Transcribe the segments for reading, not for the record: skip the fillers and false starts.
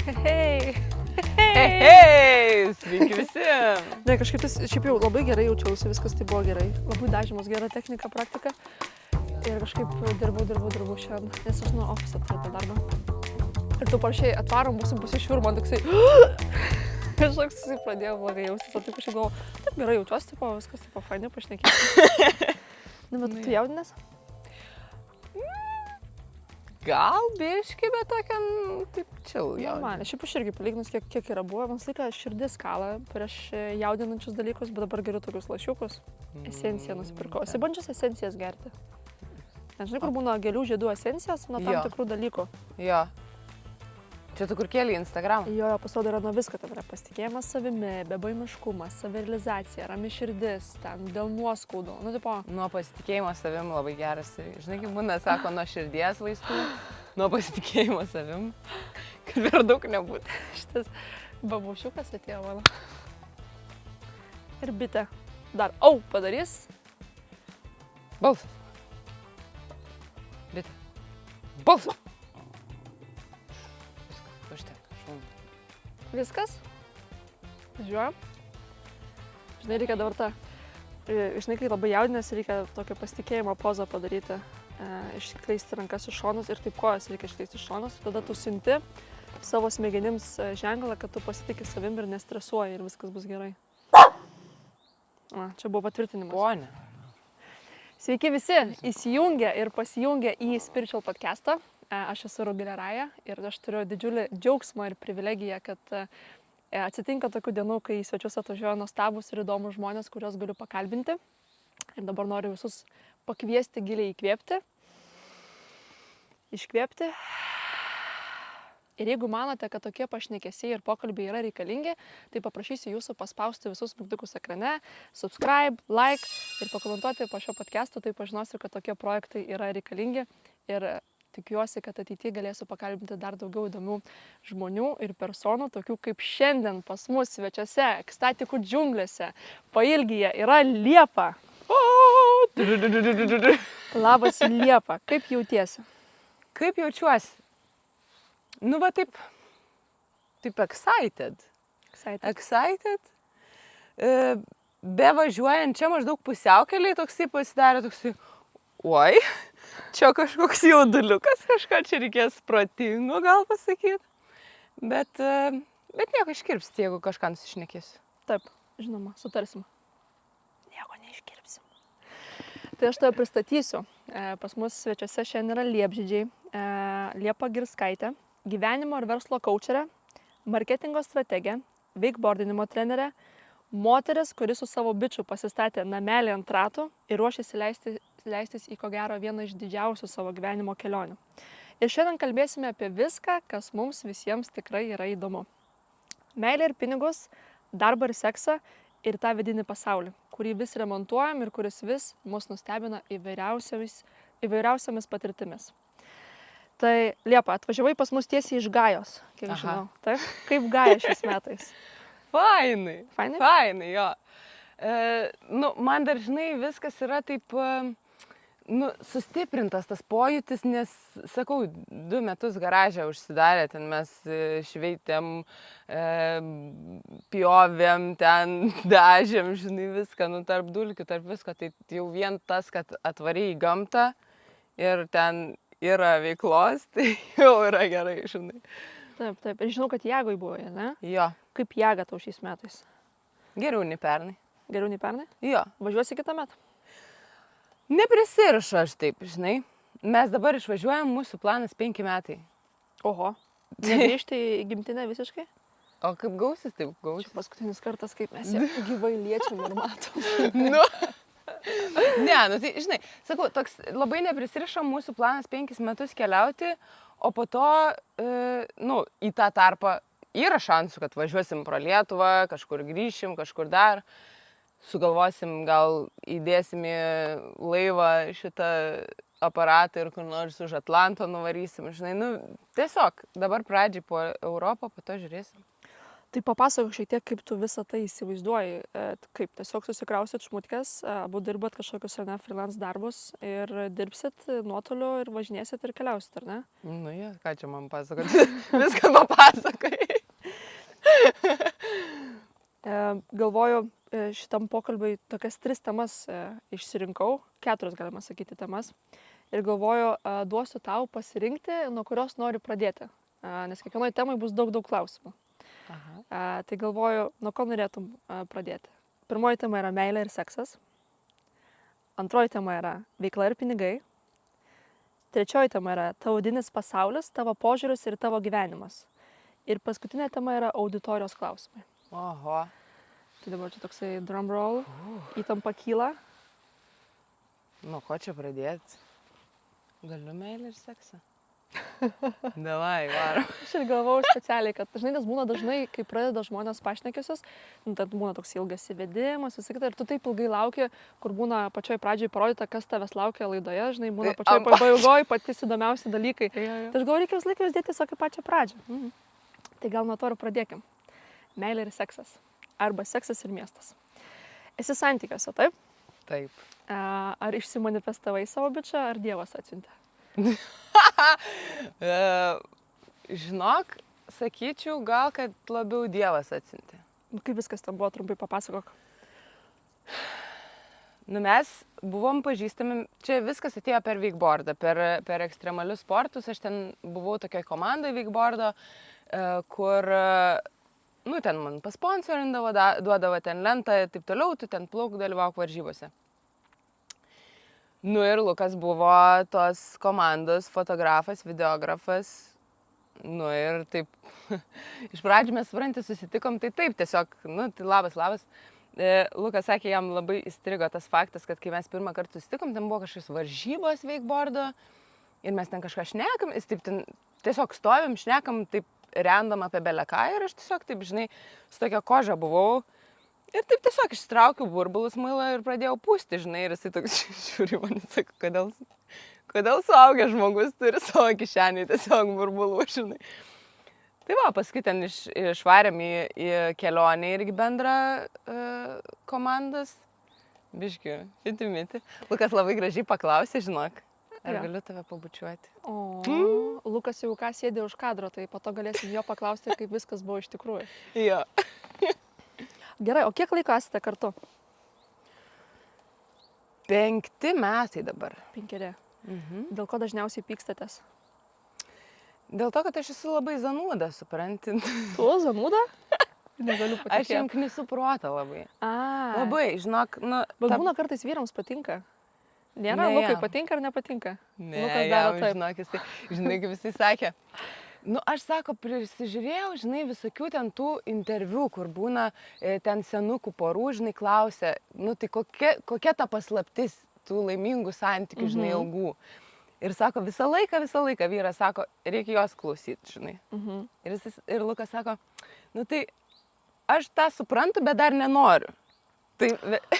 Hei. Hei, sveiki visi. Ne, kažkaip tai šiaip jau labai gerai jaučiausi, viskas tai buvo gerai. Labai dažymas, gera technika, praktika. Ir kažkaip dirbau šiandien, nes aš nuo ofiso turiu tą darbą. Ir tu parašiai, atvarom, būsim pasišiūr, man toksai... Kažkoks pradėjo blogai jaustis, o taip kažkaip galvoju, taip gerai jaučiuosi, tipo, viskas tipo fainai pašnekėti. Nu, bet tu jaudinės? Gal biški, bet tokia, taip chill Jo, man, šiaip aš irgi palyginus, kiek yra buvę, man laiką širdis kala prieš jaudinančius dalykus, bet dabar geriu tokius lašiukus. Esenciją nusipirkau. Esi bandžius esencijas gerti? Nežinai, kur būna gėlių žiedų esencijos nuo tam tikrų dalykų. Jo. Čia tu kur kėlė į Instagram? Jo, pasirodo yra nuo visko, tai yra pasitikėjimas savimi, bebaimiškumas, savirealizacija, rami širdis, ten dėl nuoskaudų, nu tipo... Nuo pasitikėjimo savim labai geras. Žinai, kaip būna, sako, nuo širdies vaistų, nuo pasitikėjimo savim, kad per daug nebūtų. Šitas babušiukas atėjo mano. Ir bitė. Dar, padarys. Balsas. Bitė. Balsas. Viskas? Važiuojam. Žinai, reikia dabar tą, žinai, kai labai jaudinės, reikia tokio pasitikėjimo pozą padaryti, iškleisti rankas iš šonus ir taip kojas reikia iškleisti iš šonus. Tada tu siunti savo smegenims ženklą, kad tu pasitikė savim ir nestresuoji ir viskas bus gerai. Čia buvo patvirtinimas. Ponė. Sveiki visi, įsijungę ir pasijungę į Spiritual podcastą. Aš esu Rugilė Raja ir aš turiu didžiulį džiaugsmą ir privilegiją, kad atsitinka tokių dienų, kai į svečius atvažiuoja nuostabūs ir įdomus žmonės, kuriuos galiu pakalbinti. Ir dabar noriu visus pakviesti giliai įkvėpti, iškvėpti. Ir jeigu manote, kad tokie pašnekesiai ir pokalbiai yra reikalingi, tai paprašysiu jūsų paspausti visus mygtukus ekrane, subscribe, like ir pakomentuoti po šio podcast'o, tai pažinosiu, kad tokie projektai yra reikalingi. Ir tikiuosi, kad ateityje galėsiu pakalbinti dar daugiau įdomių žmonių ir personų, tokių kaip šiandien pas mus svečiuose, ekstatikų džiunglėse, Pailgyje yra Liepa. Labas Liepa, kaip jautiesi? Kaip jaučiuosi? Nu va taip excited. Excited. Be važiuojant čia maždaug pusiaukeliai toksai pasidarė toksai, oi. Čia kažkoks jauduliukas, kažką čia reikės protingo gal pasakyti. Bet nieko iškirpsit, jeigu kažką nusišnekėsiu. Taip, žinoma, sutarsim. Nieko neiškirpsim. Tai aš tave pristatysiu. Pas mus svečiuose šiandien yra Liepžydžiai. Liepa Girskaitė, gyvenimo ir verslo kaučerė, marketingo strategė, wakeboardinimo trenerė, moteris, kuri su savo biču pasistatė namelį ant ratų ir ruošiasi leistis į ko gero vieną iš didžiausių savo gyvenimo kelionių. Ir šiandien kalbėsime apie viską, kas mums visiems tikrai yra įdomu. Meilę ir pinigus, darbą ir seksą ir tą vidinį pasaulį, kurį vis remontuojam ir kuris vis mus nustebina įvairiausiamis patirtimis. Tai Liepa, atvažiavai pas mus tiesiai iš Gajos, kiek žinau. Taip? Kaip Gaja šiais metais? Fainai. Fainai? Fainai, jo. Man dar, žinai, viskas yra taip, sustiprintas tas pojūtis, nes, sakau, 2 metus garaže užsidarė, ten mes šveitėm, pjovėm, ten dažėm, žinai, viską, tarp dulkių, tarp visko, tai jau vien tas, kad atvarė į gamtą ir ten yra veiklos, tai jau yra gerai, žinai. Taip. Ir žinau, kad Jagoj buvo, ne? Jo. Kaip Jaga tau šiais metais? Geriau nei pernai. Geriau nei pernai? Jo. Važiuosi kitą metą? Neprisirišu aš taip, žinai. Mes dabar išvažiuojam, mūsų planas 5 metai. Oho. Negrįžti į gimtinę visiškai? O kaip gausis, taip gausis. Čia paskutinis kartas, kaip mes gyvai liečiam ir matom. Tai žinai, sakau, toks labai neprisirišam, mūsų planas 5 metus keliauti, o po to, į tą tarpą yra šansų, kad važiuosim pro Lietuvą, kažkur grįšim, kažkur dar, sugalvosim, gal įdėsim į laivą šitą aparatą ir kur nors už Atlanto nuvarysim, žinai, tiesiog dabar pradžiai po Europą, po to žiūrėsim. Tai papasakok šiek tiek, kaip tu visą tai įsivaizduoji, kaip tiesiog susikrausit šmutkės, abu dirbat kažkokius, ar ne, freelance darbus ir dirbsit nuotoliu ir važinėsit ir keliausit, ar ne? Nu, jie, ką čia man pasakot? Viską papasakai. Galvoju, šitam pokalbiui tokias 3 temas išsirinkau, 4 galima sakyti temas. Ir galvoju, duosiu tau pasirinkti, nuo kurios nori pradėti, nes kiekvienoj temai bus daug klausimų. Aha. Tai galvoju, nuo ko norėtum pradėti. Pirmoji tema yra meilė ir seksas. Antroji tema yra veikla ir pinigai. Trečioji tema yra tavo vidinis pasaulis, tavo požiūris ir tavo gyvenimas. Ir paskutinė tema yra auditorijos klausimai. Oho. Tai dabar čia toksai drum roll, įtampa kyla. Nuo ko čia pradėti? Galiu meilę ir seksą. Davai, varom. Aš ir galvojau specialiai, kad žinai, nes būna dažnai, kai pradeda žmonės pašnekesius, tad būna toks ilgas įvedimas, visą kitą, ir tu taip ilgai lauki, kur būna pačioj pradžioj parodyta, kas tavęs laukia laidoje, žinai, būna pačioj pabaigoje patys įdomiausi dalykai. Tai aš galvoju, reikia visą laiką uždėti tiesiog į pačią pradžią. Tai gal nuo to ir pradėkim. Meilė ir seksas. Arba seksas ir miestas. Esi santykiuose, taip? Taip. Ar išsimanifestavai savo bičą, ar Dievas atsiuntė? Žinok, sakyčiau, gal kad labiau Dievas atsiuntė. Kaip viskas ten buvo, trumpai papasakok. Nu, mes buvom pažįstami, čia viskas atėjo per wakeboardą, per ekstremalius sportus. Aš ten buvau tokioj komandai wakeboardo, kur, nu, ten man pasponsorindavo, duodavo ten lentą ir taip toliau, tu ten plauk dalyvauk varžybose. Nu ir Lukas buvo tos komandos fotografas, videografas. Nu ir taip, iš pradžių mes supranti susitikom, tai taip tiesiog, nu tai labas. Lukas sakė, jam labai įstrigo tas faktas, kad kai mes pirmą kartą susitikom, ten buvo kažkokios varžybos wakeboardo ir mes ten kažką šnekam, jis taip ten tiesiog stovim, šnekam, taip random apie beleką ir aš tiesiog taip, žinai, su tokia koža buvau. Ir taip tiesiog ištraukiau burbulus muilą ir pradėjau pūsti, žinai, ir jisai toks žiūri man, sako, kodėl suaugęs žmogus turi savo kišenį tiesiog burbulų, žinai. Tai va, paskui ten išvarėm į kelionę irgi bendrą komandas. Biški, šiti. Lukas labai gražiai paklausė, žinok, ar galiu tave pabučiuoti. O, Lukas jau ką sėdė už kadro, tai po to galėsim jo paklausti, kaip viskas buvo iš tikrųjų. Jo. Gerai, o kiek laiko esate kartu? 5 metai dabar. 5. Dėl ko dažniausiai pykstatės? Dėl to, kad aš esu labai zanūda, supranti. Tu zanūda? Negaliu patikėti. Aš jam knisu protą labai. A. Labai, žinok, nu... Bet būna kartais vyrams patinka. Nėra, Lukai patinka ar nepatinka? Ne, Lukas daro taip. Žinok, jisai, žinai, kaip jisai sakė. Nu, aš sako, prisižiūrėjau, žinai, visokių ten tų interviu, kur būna ten senukų porų, žinai, klausia, nu, tai kokia ta paslaptis tų laimingų santykių, žinai, ilgų. Ir sako, visą laiką vyras sako, reikia jos klausyti, žinai. Ir Lukas sako, nu, tai aš tą suprantu, bet dar nenoriu. Tai...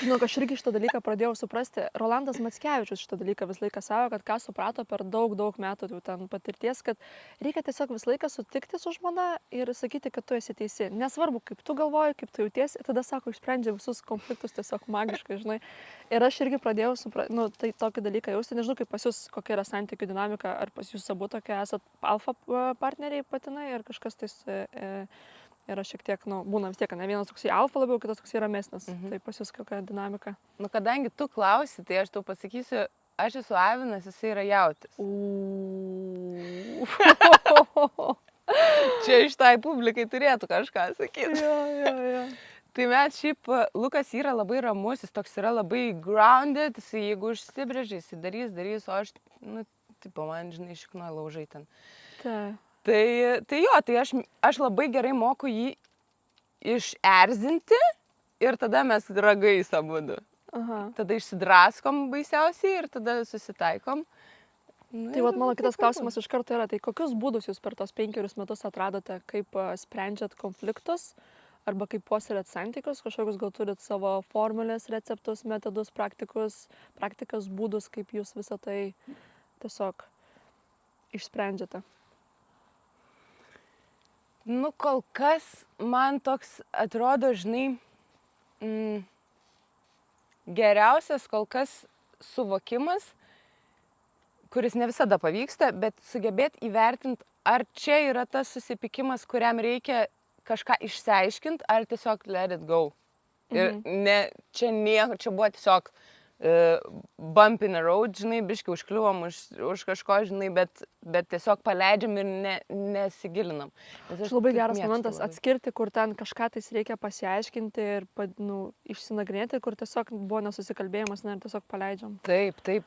Nu, aš irgi šitą dalyką pradėjau suprasti. Rolandas Mackevičius šitą dalyką visą laiką savo, kad ką suprato per daug metų ten patirties, kad reikia tiesiog visą laiką sutikti su žmona ir sakyti, kad tu esi teisi. Nesvarbu, kaip tu galvoji, kaip tu jautiesi, tada sako, išsprendžia visus konfliktus tiesiog magiškai, žinai. Ir aš irgi pradėjau nu, tai tokį dalyką jausti. Nežinau, kaip pas jūs, kokia yra santykių dinamika, ar pas jūs abu tokie esat alfa partneriai patinai, ar kažkas tais... yra šiek tiek, nu, būna vis tiek, ne vienas toksai alfa labiau, kitas toksai ramesnis. Tai pas jūs kokia dinamika. Nu, kadangi tu klausi, tai aš tau pasakysiu, aš esu avinas, jisai yra jautis. Čia iš tai publikai turėtų kažką sakyti. Jo. Tai mes šiaip, Lukas yra labai ramus, jis toks yra labai grounded, jis jeigu užsibrėžė, jis darys, o aš, nu, tipo, man, žinai, šiknuoja laužai ten. Taip. Tai jo, tai aš labai gerai moku jį išerzinti ir tada mes ragais abudu. Tada išsidraskom baisiausiai ir tada susitaikom. Tai vat mano kitas klausimas iš karto yra, tai kokius būdus jūs per tos 5 metus atradote, kaip sprendžiat konfliktus arba kaip puoselėt santykius, kažkokius gal turit savo formulės, receptus, metodus, praktikas, būdus, kaip jūs visą tai tiesiog išsprendžiate? Nu, kol kas man toks atrodo, žinai, geriausias kol kas suvokimas, kuris ne visada pavyksta, bet sugebėti įvertinti, ar čia yra tas susipykimas, kuriam reikia kažką išsiaiškinti, ar tiesiog let it go. Ir čia nieko, čia buvo tiesiog bump in the road, žinai, biškai užkliuvom už kažko, žinai, bet tiesiog paleidžiam ir nesigilinam. Aš labai geras momentas atskirti, kur ten kažką tais reikia pasiaiškinti ir išsinagrinėti, kur tiesiog buvo nesusikalbėjimas, ir tiesiog paleidžiam. Taip.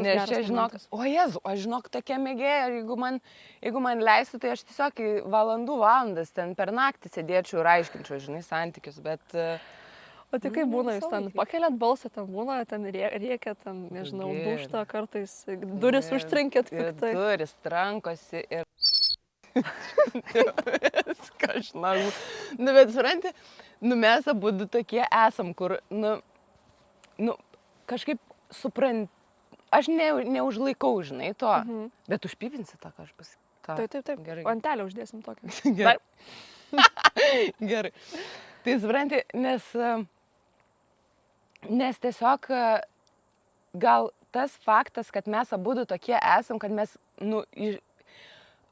Nes čia, žinok, o Jezu, aš žinok tokia mėgėja, jeigu man leistų, tai aš tiesiog valandas ten per naktį sėdėčiau ir aiškinčiau, žinai, santykius, bet... O tai kaip būna, jūs ten pakeliat balsą, ten būna, ten rėkia, ten, nežinau, dūžta kartais, duris užtrinkėt piktai. Duris trankosi ir... Kažnau. Nu, bet supranti, mes abudu tokie esam, kur, kažkaip supranti, aš neužlaikau, žinai, to, bet užpypinsi tą, ką aš pasakysiu. Taip, gerai. Antelę uždėsim tokią. Gerai. Gerai. Tai supranti, nes tiesiog gal tas faktas, kad mes abudu tokie esam, kad mes,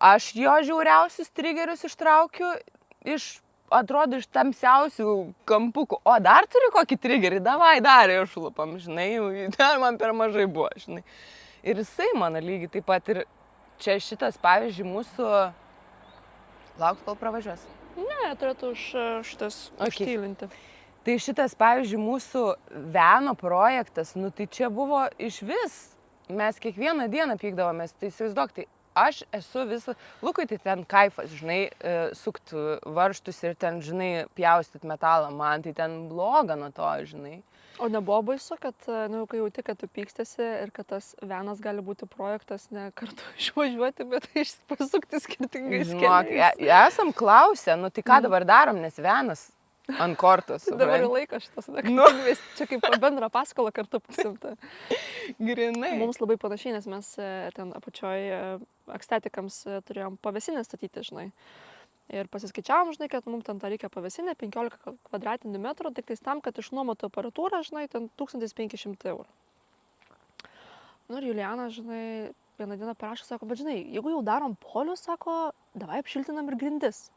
aš jo žiauriausius trigerius ištraukiu atrodo iš tamsiausių kampukų, o dar turi kokį triggerį, davai dar išlupam, žinai, dar man per mažai buvo, žinai. Ir jisai mano lygiai taip pat ir čia šitas, pavyzdžiui, mūsų... Lauks, kol pravažiuos. Ne, turėtų šitas užtylinti. Tai šitas, pavyzdžiui, mūsų Veno projektas, tai čia buvo iš vis, mes kiekvieną dieną pykdavomės, tai įsivaizduok, tai aš esu visą, Lukui tai ten kaifas, žinai, sukt varžtus ir ten, žinai, pjaustyt metalą, man tai ten bloga nuo to, žinai. O nebuvo baisu, kad, kai jauti, kad tu pykstasi ir kad tas Venas gali būti projektas ne kartu išvažiuoti, bet pasukti skirtingais keliais. Esam klausę, tai ką dabar darom, nes Venas ant kortos. Dabar laiko šitas, čia kaip bendrą paskolą kartu pasimta. Grinai. Mums labai panašiai, nes mes ten apačioj ekstatikams turėjom pavėsinę statyti, žinai. Ir pasiskaičiavom, žinai, kad mums ten reikia pavėsinę 15 kvadratinių metrų, tik tais tam, kad išnuomotų aparatūrą, žinai, ten 1500 eurų. Ir Juliana, žinai, vieną dieną parašė, sako, bet žinai, jeigu jau darom polius, sako, davai apšiltinam ir grindis.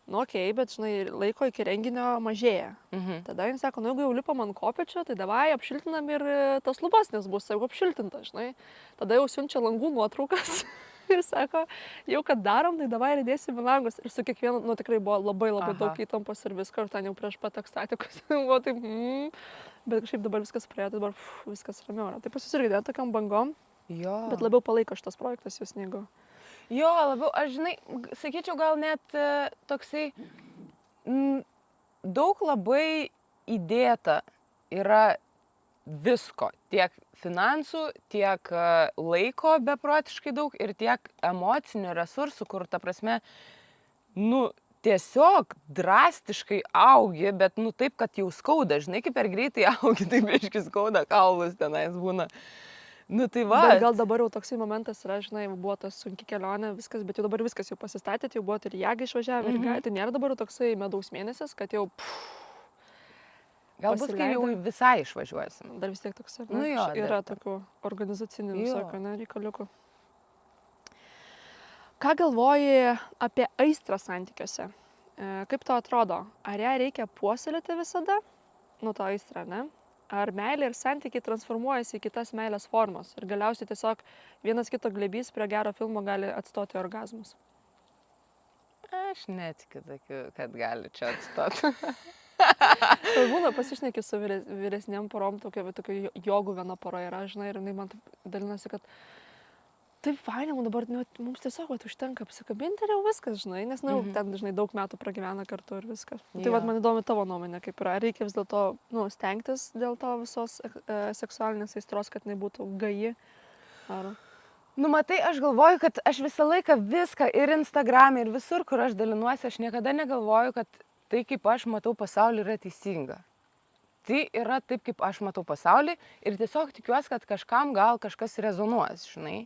Okei, bet, žinai, laiko iki renginio mažėja. Tada jis sako, jeigu jau lipam ant kopėčio, tai davai apšiltinam ir tas lubas, nes bus, jeigu apšiltinta, žinai. Tada jau siunčia langų nuotraukas. Ir sako, jau kad darom, tai davai ir dėsim į langus. Ir su kiekvienu, tikrai buvo labai daug įtampos ir visko, ir ten jau prieš pat ekstatikos. Buvo taip, bet kažkaip dabar viskas praėjo, tai dabar viskas ramiau yra. Tai pasisirgidė tokiam bangom, bet labiau palaiko šitas projektas jūs negu. Jo, labiau, aš žinai, sakyčiau, gal net toksai daug labai įdėta yra visko, tiek finansų, tiek laiko beprotiškai daug ir tiek emocinių resursų, kur ta prasme, tiesiog drastiškai augi, bet taip, kad jau skauda, žinai, kaip per greitai augi, taip aiškiai skauda, kaulus tenais būna. Tai va. Bet gal dabar jau toksai momentas yra, žinai, buvo tas sunki kelionė, viskas, bet jau dabar viskas jau pasistatėt, jau buvo ir jėga išvažiavę, ir tai nėra dabar toksai medaus mėnesis, kad jau... Galbūt kai jau visai išvažiuosim. Dar vis tiek toks, yra tokių organizacinių visokių reikaliukų. Ką galvoji apie aistrą santykiuose? Kaip tau atrodo? Ar ją reikia puoselėti visada? To aistrą, ne? Ar meilė ir santykiai transformuojasi į kitas meilės formas? Ir galiausiai tiesiog vienas kito glėbys prie gero filmo gali atstoti orgazmus? Aš netikiu tokiu, kad gali čia atstoti. Būna pasišneki su vyresnėm porom, tokiu jogų viena pora yra, žinai, ir jinai man dalinasi, kad taip fainai, dabar mums tiesiog užtenka apsikabinti ir jau viskas, žinai, nes ten dažnai daug metų pragyvena kartu ir viskas. Tai man įdomi tavo nuomonė, kaip yra, reikia vis dėlto stengtis dėl to visos seksualinės aistros, kad jinai būtų gaji. Ar... Matai, aš galvoju, kad aš visą laiką viską ir Instagram'e, ir visur, kur aš dalinuosi, aš niekada negalvoju, kad tai, kaip aš matau pasaulį, yra teisinga. tai yra taip, kaip aš matau pasaulį ir tiesiog tikiuosi, kad kažkam gal kažkas rezonuos, žinai.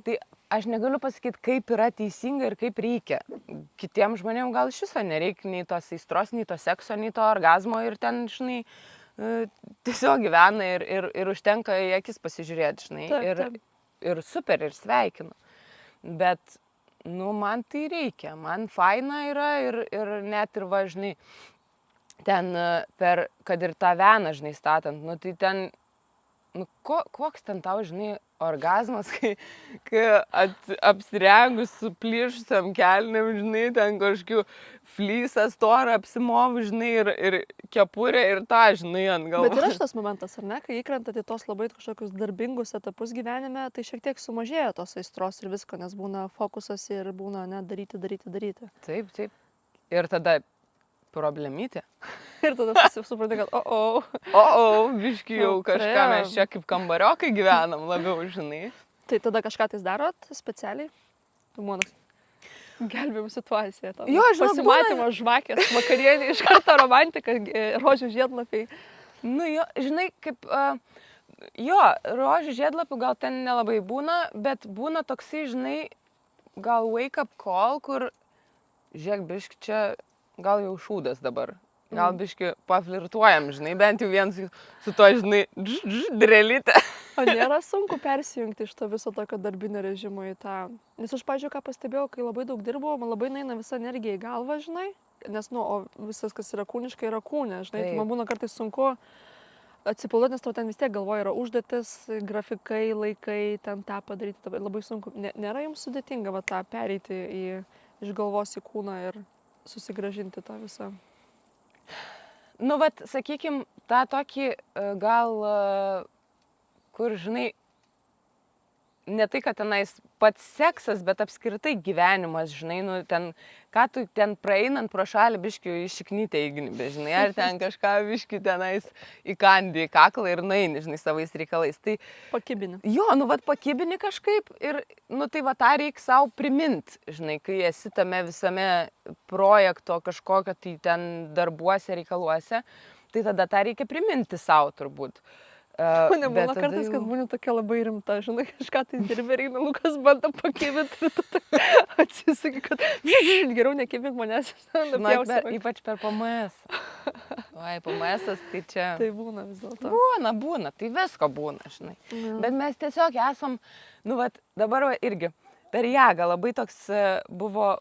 Tai aš negaliu pasakyti, kaip yra teisinga ir kaip reikia. Kitiems žmonėms gal iš viso nereikia nei tos aistros, nei to sekso, nei to orgazmo ir ten, žinai, tiesiog gyvena ir užtenka į akis pasižiūrėti, žinai. Taip. Ir super, ir sveikinu. Bet, nu, man tai reikia. Man faina yra ir net ir važnai. Ten kad ir tą veną, žinai, statant, nu tai ten, nu koks ten tau, žinai, orgazmas, kai apsirengus su plyšusiam kelniam, žinai, ten kažkokiu flysą storą apsimovu, žinai, ir kepurę ir tą, žinai, ant galvos. Bet yra šitas momentas, ar ne, kai įkrentat į tos labai kažkokius darbingus etapus gyvenime, tai šiek tiek sumažėja tos aistros ir visko, nes būna fokusas ir būna, ne, daryti. Taip. Ir tada problemytė. Ir tada supranti, kad Biški jau kažką mes čia kaip kambariokai gyvenam labiau, žinai. Tai tada kažką tais darot specialiai? Monas. Gelbėjimo situacija. Jo, žinau, pasimatymo žvakės, vakarienė, iš karto romantika, rožių žiedlapiai. Nu, jo, žinai, kaip, rožių žiedlapių gal ten nelabai būna, bet būna toksai, žinai, gal wake up call, kur, žiūrėk, biški čia, gal jau šūdas dabar. Gal biški paflirtuojam, žinai, bent jau vien su to, žinai, drelytę. O nėra sunku persijungti iš to viso tokio darbinio režimo į tą. Nes aš, pažiūrėjau, ką pastebėjau, kai labai daug dirbau, man labai naina visa energija į galvą, žinai. Nes, nu, o visas, kas yra kūniškai, yra kūne, žinai. Tai man būna kartais sunku atsipalaiduoti, nes tau ten vis tiek galvoje yra užduotis, grafikai, laikai, ten tą padaryti. Tai labai sunku. Nėra jums sudėtinga va tą pereiti iš galvos į kūną ir susigrąžinti tą visą. Nu, vat, sakykim, tą tokį gal, kur, žinai, ne tai, kad tenais pats seksas, bet apskritai gyvenimas, žinai, nu, ten, ką tu ten praeinant pro šalį biškių išiknytę įgnybė, žinai, ar ten kažką biškių tenais įkandi į kaklą ir nueini, žinai, savais reikalais. Tai, pakibini. Jo, nu, vat, pakibini kažkaip ir, nu, tai va, tą reikia savo priminti, žinai, kai esi tame visame projekto kažkokio, tai ten darbuose, reikaluose, tai tada tą reikia priminti savo turbūt. Mane būna kartais, kad būni tokia labai rimta, žinai, kažką tai dirbi ir eina Lukas bando pakibinti ir tu atsisakai, kad geriau nekibink manęs. Ypač per PMS. PMS-as tai čia... Tai būna vis dėlto. Būna, tai visko būna, žinai. Bet mes tiesiog esam, nu, vat, dabar irgi per jėgą labai toks buvo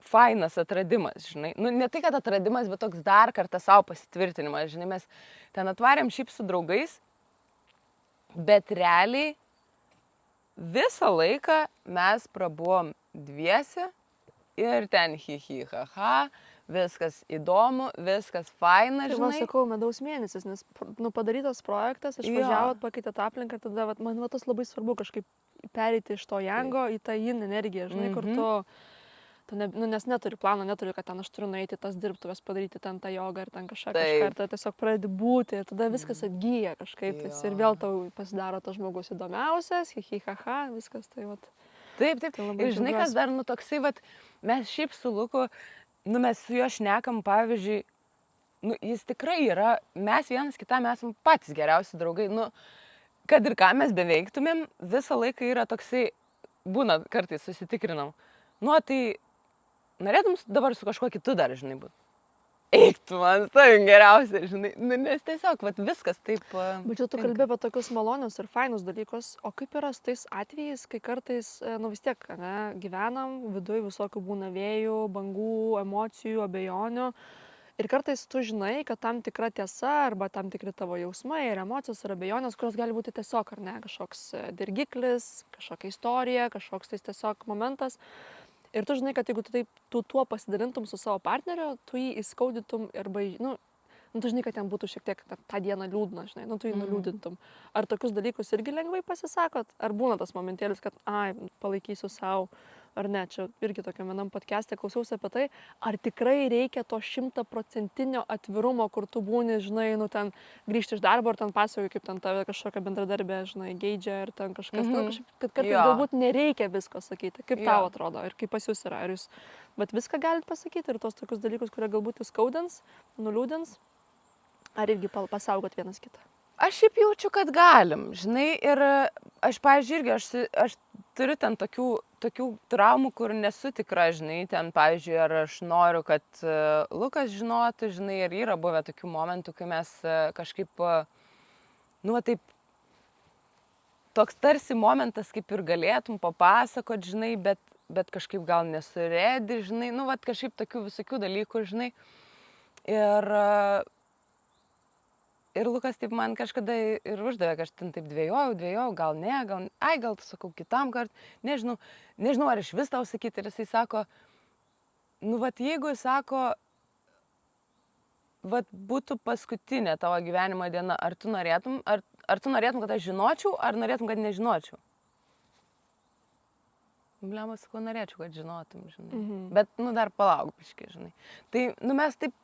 fainas atradimas, žinai. Nu, ne tai, kad atradimas, bet toks dar kartą savo pasitvirtinimas, žinai. Mes ten atvarėm šiaip su draugais, bet realiai visą laiką mes prabuvom dviese ir ten ha, viskas įdomu, viskas faina, žinai. Tai sakau, medaus mėnesis, nes nu, padarytas projektas, išvažiavot, pakeitėt aplinką, tada man tas labai svarbu kažkaip pereiti iš to jango į tą yin energiją, žinai, kur nes neturi plano, neturi, kad ten aš turiu nueiti tas dirbtuves, padaryti ten tą jogą ir ten kažką, ir tada tiesiog pradedi būti ir tada viskas atgyja kažkaip ir vėl tau pasidaro tas žmogus įdomiausias, viskas tai vat. Taip. Ir žinai, kas dar, nu, toksai, vat, mes šiaip su Luku, nu, mes su juo šnekam, pavyzdžiui, nu, jis tikrai yra, mes vienas kitam esam patys geriausi draugai, nu, kad ir ką mes beveiktumėm, visą laiką yra toksai, būna kartais susitikrinam, nu, tai norėtum dabar su kažkuo kitu dar, žinai, būt. Eik tu man, savim geriausia, žinai, nu, nes tiesiog, vat, viskas taip... Bet čia tu kalbė apie tokius malonius ir fainus dalykus, o kaip yra su tais atvejais, kai kartais, nu vis tiek, ne, gyvenam, viduje visokių būna vėjų, bangų, emocijų, abejonių. Ir kartais tu žinai, kad tam tikra tiesa arba tam tikri tavo jausmai ir emocijos ir abejonės, kurios gali būti tiesiog, ar ne, kažkoks dirgiklis, kažkokia istorija, kažkoks tai tiesiog momentas. Ir tu žinai, kad jeigu tu tuo pasidalintum su savo partneriu, tu jį įskaudytum arba, nu, tu žinai, kad jam būtų šiek tiek tą dieną liūdna, žinai, nu, tu jį nuliūdintum. Ar tokius dalykus irgi lengvai pasisakot? Ar būna tas momentėlis, kad, palaikysiu savo, ar ne? Čia irgi tokiam vienam podcast'e klausiausi apie tai, ar tikrai reikia to 100% atvirumo, kur tu būni, žinai, nu, ten grįžti iš darbo ir ten pasakoji, kaip ten tave kažkokia bendradarbė, žinai, geidžia ir ten kažkas, kad kartais galbūt nereikia visko sakyti. Kaip tau atrodo ir kaip pas jūs yra? Ar jūs, bet viską galit pasakyti ir tos tokius dalykus, kurie galbūt įskaudins, nuliūdins? Ar irgi pasaugot vienas kitą? Aš šiaip jaučiu, kad galim, žinai, ir aš, pavyzdžiui, irgi, aš turiu ten tokių traumų, kur nesu tikra, žinai, ten, pavyzdžiui, ar aš noriu, kad Lukas žinotų, žinai, ir yra buvę tokių momentų, kai mes kažkaip, nu, taip, toks tarsi momentas, kaip ir galėtum papasakot, žinai, bet kažkaip gal nesuredi, žinai, nu, vat kažkaip tokių visokių dalykų, žinai. Ir Lukas taip man kažkada ir uždavė, kad aš ten taip dvejojau, gal ne, gal sakau kitam kart, nežinau, ar iš vis tau sakyti, ir jisai sako, nu, vat jeigu jis sako, vat būtų paskutinė tavo gyvenimo diena, ar tu norėtum, kad aš žinočiau, ar norėtum, kad nežinočiau? Blema, sakau, norėčiau, kad žinotum, žinai. Bet, nu, dar palauk biškį, žinai. Tai, nu, mes taip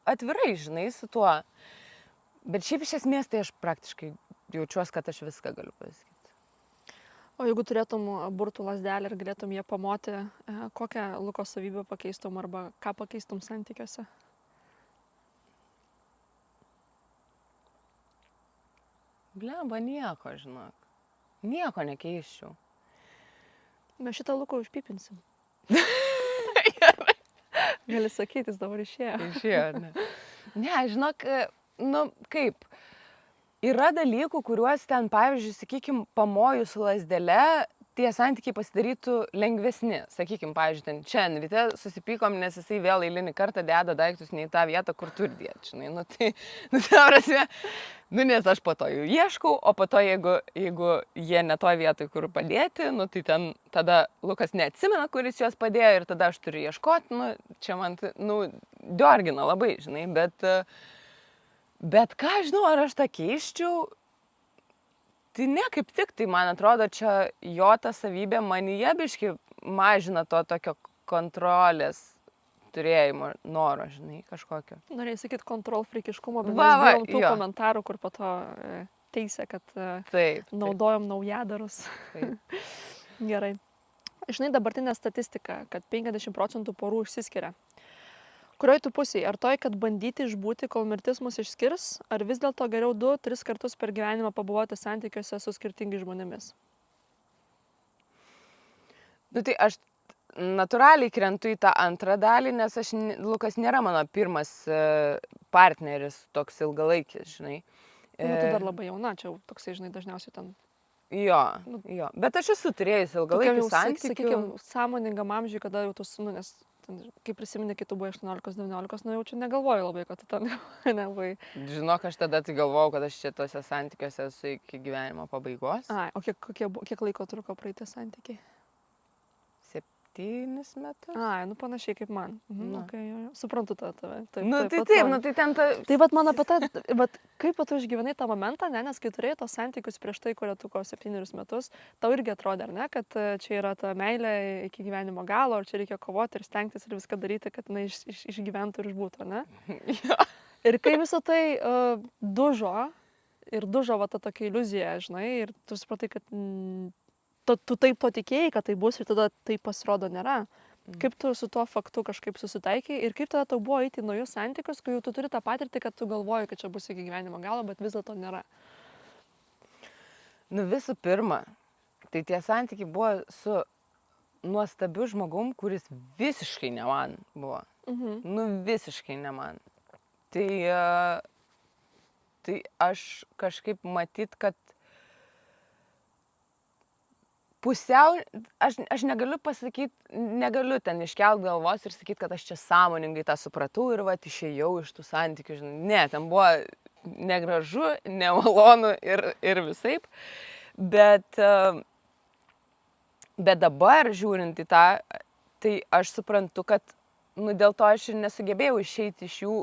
atvirai, žinai, su tuo. Bet šiaip iš esmės tai aš praktiškai jaučiuosi, kad aš viską galiu pasakyti. O jeigu turėtum burtų lazdelę ir galėtum ją pamoti, kokią Luko savybę pakeistum arba ką pakeistum santykiuose? Blemba, nieko, žinok. Nieko nekeiščiau. Mes šitą Luką užpipinsim. Gali sakyti, jis dabar išėjo. Išėjo, ne. Ne, žinok, nu, kaip, yra dalykų, kuriuos ten, pavyzdžiui, sakykim, pamojus lazdele, tie santykiai pasidarytų lengvesni. Sakykim, pavyzdžiui, ten šiandien ryte susipykom, nes jisai vėl eilinį kartą deda daiktus ne į tą vietą, kur turi dėti, žinai. Nu, tai, ta prasme, nu, nes aš po to jų ieškau, o po to, jeigu jie ne toj vietoj, kur padėti, nu, tai ten tada Lukas neatsimena, kuris juos padėjo ir tada aš turiu ieškoti, nu, čia man, nu, diorgina labai, žinai, Bet ką žinau, ar aš tą keiščiau, tai ne kaip tik, tai man atrodo, čia jo ta savybė manyje biški mažina to tokio kontrolės turėjimo noro, žinai, kažkokio. Norėjai sakyti kontrol frikiškumo, bet Va, mes bijom tų jo. komentarų, kur po to teisė, kad Taip. naudojom naujadarus. Taip. Gerai. Žinai, dabartinė statistika, kad 50% porų išsiskiria. Kurioj tu pusėje? Ar toj, kad bandyti išbūti, kol mirtis mus išskirs, ar vis dėlto geriau 2-3 kartus per gyvenimą pabuvoti santykiuose su skirtingais žmonėmis? Nu tai aš natūraliai krentu į tą antrą dalį, nes Lukas nėra mano pirmas partneris toks ilgalaikis, žinai. Nu, tu dar labai jauna, čia jau toksai, žinai, dažniausiai ten. Jo. Bet aš esu turėjus ilgalaikių santykių. Sakykime, sąmoningam amžiui, kada jau tu, nu, nes kai prisimeni, kai tu buvai 18-19, nu jaučiu, negalvoju labai, kad tu ten nebuvai. Žinok, aš tada tai galvojau, kad aš čia tose santykiuose esu iki gyvenimo pabaigos. Ai, o kiek laiko truko praeiti santykiai? 7 metus. Ai, nu panašiai kaip man. Okay, jo. Suprantu tave. Taip, nu tai ten ta... Tai vat man apie tą, kaip tu išgyvenai tą momentą, ne, nes kai turėjai tos santykius prieš tai, kurie truko 7 metus, tau irgi atrodė, ar ne, kad čia yra ta meilė iki gyvenimo galo, ir čia reikia kovoti ir stengtis ir viską daryti, kad jinai išgyventų ir išbūtų, ne? Ja. Ir kai visą tai dužo va ta tokia iliuzija, žinai, ir tu supratai, kad tu taip to tikėjai, kad tai bus ir tada tai pasirodo nėra. Kaip tu su tuo faktu kažkaip susitaikai ir kaip tada tau buvo eiti į naujus santykius, kai jau tu turi tą patirtį, kad tu galvoji, kad čia bus iki gyvenimo galo, bet vis dėlto nėra? Nu visų pirma, tai tie santykiai buvo su nuostabiu žmogum, kuris visiškai ne man buvo. Nu visiškai ne man. Tai aš kažkaip matyt, kad pusiau, aš negaliu pasakyti, negaliu ten iškelt galvos ir sakyti, kad aš čia sąmoningai tą supratau ir vat išėjau iš tų santykių, žinai. Ne, ten buvo negražu, nemalonu ir visaip. Bet dabar žiūrint į tą, tai aš suprantu, kad nu, dėl to aš ir nesugebėjau išeiti iš jų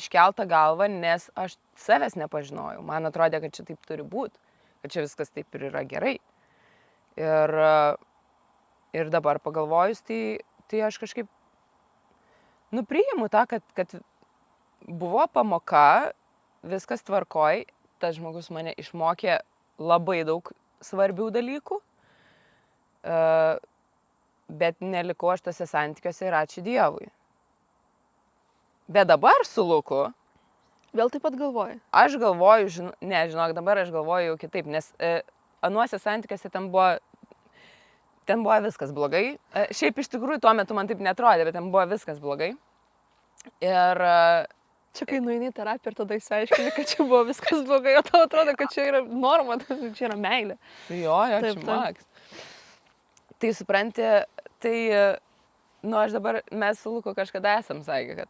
iškeltą galvą, nes aš savęs nepažinojau. Man atrodė, kad čia taip turi būti, kad čia viskas taip ir yra gerai. Ir dabar pagalvojus, tai aš kažkaip priimu tą, kad buvo pamoka, viskas tvarkoj, tas žmogus mane išmokė labai daug svarbių dalykų, bet nelikau aš tose santykiuose ir ačiū Dievui. Bet dabar su Luku Vėl taip pat galvoji? Aš galvoju, žinok, dabar aš galvoju jau kitaip, nes anuose santykiuose ten buvo viskas blogai. Šiaip iš tikrųjų tuo metu man taip netrodė, bet ten buvo viskas blogai. Ir Čia kai nueini į terapiją ir tada išsiaiškini, kad čia buvo viskas blogai, o tau atrodo, kad čia yra norma, čia yra meilė. jo, čia maks. Tai supranti, tai, aš dabar, mes su Luku kažkada esam sakę, kad,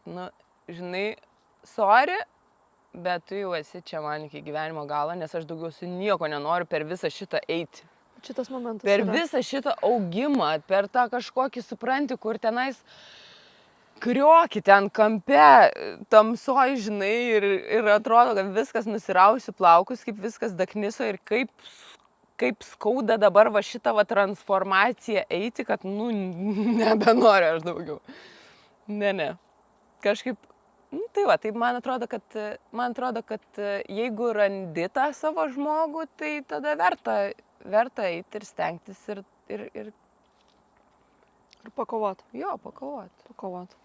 žinai, sorry, bet tu jau esi čia man iki gyvenimo galo, nes aš daugiau su nieko nenoriu per visą šitą eiti. Šitas momentas. Per visą šitą augimą, per tą kažkokį, supranti, kur tenais kriokį ten kampe, tamsoj, žinai, ir atrodo, kad viskas nusirausiu plaukus, kaip viskas dakniso ir kaip skauda dabar va šitą va transformaciją eiti, kad, nebenoriu aš daugiau. Ne. Kažkaip, tai va, tai man atrodo, kad jeigu randi tą savo žmogų, tai tada verta eiti ir stengtis ir Ir pakovot. Jo, pakovot.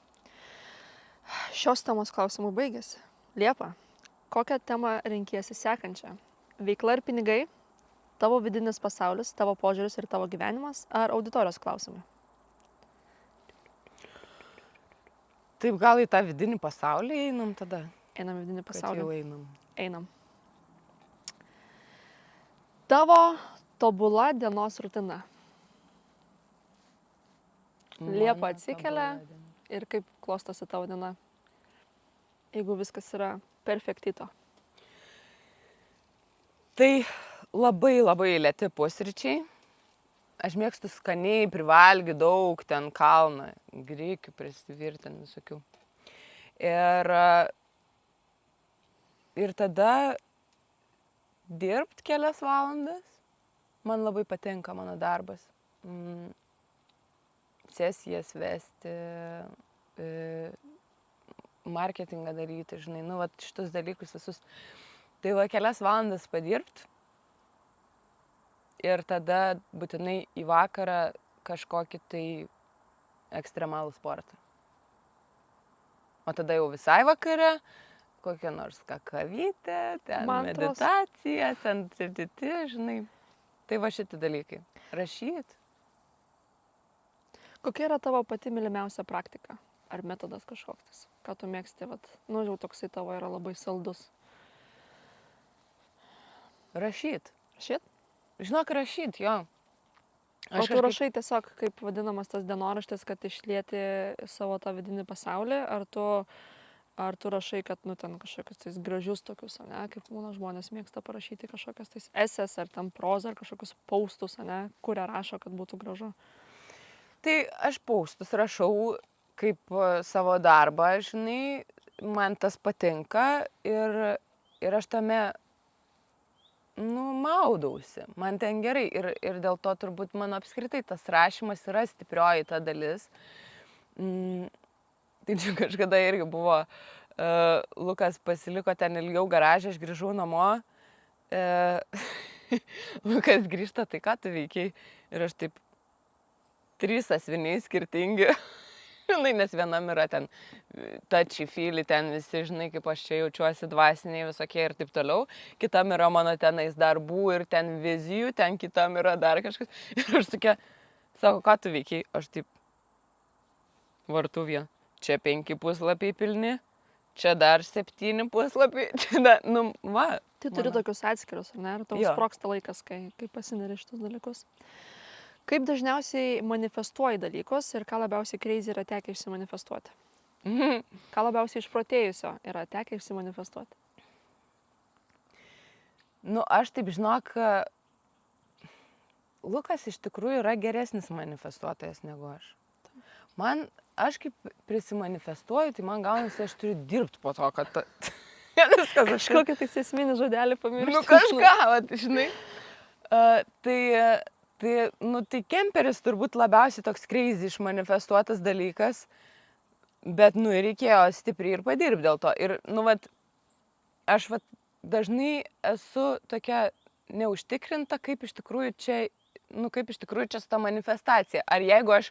Šios temos klausimų baigėsi. Liepa, kokią temą renkiesi sekančią? Veikla ir pinigai, tavo vidinis pasaulis, tavo požiūris ir tavo gyvenimas ar auditorijos klausimai? Taip, gal į tą vidinį pasaulį einam tada? Einam į vidinį Kad pasaulį. jau einam. Einam. Tavo tobula dienos rutina. Liepa atsikelia ir kaip klostosi tavo diena, jeigu viskas yra perfektito. Tai labai lėti pusryčiai. Aš mėgstu skaniai, privalgy daug, ten kalną, grikių prisivirti, visokių. Ir tada dirbt kelias valandas. Man labai patinka mano darbas. Sesijas vesti, marketingą daryti, žinai, šitus dalykus visus. Tai va kelias valandas padirbt ir tada būtinai į vakarą kažkokį tai ekstremalų sportą. O tada jau visai vakare, kokia nors kakavytė, ten Mantros. meditacija, ten žinai. Tai va šitie dalykai. Rašyt. Kokia yra tavo pati mylimiausia praktika? Ar metodas kažkoks? Ką tu mėgsti, jau toksai tavo yra labai saldus. Rašyt. Rašyt? Žinok, rašyt, jo. O tu rašai tiesiog, kaip vadinamas tas dienoraštis, kad išlieti savo tą vidinį pasaulį, ar tu rašai, kad, ten kažkokius tais gražius tokius, ne, kaip būna žmonės mėgsta parašyti kažkokias tais esės, ar ten prozą, ar kažkokius paustus, ne, kurie rašo, kad būtų gražu. Tai aš paustus rašau kaip savo darbą, žinai, man tas patinka ir aš tame, maudausi, man ten gerai ir dėl to turbūt mano apskritai tas rašymas yra stiprioji ta dalis. Tai čia kažkada irgi buvo, Lukas pasiliko ten ilgiau garaže, aš grįžau namo, Lukas grįžta, tai ką tu veikiai? Ir aš taip, 3 sąsiuviniai skirtingi, žinai, nes vienam yra ten touchy-feely, ten visi, žinai, kaip aš čia jaučiuosi dvasiniai visokie ir taip toliau. Kitam yra mano tenais darbų ir ten vizijų, ten kitam yra dar kažkas. Ir aš tokia, sako, ką tu veikiai? Aš taip, vartuvė, čia 5 puslapiai pilni, čia dar 7 puslapiai, čia dar, va. Tai turi tokius atskirus, ar ne? Ir tau sprogsta laikas, kai pasineri šitus dalykus. Kaip dažniausiai manifestuoji dalykus ir ką labiausiai crazy yra tekę išsimanifestuoti? Ką labiausiai išprotėjusio yra tekę išsimanifestuoti? Aš taip žinok, Lukas iš tikrųjų yra geresnis manifestuotojas negu aš. Aš kaip prisimanifestuoju, tai man gaunasi, aš turiu dirbti po to, kad viskas aš... Kažkokį tai esminį žodelį pamiršti. Kažką, žinai. Tai kemperis turbūt labiausiai toks crazy išmanifestuotas dalykas, bet, ir reikėjo stipriai ir padirbti dėl to. Ir, aš dažnai esu tokia neužtikrinta, kaip iš tikrųjų čia su ta manifestacija. Ar jeigu aš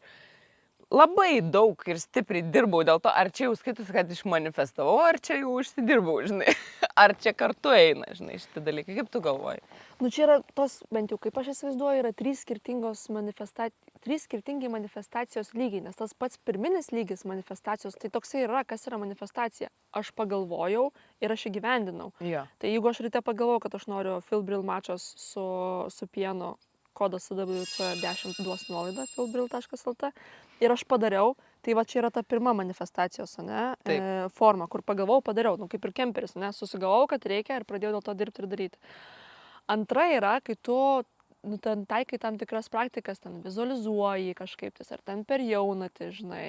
labai daug ir stipriai dirbau dėl to, ar čia jau skaitus, kad išmanifestavau, ar čia jau užsidirbau, žinai. Ar čia kartu eina, žinai, šitie dalykai. Kaip tu galvoji? Nu, čia yra tos, bent jau kaip aš įsivaizduoju, yra trys skirtingi manifestacijos lygiai, nes tas pats pirminis lygis manifestacijos, tai toksai yra, kas yra manifestacija. Aš pagalvojau ir aš įgyvendinau. Jo. Tai jeigu aš ryte pagalvojau, kad aš noriu Philbrill mačos su pienu, kodas CWC10 duos nuolaidą philbrill.lt ir aš padariau, tai va čia yra ta pirma manifestacijos, ne, forma, kur pagalvojau, padariau, nu kaip ir kemperis, ne, susigalvojau, kad reikia ir pradėjau dėl to dirbti ir daryti. Antra yra, kai tu ten taikai tam tikras praktikas, ten vizualizuoji kažkaip, ar ten per jaunatį, žinai,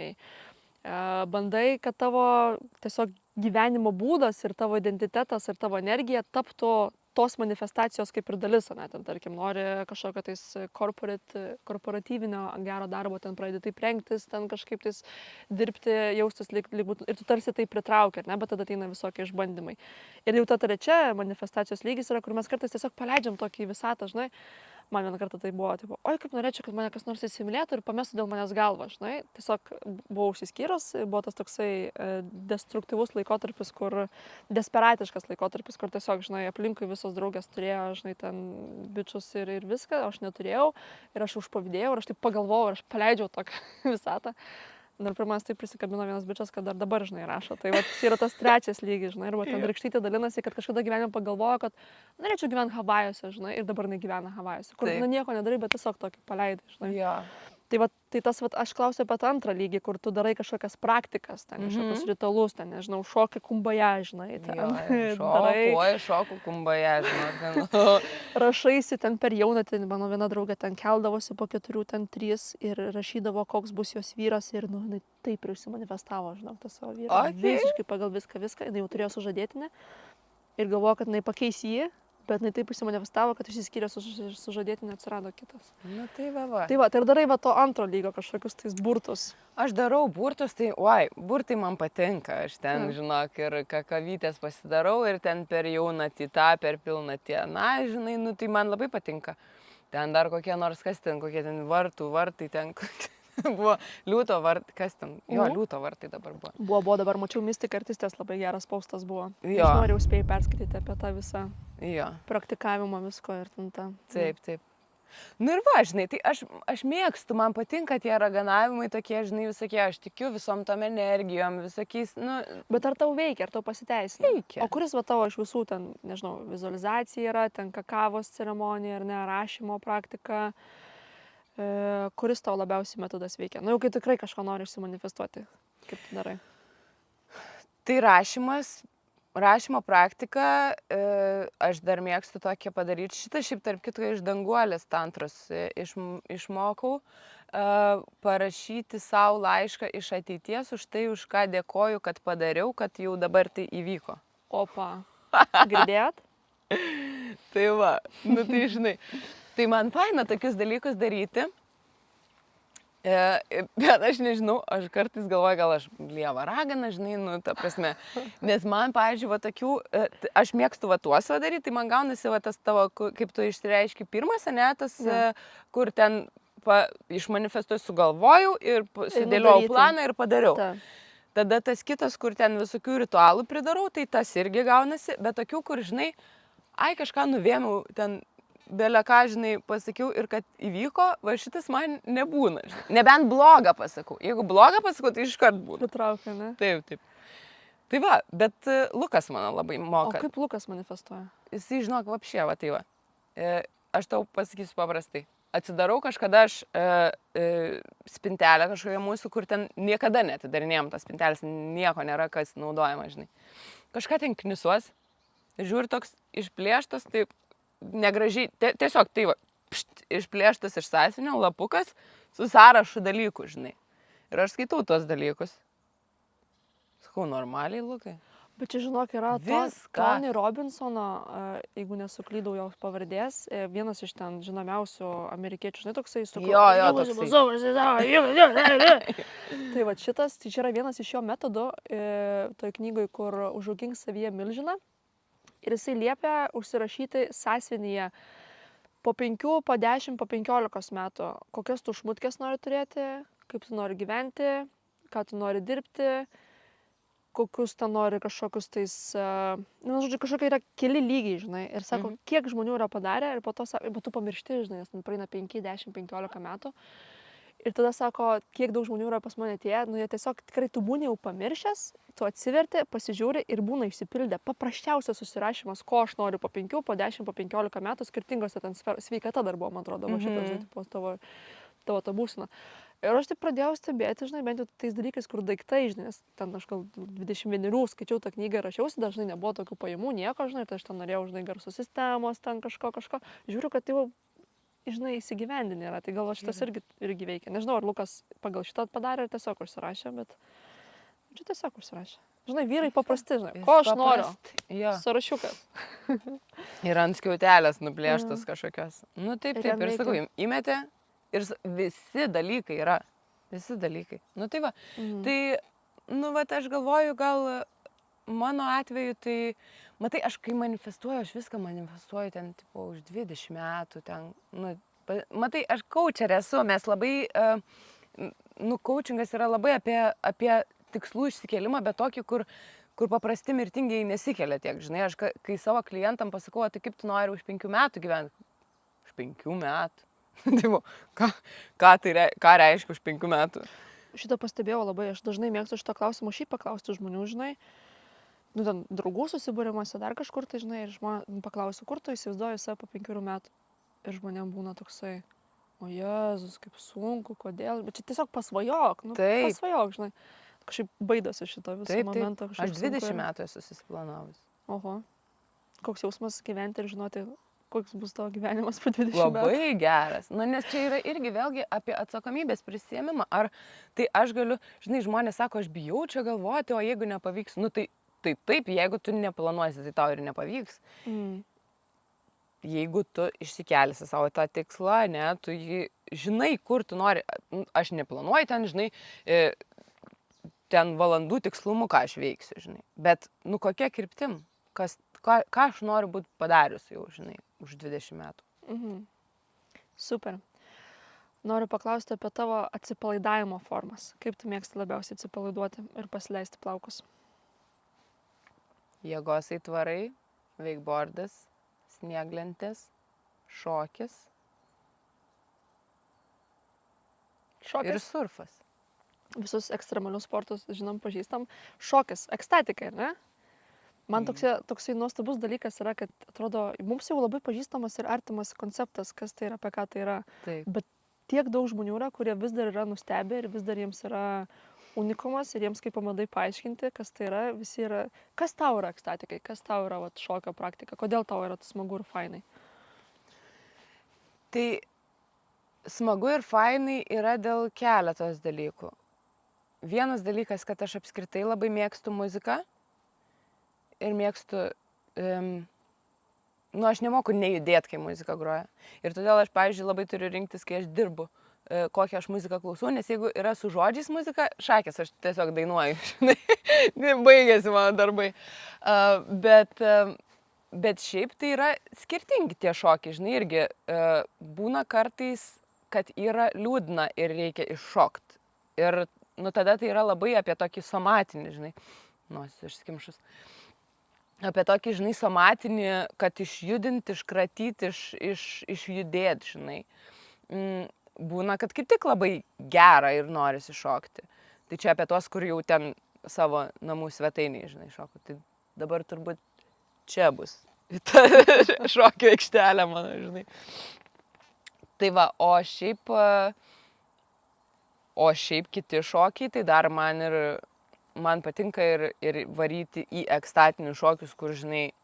bandai, kad tavo tiesiog gyvenimo būdas ir tavo identitetas ir tavo energija taptų tos manifestacijos kaip ir dalis, ne, ten tarkim nori kažkokio tais korporatyvinio gero darbo, ten pradedi taip rengtis, ten kažkaip tais dirbti, jaustis lyg būtų, ir tu tarsi tai pritraukia, ne, bet tada ateina visokie išbandymai. Ir jau ta trečia manifestacijos lygis yra, kur mes kartais tiesiog paleidžiam tokį į visatą, žinai. Man vieną kartą tai buvo, tipo, oi, kaip norėčiau, kad mane kas nors įsimylėtų ir pamestų dėl manęs galvą, žinai. Tiesiog buvau užsiskyrus, buvo tas toksai destruktyvus laikotarpis, desperatiškas laikotarpis, kur tiesiog, žinai, aplinkui visos draugės turėjo, žinai, ten bičius ir viską, aš neturėjau ir aš užpavydėjau ir aš taip pagalvojau ir aš paleidžiau tokią visatą. Ir pirmas taip prisikabino vienas bičias, kad dar dabar, žinai, rašo. Tai va, čia yra tas trečias lygis, žinai, ir ten Rikštytė dalinasi, kad kažkada gyvenime pagalvojo, kad norėčiau gyventi Havajuose, žinai, ir dabar negyvena Havajuose. Kur nieko nedarai, bet tiesiog tokį paleidai, žinai. Jo. Tai va, tai tas, va, aš klausiu apie tą antrą lygį, kur tu darai kažkokias praktikas, ten kažkokius ritualus, ten, nežinau, šokį kumbaja, žinai, ten. Šoku kumbaja, žinai. Rašaisi ten per jaunatį, mano viena draugė ten keldavosi po 4, ten 3 ir rašydavo, koks bus jos vyras ir, nu, jinai taip ir užsimanifestavo, žinau, tą savo vyrą. Visiškai pagal viską, jinai jau turėjo sužadėtinę ir galvojo, kad jinai pakeis jį. Bet jinai taip užsimanifestavo, kad išsiskyrė sužadėtinė, atsirado kitas. Na tai va. Tai va, tai ir darai va to antro lygio kažkokius tais burtus. Aš darau burtus, tai, burtai man patinka. Aš ten, žinok, ir kakavytės pasidarau ir ten per jaunatį tą, per pilnatį. Na, žinai, nu tai man labai patinka. Ten dar kokie nors, kas ten, kokie ten vartai ten. Buvo liūto vartai, kas ten? Jo, liūto vartai dabar buvo. Buvo, dabar mačiau Mystic Artistės, labai geras postas buvo. Jo. Aš noriu spėjau perskaityti apie tą visą praktikavimą visko ir ten tą. Taip. Nu ir va, žinai, tai aš mėgstu, man patinka tie raganavimai tokie, žinai, visokie, aš tikiu visom tom energijom, visokiais, nu. Bet ar tau veikia, ar tau pasiteisina? Veikia. O kuris va tavo iš visų ten, nežinau, vizualizacija yra, ten kakavos ceremonija, ar ne, rašymo praktika? Kuris tau labiausiai metodas veikia? Nu jau kai tikrai kažko nori išsimanifestuoti, kaip tu darai? Tai rašymo praktika, aš dar mėgstu tokią padaryti. Šitą šiaip tarp kitko iš Danguolės tantros išmokau, parašyti savo laišką iš ateities už tai, už ką dėkoju, kad padariau, kad jau dabar tai įvyko. Opa, girdėt? Tai va, nu tai žinai. Tai man faina tokius dalykus daryti, bet aš nežinau, aš kartais galvoju, gal aš lieva ragana, žinai, nu, ta prasme, nes man, pavyzdžiui, va tokių, aš mėgstu va tuos va daryti, tai man gaunasi va tas tavo, kaip tu išreiški pirmas, ne, tas, kur ten išmanifestuoju sugalvojau ir sudėliau planą ir padariau. Tada tas kitas, kur ten visokių ritualų pridarau, tai tas irgi gaunasi, bet tokių, kur, žinai, kažką nuvėmiau ten, belė ką, žinai, pasakiau ir kad įvyko, va šitas man nebūna. Žinai. Nebent blogą pasakau. Jeigu blogą pasakau, tai iškart būna. Pritraukia, ne? Taip. Tai va, bet Lukas mano labai moka. O kaip Lukas manifestuoja? Jisai, žinok, vapšė, va tai va. Aš tau pasakysiu paprastai. Atsidarau kažkada aš spintelę kažkokią mūsų, kur ten niekada neatidarinėjom tas spintelės, nieko nėra, kas naudojama, žinai. Kažką ten knisuos, žiūri toks išplėštas, taip, negražiai, tiesiog tai va, išplėštas iš sąsiuvinio lapukas su sąrašu dalykų, žinai. Ir aš skaitau tuos dalykus. Sakau, normaliai, Lukai. Bet čia, žinok, yra Tony Robinsono, jeigu nesuklydau jo pavardės, vienas iš ten žinomiausių amerikiečių, žinai, toksai su... Jo, toksai. Tai va šitas, tai čia yra vienas iš jo metodų, toj knygoj, kur užaugink savyje milžiną. Ir jisai liepia užsirašyti sąsiuvinyje po 5, po 10, po 15 metų, kokias tu šmutkės nori turėti, kaip tu nori gyventi, ką tu nori dirbti, kokius ten nori kažkokius tais, žodžiu, kažkokie yra keli lygiai, žinai, ir sako, kiek žmonių yra padarę ir po to, bet tu pamiršti, žinai, nes ten praeina 5, 10, 15 metų. Ir tada sako, kiek daug žmonių yra pas mane atėję, jie tiesiog tikrai tu būni jau pamiršęs, tu atsiverti, pasižiūri ir būna išsipildę. Paprasčiausias susirašymas, ko aš noriu po 5, po 10, po 15 metų skirtingose ten sveikata dar buvo, man atrodo, va šitas, žinai, po tavo ta būsena. Ir aš taip pradėjau stebėti, žinai, bent jau tais dalykais, kur daiktai, žinai, nes ten aš gal 21 skaičiau tą knygą, rašiausi, dažnai nebuvo tokių pajamų, nieko, žinai, tai aš ten norėjau, žinai, garsų sistemos, ten kažko. Žiūriu, kad jau, žinai, įsigyvendinė yra, tai gal šitas irgi veikia. Nežinau, ar Lukas pagal šitą padarė, ar tiesiog užsirašė, bet čia tiesiog užsirašė. Žinai, vyrai paprasti, žinai, ko aš noriu. Sąrašiukas. Ir ant skiautelės nuplėštas kažkokios. Nu taip, ir sakau, įmetė ir visi dalykai yra. Visi dalykai. Nu tai va. Tai, nu va, aš galvoju, gal mano atveju, tai, matai, aš kai manifestuoju, aš viską manifestuoju ten, tipo, už 20 metų, ten, nu, matai, aš coacherė esu, mes labai, coachingas yra labai apie tikslų išsikėlimą, bet tokį, kur paprasti mirtingieji nesikelia tiek, žinai, aš kai savo klientam pasakau, tai kaip tu nori už 5 metų gyventi? Už 5 metų? Ką reiškia už 5 metų? Šitą pastebėjau labai, aš dažnai mėgstu šitą klausimą šiaip paklausti žmonių, žinai, nu, ten draugų susibūrimuose dar kažkur, tai, žinai, ir žmonės paklausiu, kur tu įsivaizduoji save po 5 metų? Ir žmonėm būna toksai, o Jėzus, kaip sunku, kodėl, bet čia tiesiog pasvajok, pasvajok, žinai. Kažkaip baidosi šito viso momento. Aš 20 metų esu susiplanavus. Oho. Koks jausmas gyventi ir žinoti, koks bus tavo gyvenimas po 20 metų? Labai geras. Nu, nes čia yra irgi vėlgi apie atsakomybės prisėmimą. Ar tai aš galiu, žinai, žmonės sako, aš bijau čia galvoti, o jeigu nepavyks, nu tai taip, jeigu tu neplanuosi, tai tau ir nepavyks. Jeigu tu išsikelsi savo tą tikslą, ne, tu jį žinai, kur tu nori. Aš neplanuoju ten, žinai, ten valandų tikslumu, ką aš veiksiu, žinai. Bet, nu, kokia kryptim? Ką aš noriu būti padarius jau, žinai, už 20 metų. Super. Noriu paklausti apie tavo atsipalaidavimo formas. Kaip tu mėgsti labiausiai atsipalaiduoti ir pasileisti plaukus? Jėgos aitvarai, wakeboardas, snieglentės, šokis. Ir surfas. Visus ekstremalius sportus, žinom, pažįstam. Šokis, ekstatika, ne? Man toksai nuostabus dalykas yra, kad atrodo, mums jau labai pažįstamas ir artimas konceptas, kas tai yra, apie ką tai yra. Taip. Bet tiek daug žmonių yra, kurie vis dar yra nustebę ir vis dar jiems yra unikumas ir jiems kaip pamadai paaiškinti, kas tai yra, visi yra. Kas tau yra ekstatikai, kas tau yra šokio praktika, kodėl tau yra smagu ir fainai? Tai smagu ir fainai yra dėl keletos dalykų. Vienas dalykas, kad aš apskritai labai mėgstu muziką ir mėgstu, aš nemoku nejudėti, kai muzika groja. Ir todėl aš, pavyzdžiui, labai turiu rinktis, kai aš dirbu, kokią aš muziką klausau, nes jeigu yra su žodžiais muzika, šakės, aš tiesiog dainuoju, žinai, baigėsi mano darbai. Bet šiaip tai yra skirtingi tie šokiai, žinai, irgi būna kartais, kad yra liūdna ir reikia iššokti. Ir tada tai yra labai apie tokį somatinį, žinai, išskimšus. Apie tokį, žinai, somatinį, kad išjudinti, iškratyti, išjudėti, žinai. Būna, kad kaip tik labai gera ir norisi šokti. Tai čia apie tos, kur jau ten savo namų svetainiai, žinai, šoku. Tai dabar turbūt čia bus šokio aikštelė mano, žinai. Tai va, o šiaip kiti šokiai, tai dar man patinka ir varyti į ekstatinius šokius, kur, žinai,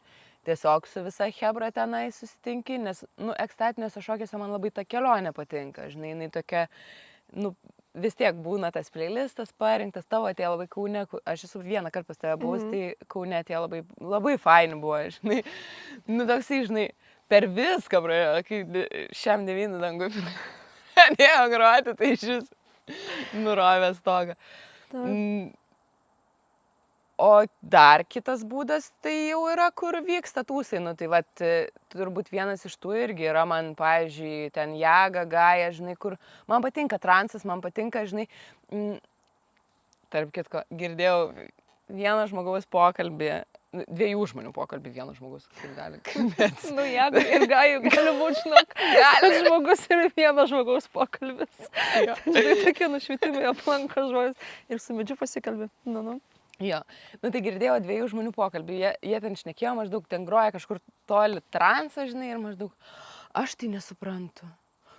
tiesiog su visa chebra tenai susitinki, nes, ekstatiniuose šokiuose man labai ta kelionė patinka, žinai, jinai tokia, vis tiek būna tas playlistas parinktas, tavo atėjo labai Kaune, aš esu vieną kartą pas tave buvus, tai Kaune atėjo labai faini buvo, žinai, toksai, žinai, per viską praėjo, kai šiam 9 dangui pradėjo groti, tai šis nurovė stogą. O dar kitas būdas, tai jau yra, kur vyksta tūsai. Nu, tai vat, turbūt vienas iš tų irgi yra man, pavyzdžiui, ten Jaga, Gaja, žinai, kur man patinka transas, man patinka, žinai, tarp kitko, girdėjau vieno žmogaus pokalbį, dviejų žmonių pokalbį, vienas žmogus, kaip gali kalbėti. Nu, jeigu ir gajų gali būti, žinok, Gali. žmogus ir vieno žmogaus pokalbis. Žinai, tokie nušvitimai aplanko žmonės ir su medžiu pasikalbė. Nu. Jo, nu tai girdėjau dviejų žmonių pokalbį, jie ten šnekėjo, maždaug ten groja kažkur toli transą, žinai, ir maždaug, aš tai nesuprantu.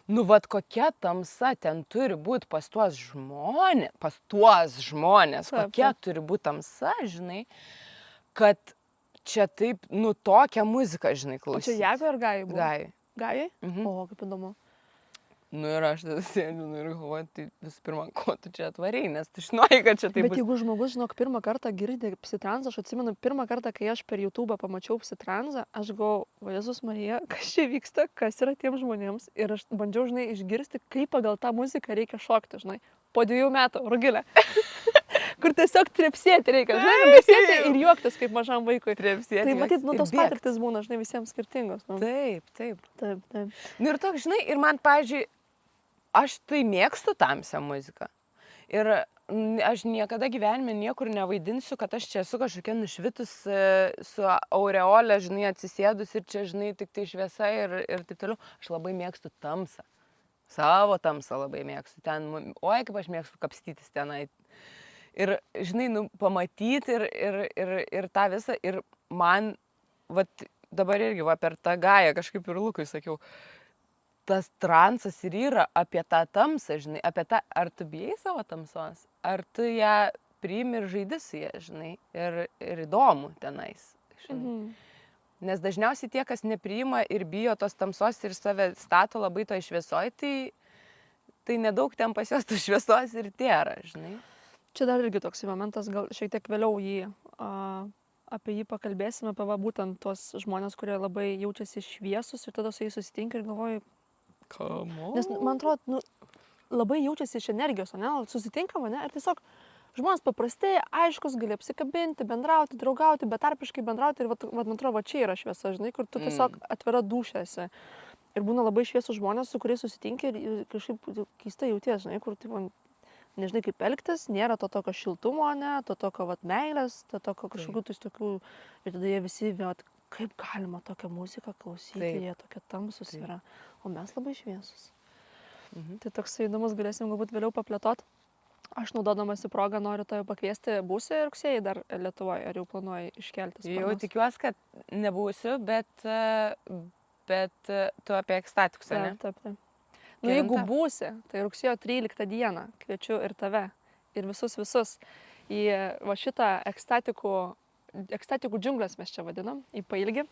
Nu, vat kokia tamsa ten turi būti pas tuos žmonės, kokia turi būti tamsa, žinai, kad čia taip, nu, tokią muziką, žinai, O klausyti. čia Jago ar Gajai buvo? Gajai. Gajai? Mhm. O, kaip įdomu. Nu ir aš tada sėdžiu ir galvoju, tai visų pirma, ko tu čia atvarei, nes tu žinojai, kad čia taip Bet bus. jeigu žmogus, žinok, pirmą kartą girdi psitransą, aš atsimenu, pirmą kartą, kai aš per YouTube pamačiau psitransą, aš galvojau, o Jėzus Marija, kas čia vyksta, kas yra tiem žmonėms. Ir aš bandžiau, žinai, išgirsti, kaip pagal tą muziką reikia šokti, žinai. Po 2 metų, Rugilė. Kur tiesiog trepsėti reikia, žinai, besėti ir juoktis kaip mažam vaikui. Trepsėti, Tai matyt, nu, ir tos bėgt. patirtis būna, žinai, visiems skirtingos. Nu. Taip, taip. Taip, taip. Nu ir toks, žinai, ir man, pavyzdžiui, aš tai mėgstu tamsią muziką. Ir aš niekada gyvenime niekur nevaidinsiu, kad aš čia esu kažkokia nušvitus su aureolė, žinai, atsisėdus ir čia, žinai, tik tai šviesa ir taip toliau. Aš labai mėgstu tamsą. Savo tamsą labai mėgstu. Ten, oi, kaip aš mėgstu kapstytis tenai. Ir, žinai, nu, pamatyti ir tą visą. Ir man, vat, dabar irgi, va, per tą Gają kažkaip ir Lukui sakiau, tas transas ir yra apie tą tamsą, žinai, apie tą, ar tu bijai savo tamsos, ar tu ją priimi ir žaidi su ją, žinai, ir įdomu tenais, žinai. Nes dažniausiai tie, kas nepriima ir bijo tos tamsos ir save stato labai toj šviesoj, tai nedaug ten pas jos tos šviesos ir tėra, žinai. Čia dar irgi toks momentas, gal šiek tiek vėliau apie jį pakalbėsime, apie būtent tos žmonės, kurie labai jaučiasi šviesus ir tada su jais susitinka ir galvoju, nes man atrodo, nu, labai jaučiasi iš energijos, ne, susitinkama, ne, ir tiesiog žmonės paprastai, aiškus, gali apsikabinti, bendrauti, draugauti, betarpiškai bendrauti ir, man atrodo, čia yra šviesa, žinai, kur tu tiesiog atvira dūšiasi. Ir būna labai šviesus žmonės, su kuriais susitinki ir kažkaip keistai jauties, žinai, kur tai man nežinai kaip elgtis, nėra to tokio šiltumo, ne, to tokio meilės, to tokio kažkokių tokių, ir tada jie visi, kaip galima tokią muziką klausyti, jie tokie tamsus yra, o mes labai šviesus. Tai toks įdomus, galėsim galbūt vėliau paplėtoti. Aš naudodamasi progą noriu tave pakviesti, būsi rugsėjai dar Lietuvoje, ar jau planuoji iškelti? Jau tikiuosi, kad nebūsiu, bet tu apie ekstatikus, ne? Taip. Nu, jeigu būsi, tai rugsėjo 13 dieną kviečiu ir tave, ir visus į va šitą ekstatikų džiunglės mes čia vadinam, į Pailgį.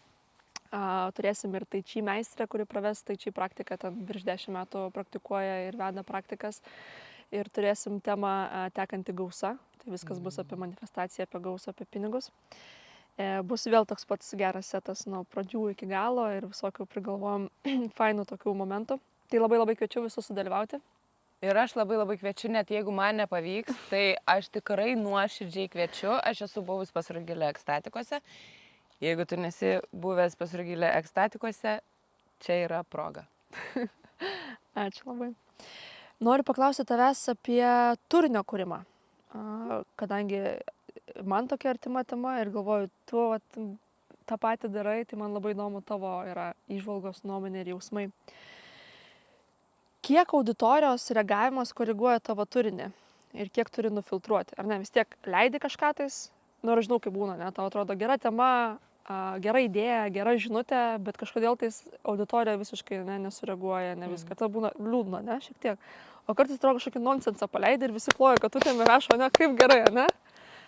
Turėsim ir tai či meistrę, kuri praves tai či praktiką, ten virš 10 metų praktikuoja ir veda praktikas. Ir turėsim temą tekanti gausa, tai viskas bus apie manifestaciją, apie gausą, apie pinigus. Bus vėl toks pats geras setas nuo pradžių iki galo ir visokių prigalvojom fainų tokių momentų. Tai labai kviečiu visus sudalyvauti. Ir aš labai kviečiu, net jeigu man nepavyks, tai aš tikrai nuoširdžiai kviečiu. Aš esu buvus pas Rugilę ekstatikose. Jeigu tu nesi buvęs pas Rugilę ekstatikose, čia yra proga. Ačiū labai. Noriu paklausyti tavęs apie turinio kūrimą. Kadangi man tokia artima tema ir galvoju, tu tą patį darai, tai man labai įdomu tavo yra įžvalgos, nuomonė ir jausmai. Kiek auditorijos reagavimas koriguoja tavo turinį ir kiek turi nufiltruoti? Ar ne, vis tiek leidi kažką tais, nu, aš žinau, kaip būna, ne, tau atrodo gera tema, gera idėja, gera žinutė, bet kažkodėl tais auditorija visiškai nesureaguoja, ne viską. Tai būna liūdna, ne, šiek tiek. O kartais atrodo kažkokį nonsensą paleidai ir visi ploja, kad tu ten rašo, ne, kaip gerai, ne?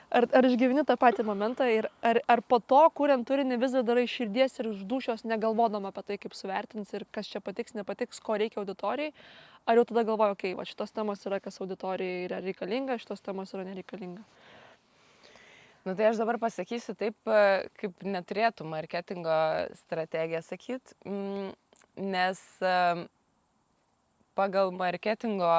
Ar išgyveni tą patį momentą ir ar po to, kuriant turinį, vis dar darai širdies ir iš dūšios negalvodama apie tai, kaip suvertins ir kas čia patiks, nepatiks, ko reikia auditorijai, ar jau tada galvoju, okei, va šitos temos yra, kas auditorijai yra reikalinga, šitos temos yra nereikalinga? Nu tai aš dabar pasakysiu taip, kaip neturėtų marketingo strategiją sakyti, nes pagal marketingo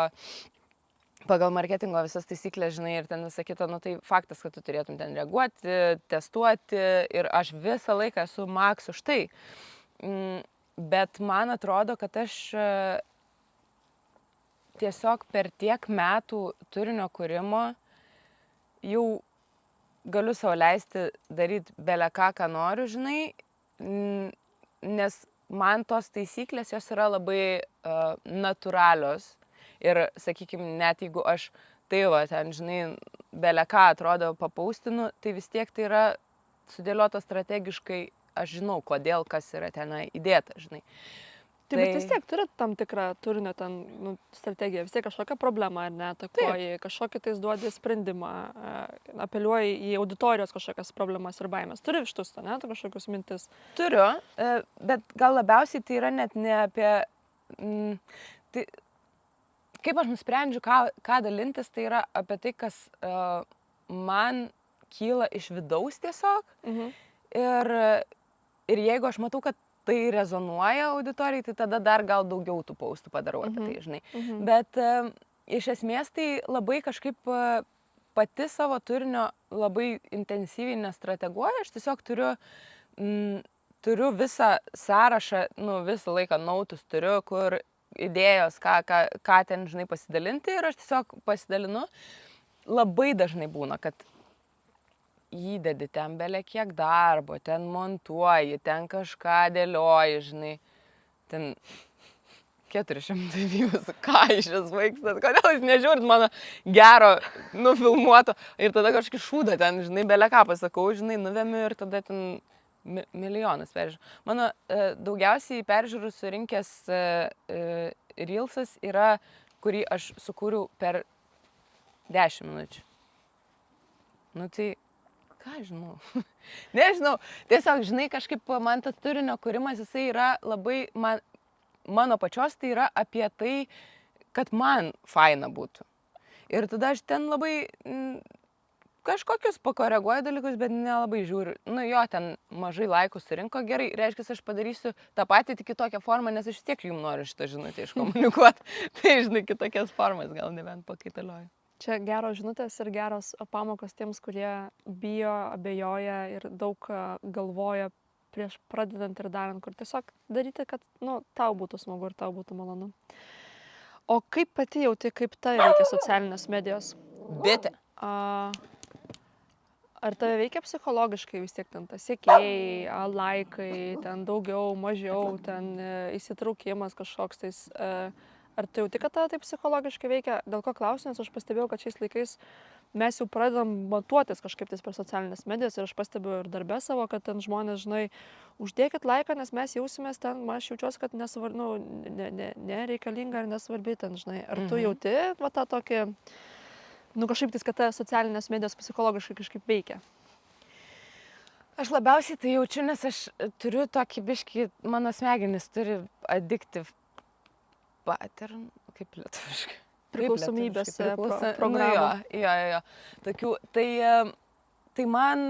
pagal marketingo visas taisyklės, žinai, ir ten visą kitą, nu tai faktas, kad tu turėtum ten reaguoti, testuoti ir aš visą laiką esu maks už tai. Bet man atrodo, kad aš tiesiog per tiek metų turinio kūrimo jau galiu sau leisti daryti bele ką noriu, žinai, nes man tos taisyklės jos yra labai natūralios. Ir, sakykime, net jeigu aš tai va, ten, žinai, bele ką atrodo papaustinu, tai vis tiek tai yra sudėliota strategiškai, aš žinau, kodėl kas yra tenai įdėta, žinai. Taip, bet vis tiek turi tam tikrą turinio ten strategiją, vis tiek kažkokią problemą, ar ne, atakuoji, kažkokį tais duodi sprendimą, apeliuoji į auditorijos kažkokias problemas ir baimės. Turi šitus, ne, tu kažkokius mintis? Turiu, bet gal labiausiai tai yra net ne apie... Tai, kaip aš nusprendžiu, ką dalintis, tai yra apie tai, kas man kyla iš vidaus tiesiog. Ir jeigu aš matau, kad tai rezonuoja auditorijai, tai tada dar gal daugiau tų paustų padarau apie tai, žinai. Bet iš esmės tai labai kažkaip pati savo turinio labai intensyviai nestrateguoju. Aš tiesiog turiu visą sąrašą, visą laiką nautus turiu, kur idėjos, ką ten, žinai, pasidalinti ir aš tiesiog pasidalinu. Labai dažnai būna, kad įdedi ten belė kiek darbo, ten montuoji, ten kažką dėlioji, žinai, ten 400 views, ką iš vis vaikstat, kodėl jūs nežiūrit mano gero nufilmuoto ir tada kažkokį šūdą ten, žinai, belė ką pasakau, žinai, nuvemiu ir tada ten milijonas peržiūrų. Mano daugiausiai peržiūrų surinkęs Reelsas yra, kurį aš sukūriau per 10 minučių. Nu tai ką žinau, nežinau, tiesiog, žinai, kažkaip man tas turinio kūrimas, jisai yra labai, mano pačios tai yra apie tai, kad man faina būtų. Ir tada aš ten labai kažkokius pakoreguoju dalykus, bet nelabai žiūriu. Jo, ten mažai laikų surinko, gerai, reiškia, aš padarysiu tą patį, tik kitokią formą, nes aš tiek jums noriu šitą žinutę iškomunikuoti. Tai, žinai, kitokias formas gal nebent pakaitalioju. Čia geros žinutės ir geros pamokos tiems, kurie bijo, abejoja ir daug galvoja prieš pradedant ir darant, kur tiesiog daryti, kad tau būtų smagu ir tau būtų malonu. O kaip pati jauti, kaip tai veikia socialinės medijos? Bitė. Ar tave veikia psichologiškai vis tiek ten tas sekėjai, laikai, ten daugiau, mažiau, ten įsitraukimas kažkoks tais... Ar tu jauti, kad tave tai psichologiškai veikia? Dėl ko klausiu, nes aš pastebėjau, kad šiais laikais mes jau pradedam matuotis kažkaip tais per socialinės medijas ir aš pastebiu ir darbę savo, kad ten žmonės, žinai, uždėkit laiką, nes mes jausimės ten, aš jaučiuosi, kad nereikalinga ar nesvarbi ten, žinai. Ar tu jauti va tą tokį, kažkaip tais, kad ta socialinės medijos psichologiškai kažkaip veikia? Aš labiausiai tai jaučiu, nes aš turiu tokį biškį, mano smegenis turi addictive pattern, kaip lietuviškai. Priklausomybės programų. Jo. Tokių, tai man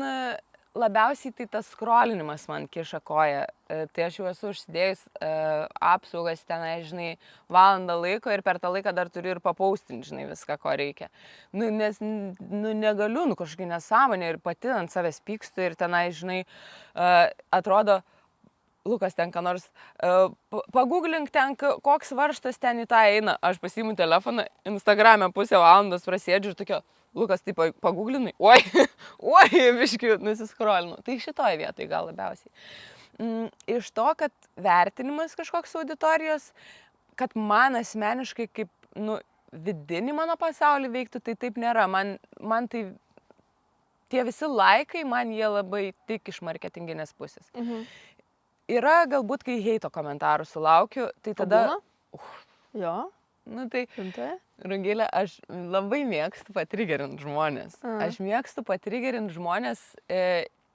labiausiai tai tas scrollinimas man kiša koją. Tai aš jau esu užsidėjus apsaugas tenai, žinai, valandą laiko ir per tą laiką dar turiu ir papaustinti, žinai, viską, ko reikia. Nes negaliu, kažkokia nesąmonė ir pati ant savęs pykstu ir tenai, žinai, atrodo, Lukas ten ką nors, pagooglink ten, koks varžtas ten į tą eina. Aš pasiimu telefoną, Instagram'e pusę valandos prasėdžiu ir tokia, Lukas, tai pagooglinai, oi, biškiu, nusiskrolinu. Tai šitoj vietoj gal labiausiai. Iš to, kad vertinimas kažkoks auditorijos, kad man asmeniškai kaip, vidinį mano pasaulį veiktų, tai taip nėra. Man tai, tie visi laikai, man jie labai tik iš marketinginės pusės. Yra galbūt, kai heito komentarų sulaukiu, tai tada... Jo. Tai, Rugilė, aš labai mėgstu patrigerint žmonės. Aš mėgstu patrigerint žmonės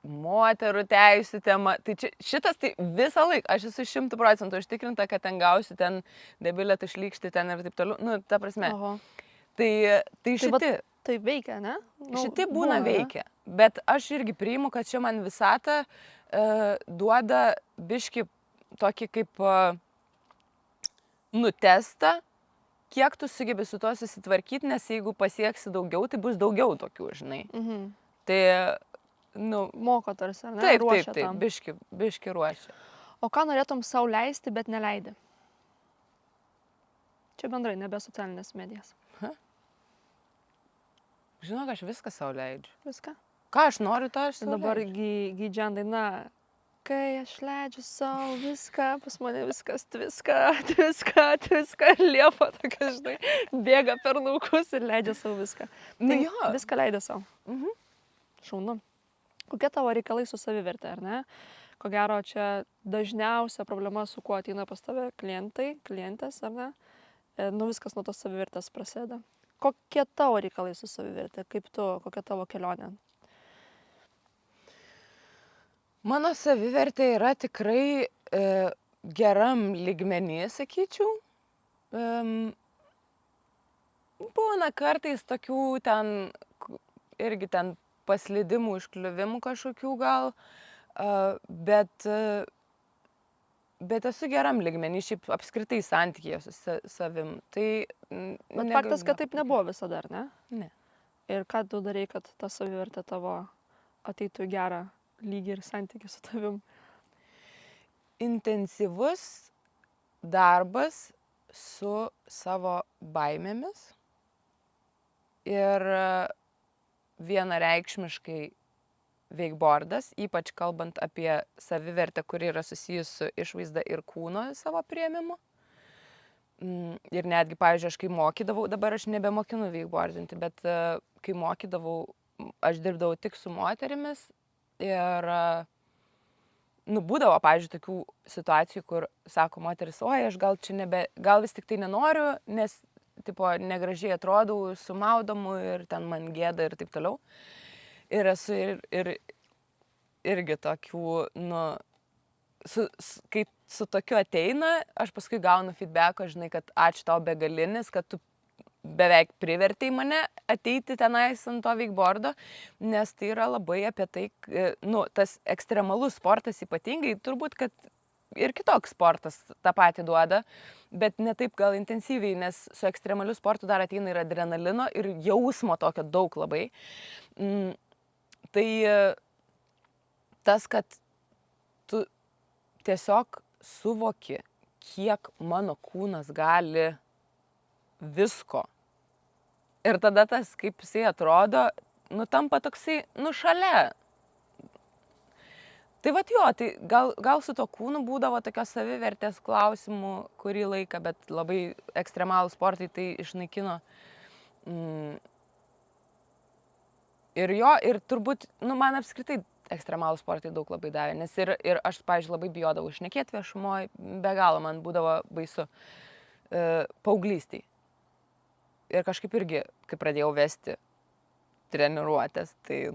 moterų teisių tema. Tai šitas tai visą laiką, aš esu 100% užtikrinta, kad ten gausiu ten debilėtų šlykštį ten ir taip toliau. Ta prasme. Tai šitie... Tai veikia, ne? Šitie būna veikia. Bet aš irgi priimu, kad čia man visata duoda biškį tokį kaip testą, kiek tu sugebi su tuo susitvarkyti, nes jeigu pasieksi daugiau, tai bus daugiau tokių, žinai. Tai, nu, Moko tarsi, ar ne? taip, Ruošia taip, tam. biški ruošia. O ką norėtum sau leisti, bet neleidi? Čia bendrai, nebe socialinės medijas. Žinok, aš viską sau leidžiu. Viską? Ką aš noriu, to aš sau Dabar leidžiu. Gydžian daina. Kai aš leidžiu savo viską, pas mane viskas tviska, ir Liepa tokia, žinai, bėga per laukus ir leidžia savo viską. Nu Tai jo. viską leidė savo. Šaunu. Kokie tavo reikalai su savivertė, ar ne? Ko gero, čia dažniausia problema, su kuo ateina pas tave klientės, ar ne? Nu, viskas nuo tos savivertės prasideda. Kokie tavo reikalai su savivertė? Kokia tavo kelionė? Mano savivertė yra tikrai geram lygmenį, sakyčiau. Būna kartais tokių irgi ten paslydimų, iškliuvimų kažkokių gal, bet esu geram lygmenį, šiaip apskritai santykyje su savim. Tai Bet faktas, kad taip nebuvo visada, ar ne? Ne. Ir ką tu darai, kad ta savivertė tavo ateitų į gerą lygį ir santykį su tavim? Intensyvus darbas su savo baimėmis ir vienareikšmiškai veikbordas, ypač kalbant apie savivertę, kuri yra susijusi su išvaizda ir kūno savo priėmimu. Ir netgi, pavyzdžiui, aš kai mokydavau, dabar aš nebemokinu veikbordinti, bet kai mokydavau, aš dirbdavau tik su moterimis ir būdavo, pavyzdžiui, tokių situacijų, kur sako moteris, oi, aš gal vis tik tai nenoriu, nes, tipo, negražiai atrodau su maudomu ir ten man gėda ir taip toliau. Ir esu irgi tokių, kai su tokiu ateina, aš paskui gaunu feedbacko, žinai, kad ačiū tau begalinis, kad tu beveik privertei mane ateiti tenais ant to veikbordo, nes tai yra labai apie tai, tas ekstremalus sportas ypatingai, turbūt, kad ir kitoks sportas tą patį duoda, bet ne taip gal intensyviai, nes su ekstremaliu sportu dar ateina ir adrenalino, ir jausmo tokio daug labai. Tai tas, kad tu tiesiog suvoki, kiek mano kūnas gali visko. Ir tada tas, kaip jisai atrodo, tampa toksai, šalia. Tai vat jo, tai gal su to kūnu būdavo tokios savivertės klausimų kurį laiką, bet labai ekstremalų sportai tai išnaikino. Ir turbūt, man apskritai ekstremalų sportai daug labai davė, nes ir aš, pavyzdžiui, labai bijodavau šnekėti viešumoje, be galo man būdavo baisu paauglystėj. Ir kažkaip irgi, kai pradėjau vesti treniruotės, tai,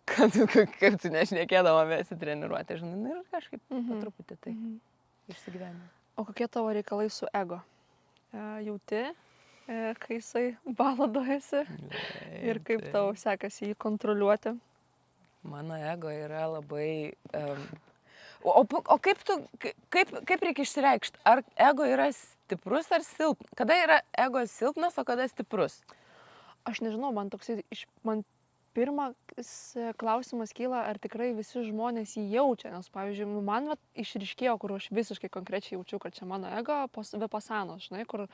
kaip tu nešnekėdama vesti treniruotę, žinai, ir kažkaip po truputį tai išsigyvenimo. O kokie tavo reikalai su ego? Jauti, kai jisai baladojasi ir kaip tau sekasi jį kontroliuoti? Mano ego yra labai... O kaip reikia išsireikšti? Ar ego yra stiprus ar silpnas? Kada yra ego silpnas, o kada stiprus? Aš nežinau, man pirmas klausimas kyla, ar tikrai visi žmonės jį jaučia, nes, pavyzdžiui, man išryškėjo, kur aš visiškai konkrečiai jaučiu, kad čia mano ego pasano, žinai, kur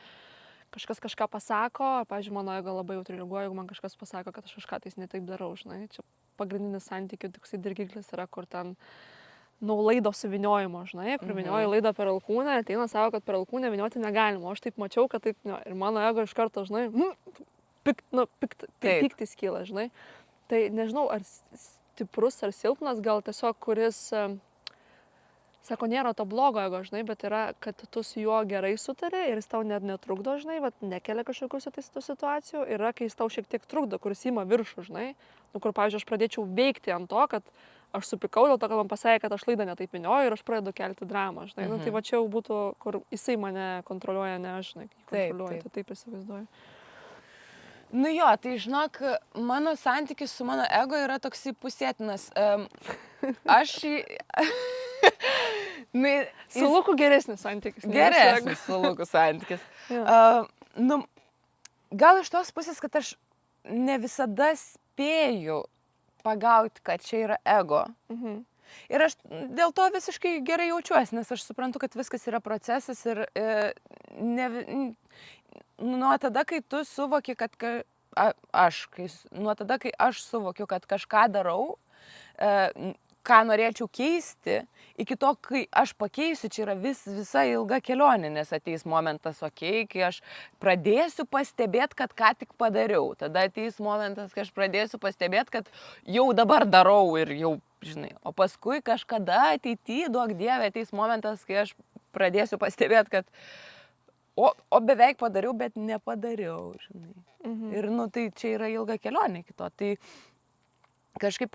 kažkas kažką pasako, pavyzdžiui, mano ego labai jautri reaguoja, jeigu man kažkas pasako, kad aš kažką tais netaip darau, žinai, čia pagrindinis santykių toksai dirgiklis yra, kur ten, laido suvyniojimo, žinai, kur vynioji laidą per alkūnę, ateina savo, kad per alkūnę vynioti negalima, o aš taip mačiau, kad taip, ir mano ego iš karto, žinai, piktis kyla, žinai. Tai nežinau, ar stiprus ar silpnas, gal tiesiog kuris, sako, nėra to blogo ego, žinai, bet yra, kad tu su juo gerai sutari ir jis tau net netrukdo, žinai, nekelia kažkokių situacijų, yra, kai jis tau šiek tiek trukdo, kuris ima viršų, žinai, kur, pavyzdžiui, aš pradėčiau veikti ant to, kad aš supykau dėl to, kad man pasakė, kad aš laidą netaip vynioju ir aš pradedu kelti dramą, žinai, tai va čia jau būtų, kur jisai mane kontroliuoja, ne aš, žinai, kontroliuoju, tai taip įsivaizduoju. Nu jo, tai žinok, mano santykis su mano ego yra toksai pusėtinas. Aš Su Luku geresnis santykis. Geresnis su Luku santykis. nu, gal iš tos pusės, kad aš ne visada spėju pagauti, kad čia yra ego. Mhm. Ir aš dėl to visiškai gerai jaučiuosi, nes aš suprantu, kad viskas yra procesas ir nuo tada, kai tu suvoki, kad nuo tada, kai aš suvokiu, kad kažką darau, ką norėčiau keisti, iki to, kai aš pakeisiu, čia yra visa ilga kelionė, nes ateis momentas, kai aš pradėsiu pastebėti, kad ką tik padariau. Tada ateis momentas, kai aš pradėsiu pastebėti, kad jau dabar darau ir jau, žinai. O paskui kažkada ateityje, duok Dieve, ateis momentas, kai aš pradėsiu pastebėti, kad o beveik padariau, bet nepadariau, žinai. Mhm. Ir, nu, tai čia yra ilga kelionė kito. Tai kažkaip...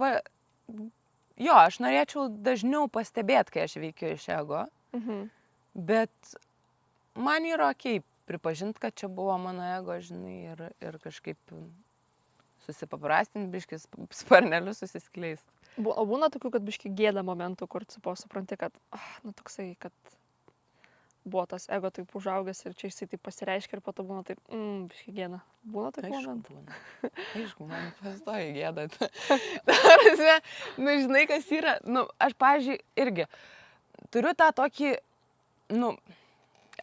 Jo, aš norėčiau dažniau pastebėti, kai aš veikiu iš ego, bet man yra okei pripažinti, kad čia buvo mano ego, žinai, ir kažkaip susipaprastinti, biškis sparnelius susiskleisti. O būna tokių, kad biški gėda momentų, kur supranti, kad, toksai, kad buvo tas ego taip užaugęs ir čia jisai taip pasireiškia ir po to būna taip, biški gėda. Būna tokių momentų? Aišku, man pastoji gėda. Tarsi, nu, žinai, kas yra, nu, aš, pavyzdžiui, irgi turiu tą tokį, nu,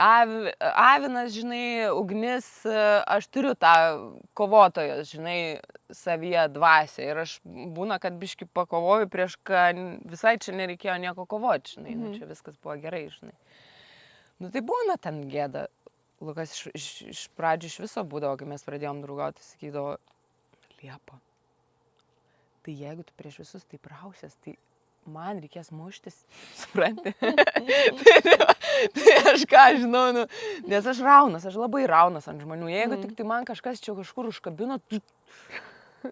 avinas, žinai, ugnis, aš turiu tą kovotojos, žinai, savyje dvasią ir aš būna, kad biški pakovoju prieš ką visai čia nereikėjo nieko kovoti, žinai, nu, čia viskas buvo gerai, žinai. Nu, tai būna ten gėda. Lukas iš pradžių iš viso būdavo, kai mes pradėjom draugauti, sakydavo, Liepa, tai jeigu tu prieš visus taip rausies, tai man reikės muštis, supranti? tai aš ką žinau, nu, nes aš raunas, aš labai raunas ant žmonių. Jeigu tik tai man kažkas čia kažkur užkabino,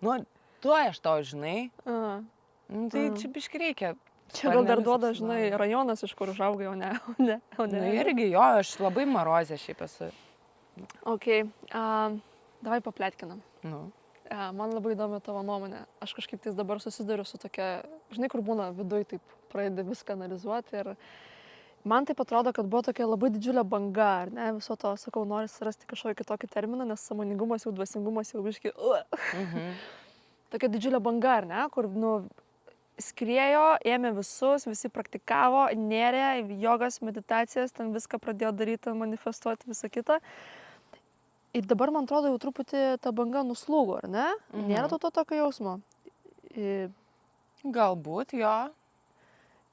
nu, tu aš to žinai, nu, tai čia biški reikia. Čia gal dar duoda, žinai, rajonas, iš kur užaugai, o ne. Nu, irgi jo, aš labai marozė šiaip esu. Ok, davai papletkinam. Nu. Man labai įdomi tavo nuomonė. Aš kažkaip tais dabar susiduriu su tokia, žinai, kur būna viduj, taip pradedi viską analizuoti ir man taip atrodo, kad buvo tokia labai didžiulė banga, ar ne, viso to, sakau, nori rasti kažkokį kitokį terminą, nes sąmoningumas jau, dvasingumas jau biški, tokia didžiulė banga, ar ne, kur, nu, skriejo, ėmė visus, visi praktikavo, nėrė, jogas, meditacijas, ten viską pradėjo daryti, manifestuoti, visą kitą. Ir dabar, man atrodo, jau truputį ta banga nuslūgo, ar ne? Nėra to tokio jausmo? Galbūt, jo.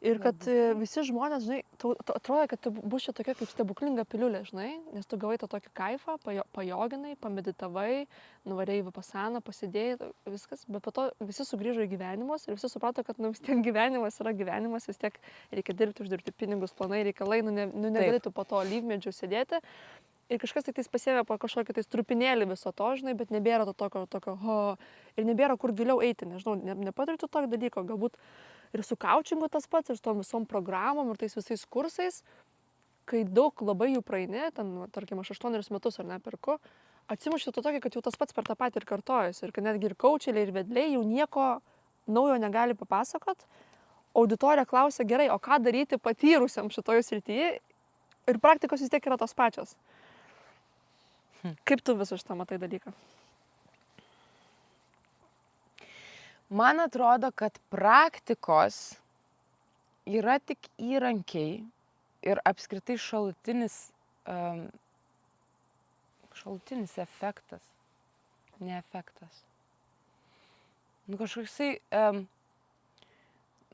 Ir kad visi žmonės, žinai, atrodo, kad bus čia tokia kaip stebuklinga piliulė, žinai, nes tu gavai tą tokį kaifą, pajoginai, pameditavai, nuvarėjai vipasaną, pasidėjai, viskas, bet po to visi sugrįžo į gyvenimus ir visi suprato, kad, nu, vis tiek gyvenimas yra gyvenimas, vis tiek reikia dirbti, uždirbti pinigus, planai, reikalai, negalėtų po to alyvmedžių sėdėti. Ir kažkas tik tais pasiėmė po kažkokį tais trupinėlį viso to, žinai, bet nebėra to tokio, ir nebėra kur giliau eiti, nežinau, nepadarytų tokio dalyko, galbūt ir su kaučingu tas pats, ir su tom visom programom, ir tais visais kursais, kai daug labai jų praeini, ten, tarkim, aš 8 metus ar ne perku, atsimušti to tokį, kad jau tas pats per tą patį ir kartojasi, ir kad netgi ir kaučeliai, ir vedliai jau nieko naujo negali papasakot, auditorija klausia, gerai, o ką daryti patyrusiam šitoje srityje, ir praktikos vis tiek yra tos pačios. Kaip tu visą šitą matai dalyką? Man atrodo, kad praktikos yra tik įrankiai ir apskritai šalutinis efektas, ne efektas. Nu kažkoksai,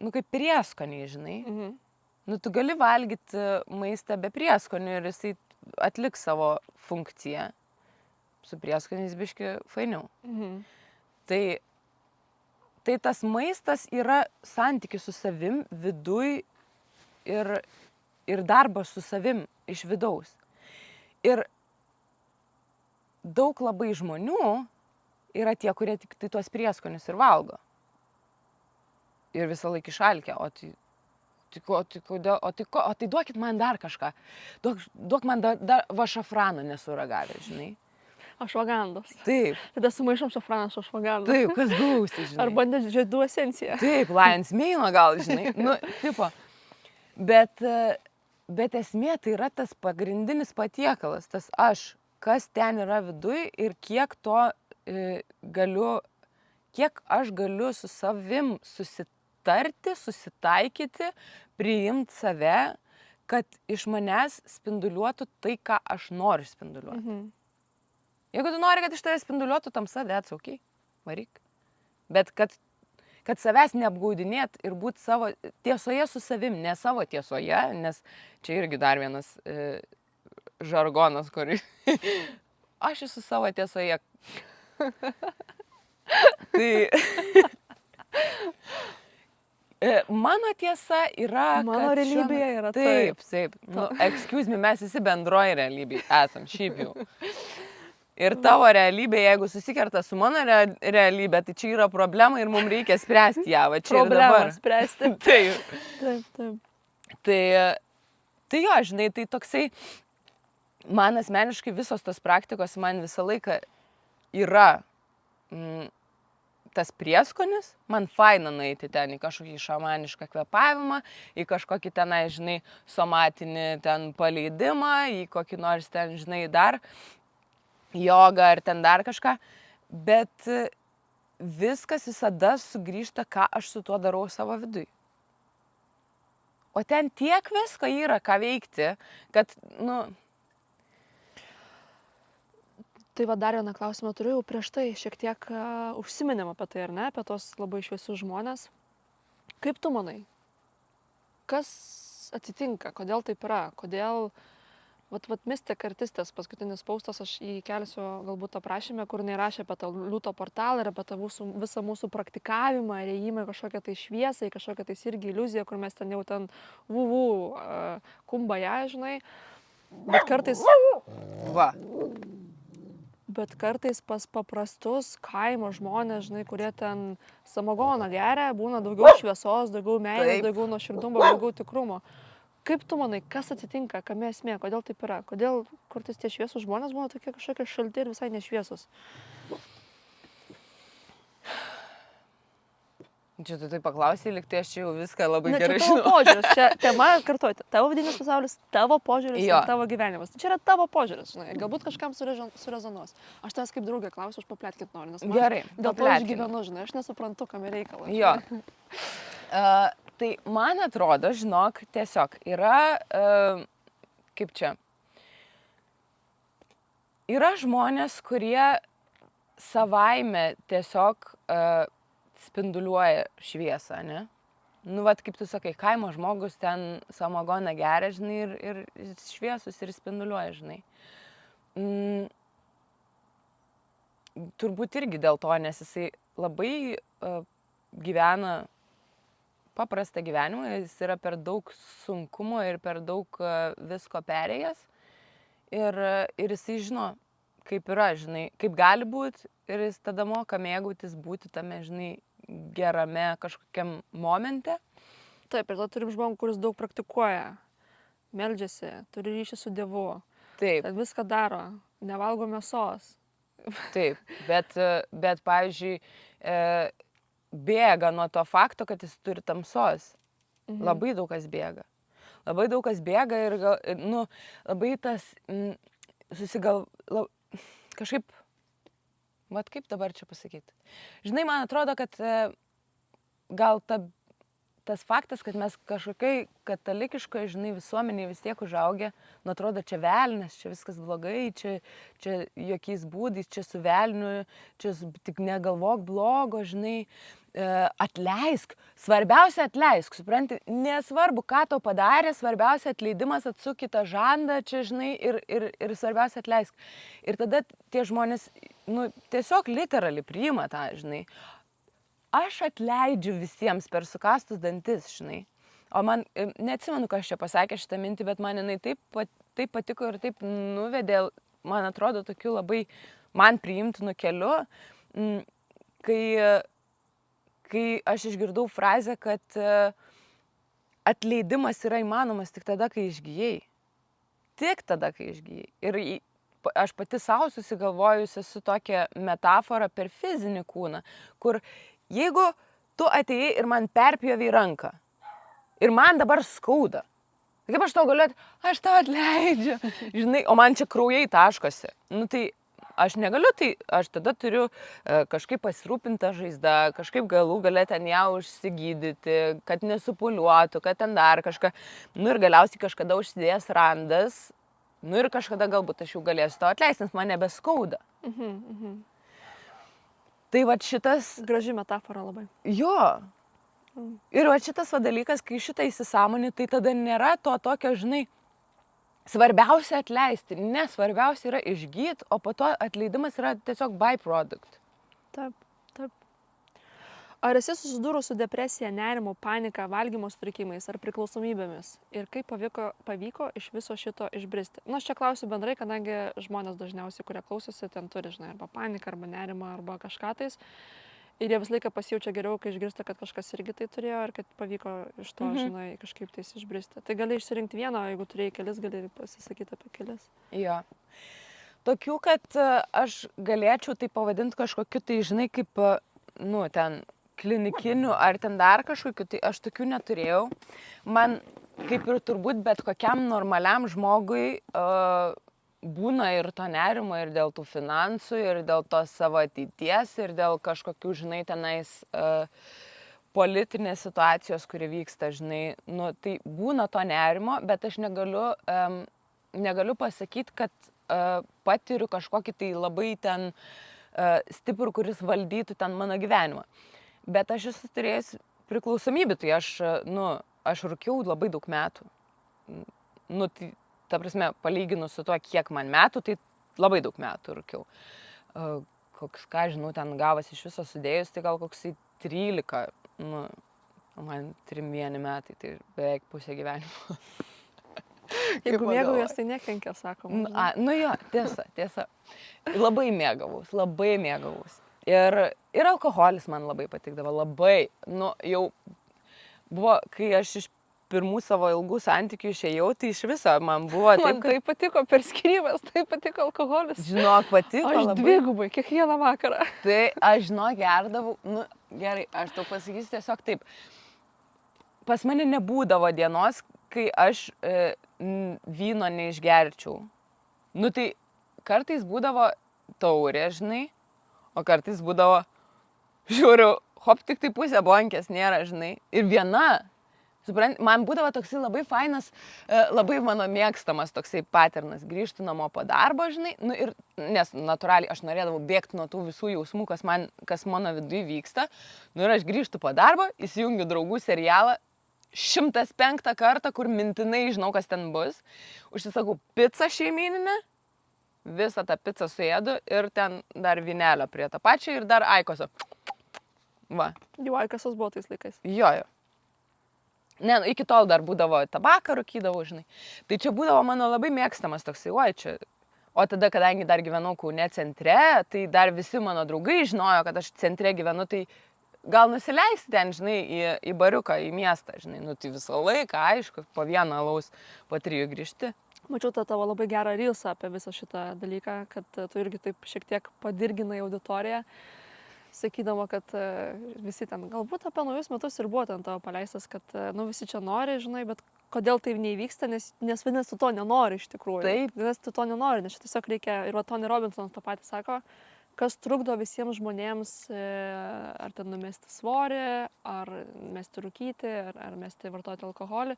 nu kaip prieskoniai, žinai. Nu tu gali valgyti maistą be prieskonių ir jisai atliks savo funkciją. Su prieskoniais biški fainiau. Tai tas maistas yra santykis su savim viduj ir darbas su savim iš vidaus. Ir daug labai žmonių yra tie, kurie tik tai tuos prieskonius ir valgo. Ir visą laiką išalkę, o tai duokit man dar kažką. Duok man dar va šafrano nesuragavę, žinai. Ašvagandos. Taip. Tada sumaišom šafraną su ašvagandu. Taip, kas gausi, žinai. Arba žiedų esencija. Taip, lion's mane gal, žinai. Nu, tipo. Bet esmė tai yra tas pagrindinis patiekalas, tas aš. kas ten yra viduj ir kiek to kiek aš galiu su savim susitarti, susitaikyti, priimti save, kad iš manęs spinduliuotų tai, ką aš noriu spinduliuoti. Jeigu tu nori, kad iš tave spinduliuotų tamsa, that's okay, varyk. Bet kad savęs neapgaudinėt ir būti savo tiesoje su savim, ne savo tiesoje, nes čia irgi dar vienas žargonas, kur aš esu savo tiesoje. Tai mano tiesa yra, Mano realybėje yra taip. Nu, excuse me, mes visi bendroji realybėje esam, šiaip jau. Ir tavo realybė, jeigu susikerta su mano realybė, tai čia yra problema ir mums reikia spręsti ją. Va, čia Problemą spręsti. Taip. Tai jo, žinai, tai toksai, man asmeniškai visos tos praktikos, man visą laiką yra tas prieskonis, man faina nueiti ten į kažkokį šamanišką kvėpavimą, į kažkokį tenai, žinai, somatinį ten paleidimą, į kokį nors ten, žinai, dar jogą ar ten dar kažką, bet viskas visada sugrįžta, ką aš su tuo darau savo viduj. O ten tiek visko yra, ką veikti, kad, nu... Tai va dar vieną klausimą turiu, jau prieš tai šiek tiek užsiminėm apie tai, ar ne, apie tos labai šviesius žmonės. Kaip tu manai, kas atsitinka, kodėl taip yra, kodėl... Vat Mystic artistės paskutinis postas, aš įkelsiu galbūt aprašymę, kur jinai rašė apie tą liūto portalą ir apie tą visą mūsų praktikavimą, ėjimą kažkokią tai šviesą, kažkokią tai irgi iliuziją, kur mes ten jau ten kumbaja, žinai. Bet kartais pas paprastus kaimo žmonės, žinai, kurie ten samagoną geria, būna daugiau šviesos, daugiau meilės, daugiau nuoširdumo, daugiau tikrumo. Kaip tu manai, kas atsitinka, kame esmė, kodėl taip yra? Kodėl kartais tie šviesūs žmonės būna tokie kažkokie šalti ir visai nešviesus? Čia tu tai paklausai, lyg tai aš jau viską labai gerai žinau. Čia tavo požiūris, čia tema, kartuoti, tavo vidinis pasaulis, tavo požiūris ir tavo gyvenimas. Čia yra tavo požiūris, žinai, galbūt kažkam surezonuos. Aš tavęs kaip draugė klausiu, aš papletkint noriu, nes man dėl to aš gyvenu, žinai, aš nesuprantu, kam yra reikalas. Jo. Tai man atrodo, žinok, tiesiog yra, kaip čia, yra žmonės, kurie savaime tiesiog spinduliuoja šviesą, ne? Nu, vat, kaip tu sakai, kaimo žmogus ten samagoną geria, žinai, ir šviesus ir spinduliuoja, žinai. Turbūt irgi dėl to, nes jisai labai gyvena paprastą gyvenimą, jis yra per daug sunkumo ir per daug visko perėjęs. Ir jisai žino, kaip yra, žinai, kaip gali būti, ir jis tada moka mėgautis būti tame, žinai, gerame kažkokiam momente. Taip, ir tada turim žmogų, kuris daug praktikuoja, meldžiasi, turi ryšį su Dievu. Taip. Tad viską daro, nevalgo mėsos. Taip, bet pavyzdžiui, bėga nuo to fakto, kad jis turi tamsos. Labai daug kas bėga. Labai daug kas bėga ir, nu, labai tas kažkaip, vat kaip dabar čia pasakyti. Žinai, man atrodo, kad gal tas faktas, kad mes kažkokiai katalikiškoje, žinai, visuomenėje vis tiek užaugę, nu, atrodo, čia velnias, čia viskas blogai, čia jokiais būdais, čia su velniu, čia tik negalvok blogo, žinai, atleisk, svarbiausia atleisk, supranti, nesvarbu, ką tau padarė, svarbiausia atleidimas, atsuk kitą žandą, čia, žinai, ir svarbiausia atleisk. Ir tada tie žmonės, nu, tiesiog literaliai priima tą, žinai. Aš atleidžiu visiems per sukastus dantis, žinai. O man, neatsimenu, ką aš čia pasakė šitą mintį, bet man jinai taip patiko ir taip nuvedė, man atrodo, tokiu labai man priimtinu keliu, kai aš išgirdau frazę, kad atleidimas yra įmanomas tik tada, kai išgyjai. Tik tada, kai išgyjai. Ir aš pati savo susigalvojusi su tokia metafora per fizinį kūną, kur jeigu tu atėjai ir man perpjovei ranką ir man dabar skauda, Kaip aš tau galiu, aš tau atleidžiu. Žinai, o man čia kraujai taškosi. Nu tai aš negaliu, tai aš tada turiu kažkaip pasirūpinti žaizdą, kažkaip galų galę ten ją užsigydyti, kad nesupuliuotų, kad ten dar kažką. Nu ir galiausiai kažkada užsidėjęs randas, nu ir kažkada galbūt aš jau galėsiu to atleisti, nes man nebeskauda. Tai va šitas... Graži metafora labai. Jo. Ir va šitas va dalykas, kai šitą įsisąmonį, tai tada nėra to tokio, žinai, svarbiausia atleisti. Ne, svarbiausia yra išgyti, o po to atleidimas yra tiesiog byproduct. Taip, taip. Ar esi susidūrus su depresija, nerimu, panika, valgymo sutrikimais ar priklausomybėmis? Ir kaip pavyko iš viso šito išbristi? Na, aš čia klausiu bendrai, kadangi žmonės dažniausiai, kurie klausosi, ten turi, žinai, arba paniką, arba nerimą, arba kažką tais. Ir jie visą laiką pasijaučia geriau, kai išgirsta, kad kažkas irgi tai turėjo ir kad pavyko iš to, žinai, kažkaip tais išbristi. Tai gali išsirinkti vieną, o jeigu turėjai kelis, gali pasisakyti apie kelis. Jo. Tokių, kad aš galėčiau tai pavadinti kažkokiu, tai žinai, kaip, nu, ten klinikinių ar ten dar kažkokiu, tai aš tokių neturėjau. Man, kaip ir turbūt bet kokiam normaliam žmogui, būna ir to nerimo, ir dėl tų finansų, ir dėl to savo ateities, ir dėl kažkokių, žinai, tenais politinės situacijos, kuri vyksta, žinai, nu, tai būna to nerimo, bet aš negaliu pasakyti, kad patiriu kažkokį tai labai ten stiprų, kuris valdytų ten mano gyvenimą. Bet aš esu turėjęs priklausomybę, tai aš rūkiau labai daug metų. Nu, tai, ta prasme, palyginus su tuo, kiek man metų, tai labai daug metų rūkiau. Koks, ką žinau, ten gavosi iš viso sudėjus, tai gal koksai 13, nu, man 3 metai, tai beveik pusė gyvenimo. Jeigu mėgaujas, tai nekenkia, sakoma. Nu jo, tiesa. Labai mėgavaus. Ir alkoholis man labai patikdavo, labai. Nu, jau buvo, kai aš iš pirmų savo ilgų santykių išėjau, tai iš viso man buvo taip, Man tai patiko per skyrybas, tai patiko alkoholis. Žinok, patiko Aš labai. dvigubai, kiekvieną vakarą. Tai aš, žinok, gerdavau, nu gerai, aš tau pasakysiu tiesiog taip. Pas mane nebūdavo dienos, kai aš vyno neišgerčiau. Nu tai kartais būdavo taurė, žinai, o kartais būdavo, žiūriu, hop, tik tai pusė bonkės nėra, žinai, ir viena. Man būdavo toksai labai fainas, labai mano mėgstamas toksai paternas, grįžti namo po darbo, žinai, nu ir, nes natūraliai aš norėdavau bėgti nuo tų visų jausmų, kas mano viduje vyksta, nu ir aš grįžtu po darbo, įsijungiu draugų serialą 105 kartą, kur mintinai žinau, kas ten bus, užsisakau pizzą šeimyninę, visą tą pizzą suėdu ir ten dar vynelio prie tą pačią ir dar aikoso. Va. Jau aikosas buvo tais laikais. Jo. Ne, iki tol dar būdavo tabaką rūkydavau, žinai. Tai čia būdavo mano labai mėgstamas toksai, oi čia. O tada, kadangi dar gyvenau Kaune centre, tai dar visi mano draugai žinojo, kad aš centre gyvenu, tai gal nusileisti ten, žinai, į bariuką, į miestą, žinai. Nu, tai visą laiką, aišku, po vieną alaus, po 3 grįžti. Mačiau tą tavo labai gerą reelsą apie visą šitą dalyką, kad tu irgi taip šiek tiek padirginai auditoriją, sakydama, kad visi ten, galbūt apie naujus metus ir buvo ten tavo paleistas, kad nu visi čia nori, žinai, bet kodėl tai neįvyksta, nes vadinasi, tu to nenori iš tikrųjų. Taip. Nes tu to nenori, nes tiesiog reikia, ir va Tony Robinsonas tą patį sako, kas trukdo visiems žmonėms ar ten numesti svorį, ar mesti rūkyti, ar mesti vartoti alkoholį.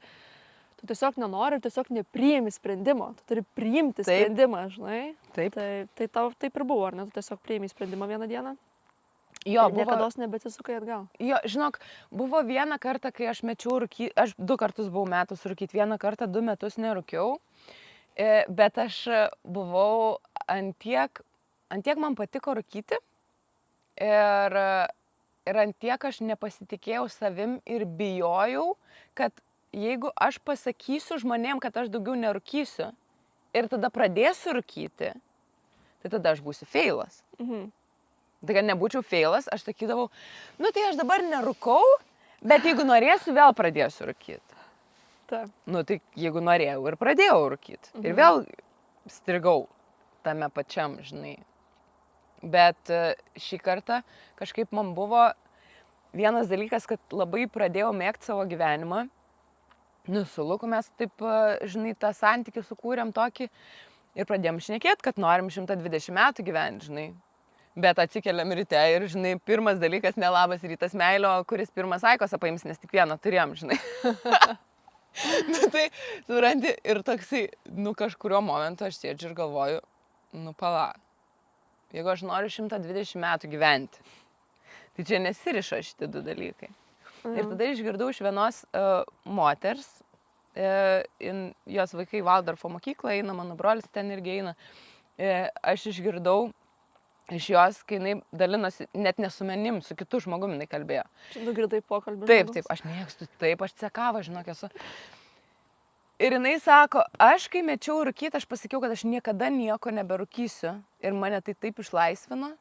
Tu tiesiog nenori ir tiesiog nepriimi sprendimo. Tu turi priimti sprendimą, žinai. Taip. Tai tau taip ir buvo, ar ne? Tu tiesiog priimi sprendimą vieną dieną. Jo, ir niekados nebetisukai atgal. Jo, žinok, buvo vieną kartą, kai aš mečiau rūkyti, aš 2 kartus buvau metus rūkyti, vieną kartą 2 metus nerūkiau, bet aš buvau antiek man patiko rūkyti ir antiek aš nepasitikėjau savim ir bijojau, kad jeigu aš pasakysiu žmonėm, kad aš daugiau nerūkysiu ir tada pradėsiu rūkyti, tai tada aš būsiu feilas. Tai kad nebūčiau feilas, aš sakydavau, nu tai aš dabar nerūkau, bet jeigu norėsiu, vėl pradėsiu rūkyti. Taip. Nu tai jeigu norėjau ir pradėjau rūkyti. Ir vėl strigau tame pačiam, žinai. Bet šį kartą kažkaip man buvo vienas dalykas, kad labai pradėjau mėgti savo gyvenimą. Nu, su Luku mes taip, žinai, tą santykį sukūrėm tokį ir pradėjom šnekėti, kad norim 120 metų gyventi, žinai. Bet atsikeliam ryte ir, žinai, pirmas dalykas nelabas rytas meilio, kuris pirmas aikosą paims, nes tik vieną turėjom, žinai. Nu, tai, supranti, ir toksai, nu, kažkurio momentu aš sėdžiu ir galvoju, nu, pala, jeigu aš noriu 120 metų gyventi, tai čia nesiriša šitie du dalykai. Ir tada išgirdau iš vienos moters, jos vaikai Valdorfo mokyklą eina, mano brolis ten irgi eina. Aš išgirdau iš jos, kai jinai dalinosi net ne su manim, su kitu žmogumi jinai kalbėjo. Čia nugirdai pokalbį. Taip, aš mėgstu, taip, aš cekava, žinok, esu. Ir jinai sako, aš kai mečiau rūkyti, aš pasakiau, kad aš niekada nieko neberūkysiu. Ir mane tai taip išlaisvino.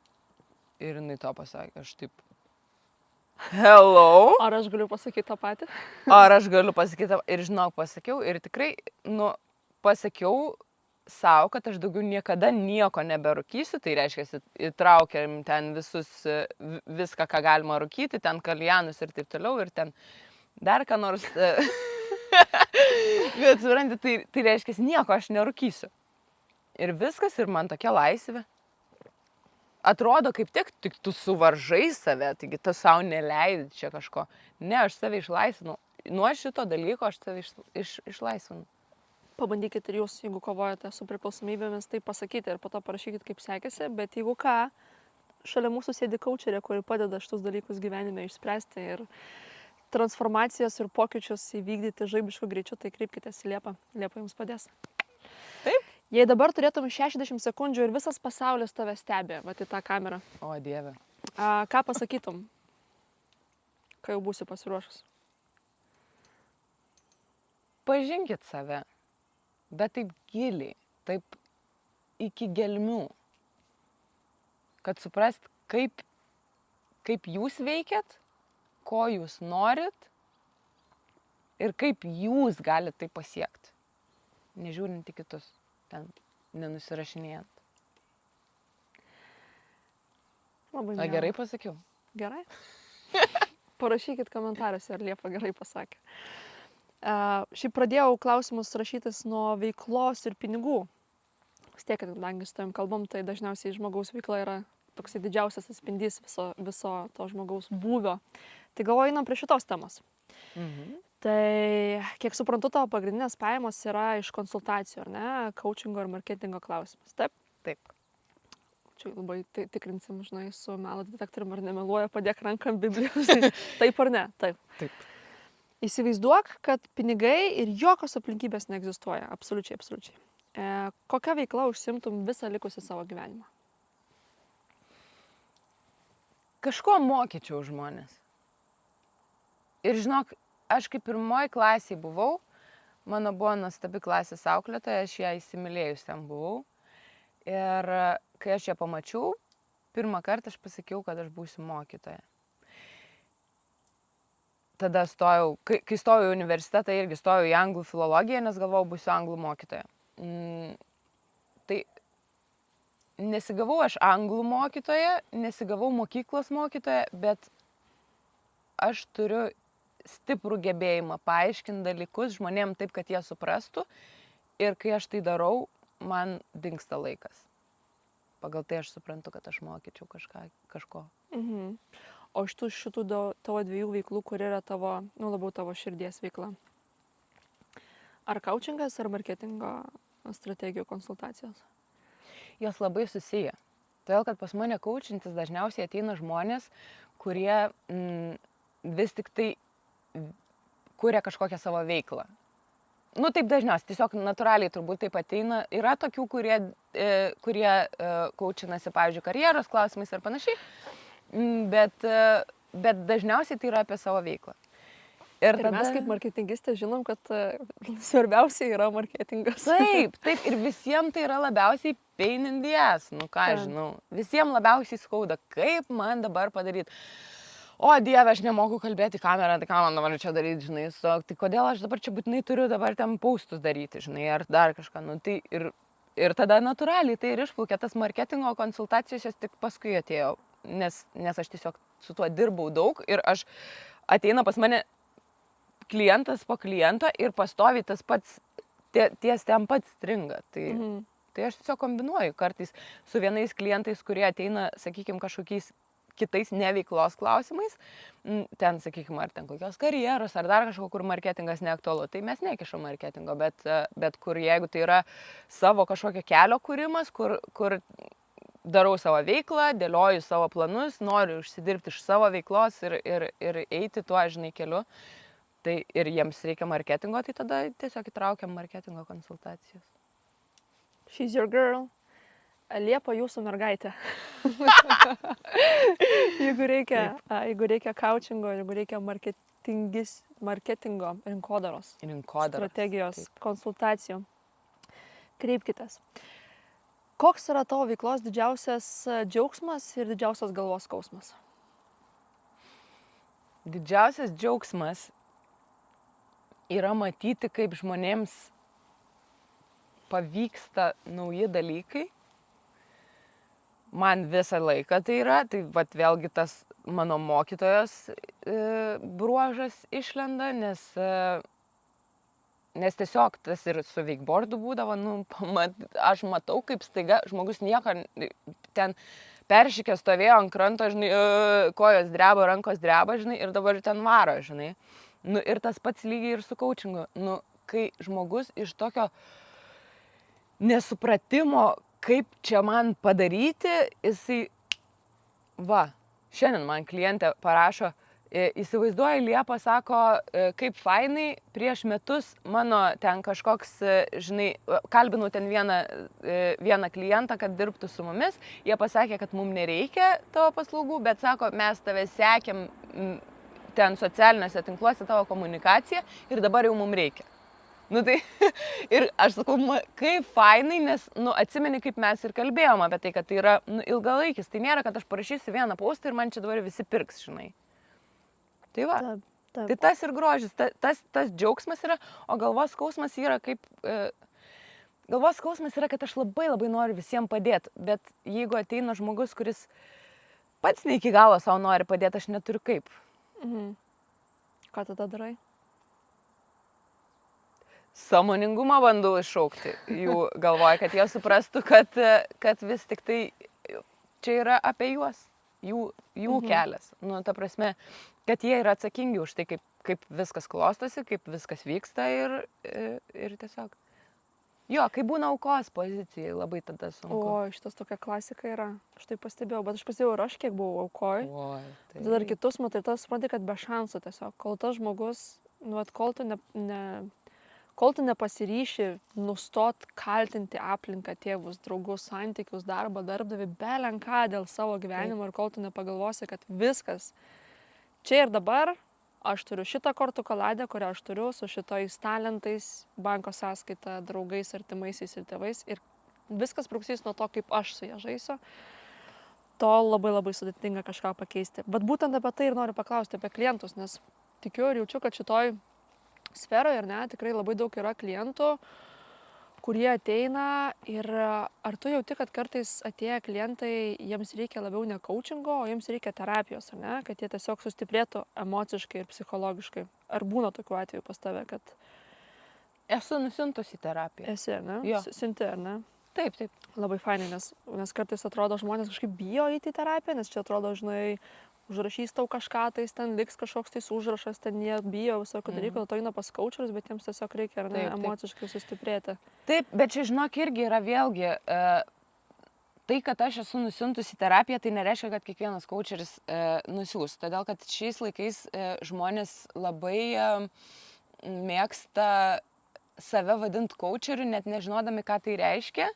Ir jinai to pasakė, aš taip. Hello. Ar aš galiu pasakyti tą patį? Ar aš galiu pasakyti, ir žinok, pasakiau, ir tikrai, nu, pasakiau savo, kad aš daugiau niekada nieko neberūkysiu, tai reiškia, įtraukiam ten viską, ką galima rūkyti, ten kaljanus ir taip toliau, ir ten dar ką nors. Bet, supranti, tai reiškia, nieko aš nerūkysiu. Ir viskas, ir man tokia laisvė. Atrodo, kaip tik tu suvaržai save, taigi tu savo neleidi čia kažko. Ne, aš save išlaisvinu. Nuo šito dalyko aš save išlaisvinu. Pabandykit ir jūs, jeigu kovojate su priklausomybėmis, tai pasakyti ir po to parašykit, kaip sekėsi, bet jeigu ką, šalia mūsų sėdi kaučerė, kuri padeda šitus dalykus gyvenime išspręsti ir transformacijas ir pokyčius įvykdyti žaibišku greičiu, tai kreipkitės į Liepą. Liepa jums padės. Taip. Jei dabar turėtum 60 sekundžių ir visas pasaulis tave stebi, va į tą kamerą. O, Dieve. Ką pasakytum, kai jau būsi pasiruošus? Pažinkit save, bet taip giliai, taip iki gelmių, kad suprast, kaip jūs veikiat, ko jūs norit ir kaip jūs galite tai pasiekti, nežiūrint į kitus, ten nenusirašinėjant. Labai gerai. Gerai pasakiau? Gerai. Parašykit komentaruose, ar Liepa gerai pasakė. Šiaip pradėjau klausimus rašytis nuo veiklos ir pinigų. Vis tiek, kadangi su tavim kalbam, tai dažniausiai žmogaus veikla yra toksai didžiausias atspindys viso to žmogaus būvio. Tai galvoju, einam prie šitos temos. Tai, kiek suprantu, tavo pagrindinės pajamos yra iš konsultacijų, ar ne? Coachingo ir marketingo klausimas. Taip? Taip. Čia labai tikrinsim, žinai, su melo detektorium, ar nemeluoja, padėk ranką ant Biblijos. Taip ar ne? Taip. Taip. Įsivaizduok, kad pinigai ir jokios aplinkybės neegzistuoja. Absoliučiai, absoliučiai. Kokia veikla užsimtum visą likusį savo gyvenimą? Kažko mokyčiau žmonės. Ir žinok, aš kaip pirmoji klasiai buvau, mano buvo nuostabi klasės auklėtoja, aš ją įsimylėjus ten buvau. Ir kai aš ją pamačiau, pirmą kartą aš pasakiau, kad aš būsiu mokytoja. Tada stojau, kai stojau į universitetą, irgi stojau į anglų filologiją, nes galvojau, būsiu anglų mokytoja. Tai nesigavau aš anglų mokytoja, nesigavau mokyklos mokytoja, bet aš turiu stiprų gebėjimą paaiškinti dalykus žmonėm taip, kad jie suprastų. Ir kai aš tai darau, man dingsta laikas. Pagal tai aš suprantu, kad aš mokyčiau kažko. O iš šitų tavo dviejų veiklų, kur yra tavo, labiau tavo širdies veikla? Ar coachingas, ar marketingo strategijų konsultacijos? Jos labai susiję. Todėl, kad pas mane coachintis dažniausiai ateina žmonės, kurie vis tik tai kuria kažkokią savo veiklą. Nu, taip dažniausiai, tiesiog natūraliai turbūt taip ateina. Yra tokių, kurie coachinasi, pavyzdžiui, karjeros klausimais ir panašiai, bet dažniausiai tai yra apie savo veiklą. Ir tada... mes kaip marketingistė žinom, kad svarbiausia yra marketingas. Taip, ir visiems tai yra labiausiai pain in the ass, žinau. Visiems labiausiai skauda, kaip man dabar padaryti. O Dieve, aš nemoku kalbėti kamerą, tai ką man dabar čia daryti, žinai, tai kodėl aš dabar čia būtinai turiu dabar ten postus daryti, žinai, ar dar kažką. Ir tada natūraliai tai ir išplaukė, tas marketingo konsultacijos jos tik paskui atėjo, nes aš tiesiog su tuo dirbau daug ir ateina pas mane klientas po kliento ir pastoviai tas pats, ties ten pats stringa. Tai aš tiesiog kombinuoju kartais su vienais klientais, kurie ateina, sakykime, kažkokiais kitais neveiklos klausimais, ten, sakykime, ar ten kokios karjeros, ar dar kažko, kur marketingas neaktualu, tai mes nekišam marketingo, bet kur jeigu tai yra savo kažkokio kelio kūrimas, kur darau savo veiklą, dėlioju savo planus, noriu užsidirbti iš savo veiklos ir eiti tuo, žinai, keliu, tai ir jiems reikia marketingo, tai tada tiesiog įtraukiam marketingo konsultacijas. She's your girl. Liepa jūsų mergaitė. jeigu reikia coachingo, jeigu reikia marketingo, rinkodaros, strategijos, taip. Konsultacijų, kreipkitės. Koks yra tavo veiklos didžiausias džiaugsmas ir didžiausias galvos skausmas? Didžiausias džiaugsmas yra matyti, kaip žmonėms pavyksta nauji dalykai. Man visą laiką tai yra, tai vat vėlgi tas mano mokytojos bruožas išlenda, nes tiesiog tas ir su wakeboardu būdavo, aš matau, kaip staiga žmogus nieko ten peršykė, stovėjo ant kranto, žinai, kojos dreba, rankos dreba, žinai, ir dabar ten varo, žinai. Ir tas pats lygiai ir su coachingu. Kai žmogus iš tokio nesupratimo, kaip čia man padaryti, jisai, šiandien man klientė parašo, įsivaizduoja, Liepa sako, kaip fainai, prieš metus mano ten kažkoks, žinai, kalbinau ten vieną klientą, kad dirbtų su mumis, jie pasakė, kad mums nereikia tavo paslaugų, bet sako, mes tave sekėm ten socialiniuose tinkluose tavo komunikaciją ir dabar jau mums reikia. Tai ir aš sakau, kaip fainai, nes, atsimeni, kaip mes ir kalbėjom apie tai, kad tai yra ilgalaikis. Tai nėra, kad aš parašysiu vieną postą ir man čia dabar visi pirks, žinai. Tai va. Taip. Tai tas ir grožis, tas džiaugsmas yra, o galvos skausmas yra kaip... Galvos skausmas yra, kad aš labai noriu visiems padėti, bet jeigu ateina žmogus, kuris pats ne iki galo savo nori padėti, aš neturiu kaip. Ką tada darai? Sąmoningumą bandau iššaukti jų galvoje, kad jie suprastų, kad vis tik tai čia yra apie juos, jų kelias. Ta prasme, kad jie yra atsakingi už tai, kaip viskas klostosi, kaip viskas vyksta ir tiesiog. Jo, kai būna aukos pozicijai, labai tada sunku. Šitas tokia klasika yra. Aš tai pastebėjau, bet aš pastebėjau ir aš, kiek buvau aukoj. Tai dar kitus matai, tas supranti, kad be šansų tiesiog. Kol tas žmogus, kol tu nepasiryši nustot kaltinti aplinką, tėvus, draugus, santykius, darbą, darbdavį, belenką dėl savo gyvenimo ir kol tu nepagalvosi, kad viskas čia ir dabar, aš turiu šitą kortų kaladę, kurią aš turiu su šitais talentais, banko sąskaita, draugais, artimaisiais ir tėvais ir viskas priklausys nuo to, kaip aš su ja žaisiu, to labai sudėtinga kažką pakeisti. Bet būtent apie tai ir noriu paklausti apie klientus, nes tikiu ir jaučiu, kad šitoj sferoje ir tikrai labai daug yra klientų, kurie ateina ir ar tu jauti, kad kartais atėję klientai, jiems reikia labiau ne coachingo, o jiems reikia terapijos, kad jie tiesiog sustiprėtų emociškai ir psichologiškai. Ar būna tokių atvejų pas tave, kad... Esu nusiuntusi terapiją. Esi, ne? Jo. Siunti, ar ne? Taip. Labai fainai, nes kartais atrodo žmonės kažkaip bijo eiti į terapiją, nes čia atrodo, žinai, užrašys tau kažką, tai ten liks kažkoks tais užrašas, ten jie bijo visokių dalykų, to eina pas coacherius, bet jiems tiesiog reikia emociškai sustiprėti. Taip, bet čia, žinok, irgi yra vėlgi, tai, kad aš esu nusiuntusi terapiją, tai nereiškia, kad kiekvienas coacheris nusiūs. Todėl, kad šiais laikais žmonės labai mėgsta save vadinti coacheriu, net nežinodami, ką tai reiškia.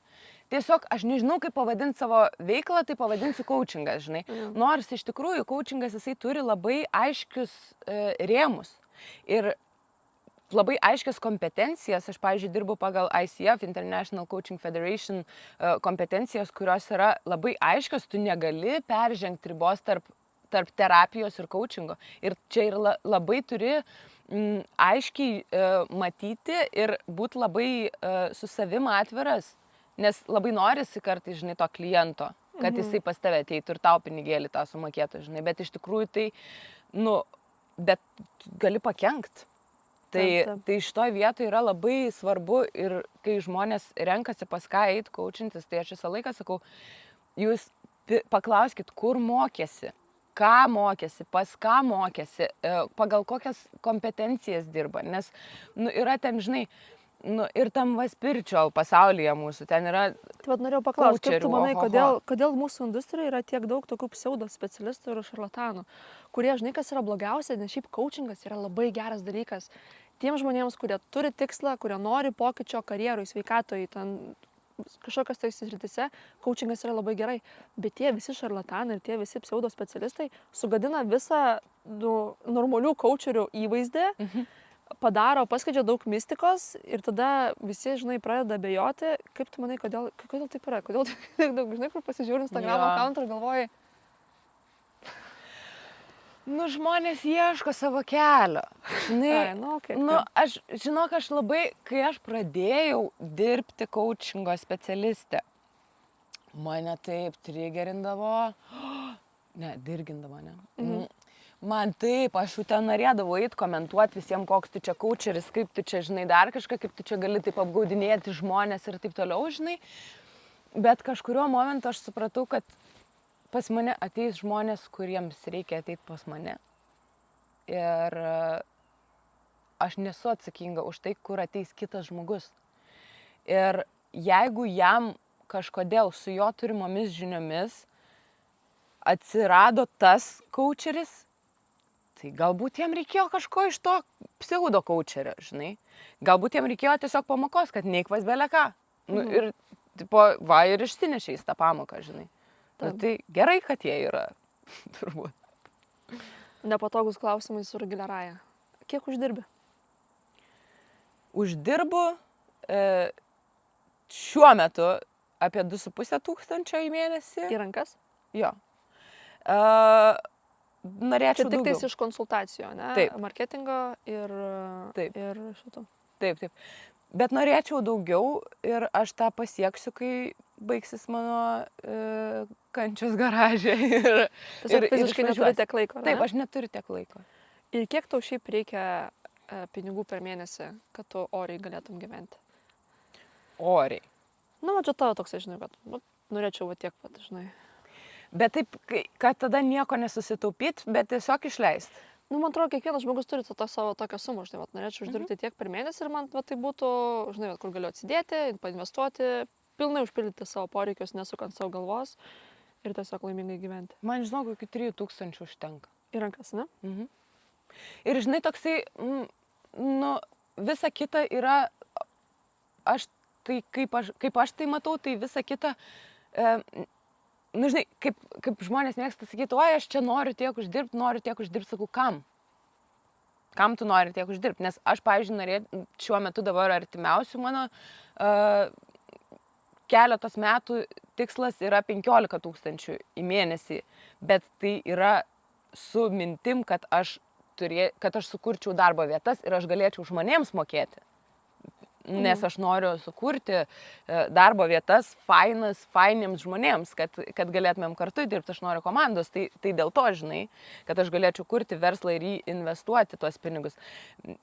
Tiesiog aš nežinau, kaip pavadinti savo veiklą, tai pavadinsiu coachingas, žinai. Nors iš tikrųjų coachingas jisai turi labai aiškius rėmus ir labai aiškias kompetencijas. Aš, pavyzdžiui, dirbu pagal ICF, International Coaching Federation kompetencijas, kurios yra labai aiškios, tu negali peržengti ribos tarp terapijos ir coachingo. Ir čia ir labai turi aiškiai matyti ir būti labai su savim atviras. Nes labai norisi kartais, žinai, to kliento, kad jisai pas tave ateitų ir tau pinigėlį tą sumokėtų, žinai. Bet iš tikrųjų tai, bet gali pakenkt. Tai šitoj vietoje yra labai svarbu ir kai žmonės renkasi pas ką eiti kaučintis, tai aš visą laiką sakau, jūs paklauskit, kur mokėsi, ką mokėsi, pas ką mokėsi, pagal kokias kompetencijas dirba, nes yra ten, žinai, ir tam spiritual pasaulyje mūsų, ten yra... Tai vat norėjau paklausti, kaip tu manai, ohoho. kodėl mūsų industrijoje yra tiek daug tokių pseudo specialistų ir šarlatanų, kurie, žinai, kas yra blogiausia, nes šiaip coachingas yra labai geras dalykas. Tiems žmonėms, kurie turi tikslą, kurie nori pokyčio karjerui, sveikatoj, ten kažkokios tai srityse, coachingas yra labai gerai. Bet tie visi šarlatanai ir tie visi pseudo specialistai sugadina visą normalių coacherių įvaizdį, padaro, paskleidžia daug mistikos ir tada visi, žinai, pradeda abejoti, kaip tu manai, kodėl taip yra, kodėl tiek daug, žinai, kur pasižiūri Instagramo accountą ir galvoji. Žmonės ieško savo kelio. Žinai, aš labai, kai aš pradėjau dirbti coachingo specialistę, mane taip trigerindavo, dirgindavo, ne? Man taip, aš jau ten norėdavau eiti komentuoti visiems, koks tu čia coacheris, kaip tu čia, žinai, dar kažką, kaip tu čia gali taip apgaudinėti žmonės ir taip toliau, žinai. Bet kažkurio momentu aš supratau, kad pas mane ateis žmonės, kuriems reikia ateiti pas mane. Ir aš nesu atsakinga už tai, kur ateis kitas žmogus. Ir jeigu jam kažkodėl su jo turimomis žiniomis atsirado tas coacheris, tai galbūt jam reikėjo kažko iš to pseudo coacherio, žinai. Galbūt jam reikėjo tiesiog pamokos, kad neikvas beleką. Ir, ir išsinešė į tą pamoką, žinai. Tai gerai, kad jie yra, turbūt. Nepatogus klausimai su Gileraja. Kiek uždirbi? Uždirbu šiuo metu apie 2,5 tūkstančio į mėnesį. Į rankas? Jo. Norėčiau daugiau. Tik tais daugiau. iš konsultacijų, ne? Taip. Marketingo ir šito. Taip. Bet norėčiau daugiau ir aš tą pasieksiu, kai baigsis mano kančios garažė. Tiesiog fiziškai neturi tiek laiko, ne? Taip, aš neturiu tiek laiko. Ir kiek tau šiaip reikia pinigų per mėnesį, kad tu oriai galėtum gyventi? Oriai. Čia tavo toksai, žinai, kad norėčiau tiek, žinai. Bet taip, kad tada nieko nesusitaupyt, bet tiesiog išleisti. Man atrodo, kiekvienas žmogus turi savo tokią sumą, žinai, norėčiau uždirbti tiek per mėnesį ir man tai būtų, žinai, kur galiu atsidėti, painvestuoti, pilnai užpildyti savo poreikius, nesukant savo galvos ir tiesiog laimingai gyventi. Man, žinau, iki 3,000 užtenka. Į rankas, ne? Ir, žinai, toksai, visa kita yra, kaip aš tai matau, tai visa kita, žinai, kaip žmonės mėgsta sakyti, oi, aš čia noriu tiek uždirbti, sakau, kam? Kam tu nori tiek uždirbti? Nes aš, pavyzdžiui, šiuo metu dabar artimiausių mano keletos metų tikslas yra 15 tūkstančių į mėnesį, bet tai yra su mintim, kad aš sukurčiau darbo vietas ir aš galėčiau žmonėms mokėti. Nes aš noriu sukurti darbo vietas fainiems žmonėms, kad galėtumėm kartu dirbti, aš noriu komandos. Tai dėl to, žinai, kad aš galėčiau kurti verslą ir jį investuoti tuos pinigus.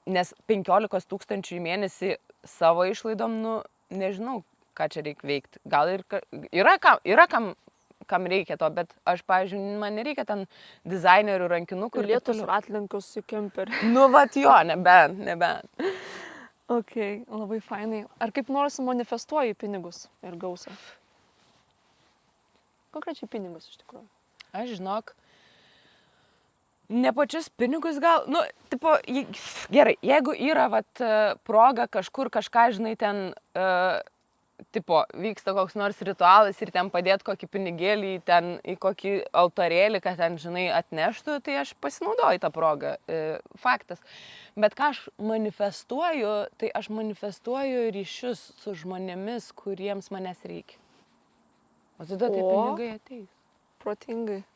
Nes 15 tūkstančių į mėnesį savo išlaidom, nežinau, ką čia reikia veikti. Gal ir yra kam reikia to, bet aš, pavyzdžiui, man nereikia ten dizainerių rankinukų. Lietus ratlinkus į kemperį. Jo, nebent. Ok, labai fainai. Ar kaip nors manifestuoji pinigus ir gausą? Konkrečiai pinigus iš tikrųjų. Aš, žinok, ne pačius pinigus gal, gerai, jeigu yra proga kažkur kažką, žinai, ten, vyksta koks nors ritualas ir ten padėti kokį pinigėlį ten į kokį altarėlį, kad ten, žinai, atneštų, tai aš pasinaudoju tą progą, faktas. Bet ką aš manifestuoju, tai aš manifestuoju ryšius su žmonėmis, kuriems manęs reikia. O tada tie pinigai ateis. Protingai.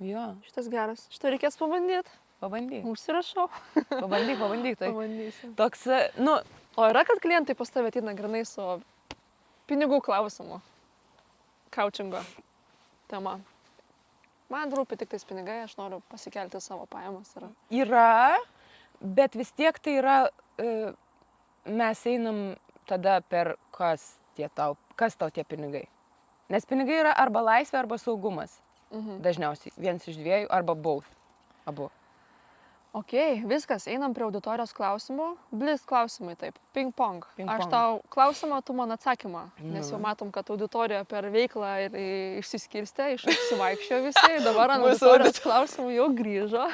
Jo. Šitas geras. Šitą reikės pabandyti. Pabandyk. Užsirašau. Pabandyk. Tai pabandysiu. Toks, O yra, kad klientai pas tave ateina grynai su pinigų klausimu. Coachingo tema. Man rūpi tik tais pinigai, aš noriu pasikelti savo pajamas. Yra, Bet vis tiek tai yra, mes einam tada per kas tau tie pinigai. Nes pinigai yra arba laisvė, arba saugumas. Dažniausiai. Vienas iš dviejų, arba both. Abu. Ok, viskas, einam prie auditorijos klausimų. Blitz klausimai, taip. Ping pong. Ping-pong. Aš tau klausimą, tu man atsakymą. Nes jau matom, kad auditorija per veiklą ir išsiskirstė, išsivaikščiojo visi. Dabar ant auditorijos klausimų jau grįžo.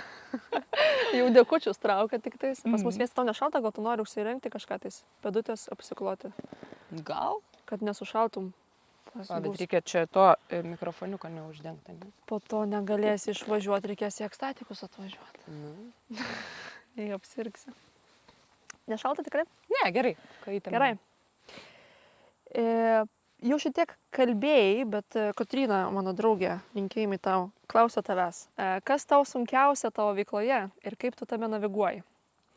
Jau dėkučius traukia tik tais. Pas mus vėjas tau nešalta, gal tu nori užsirengti kažką tais, pėdutės apsikloti. Gal? Kad nesušaltum. Bet reikia čia to mikrofoniuko neuždengti. Ne? Po to negalėsi išvažiuoti, reikės į ekstatikus atvažiuoti. Jei apsirgsi. Nešalta tikrai? Ne, gerai. Gerai. Jau šitiek kalbėjai, bet Kotryna, mano draugė, linkėjimai tau, klausia tavęs. Kas tau sunkiausia tavo veikloje ir kaip tu tame naviguoji?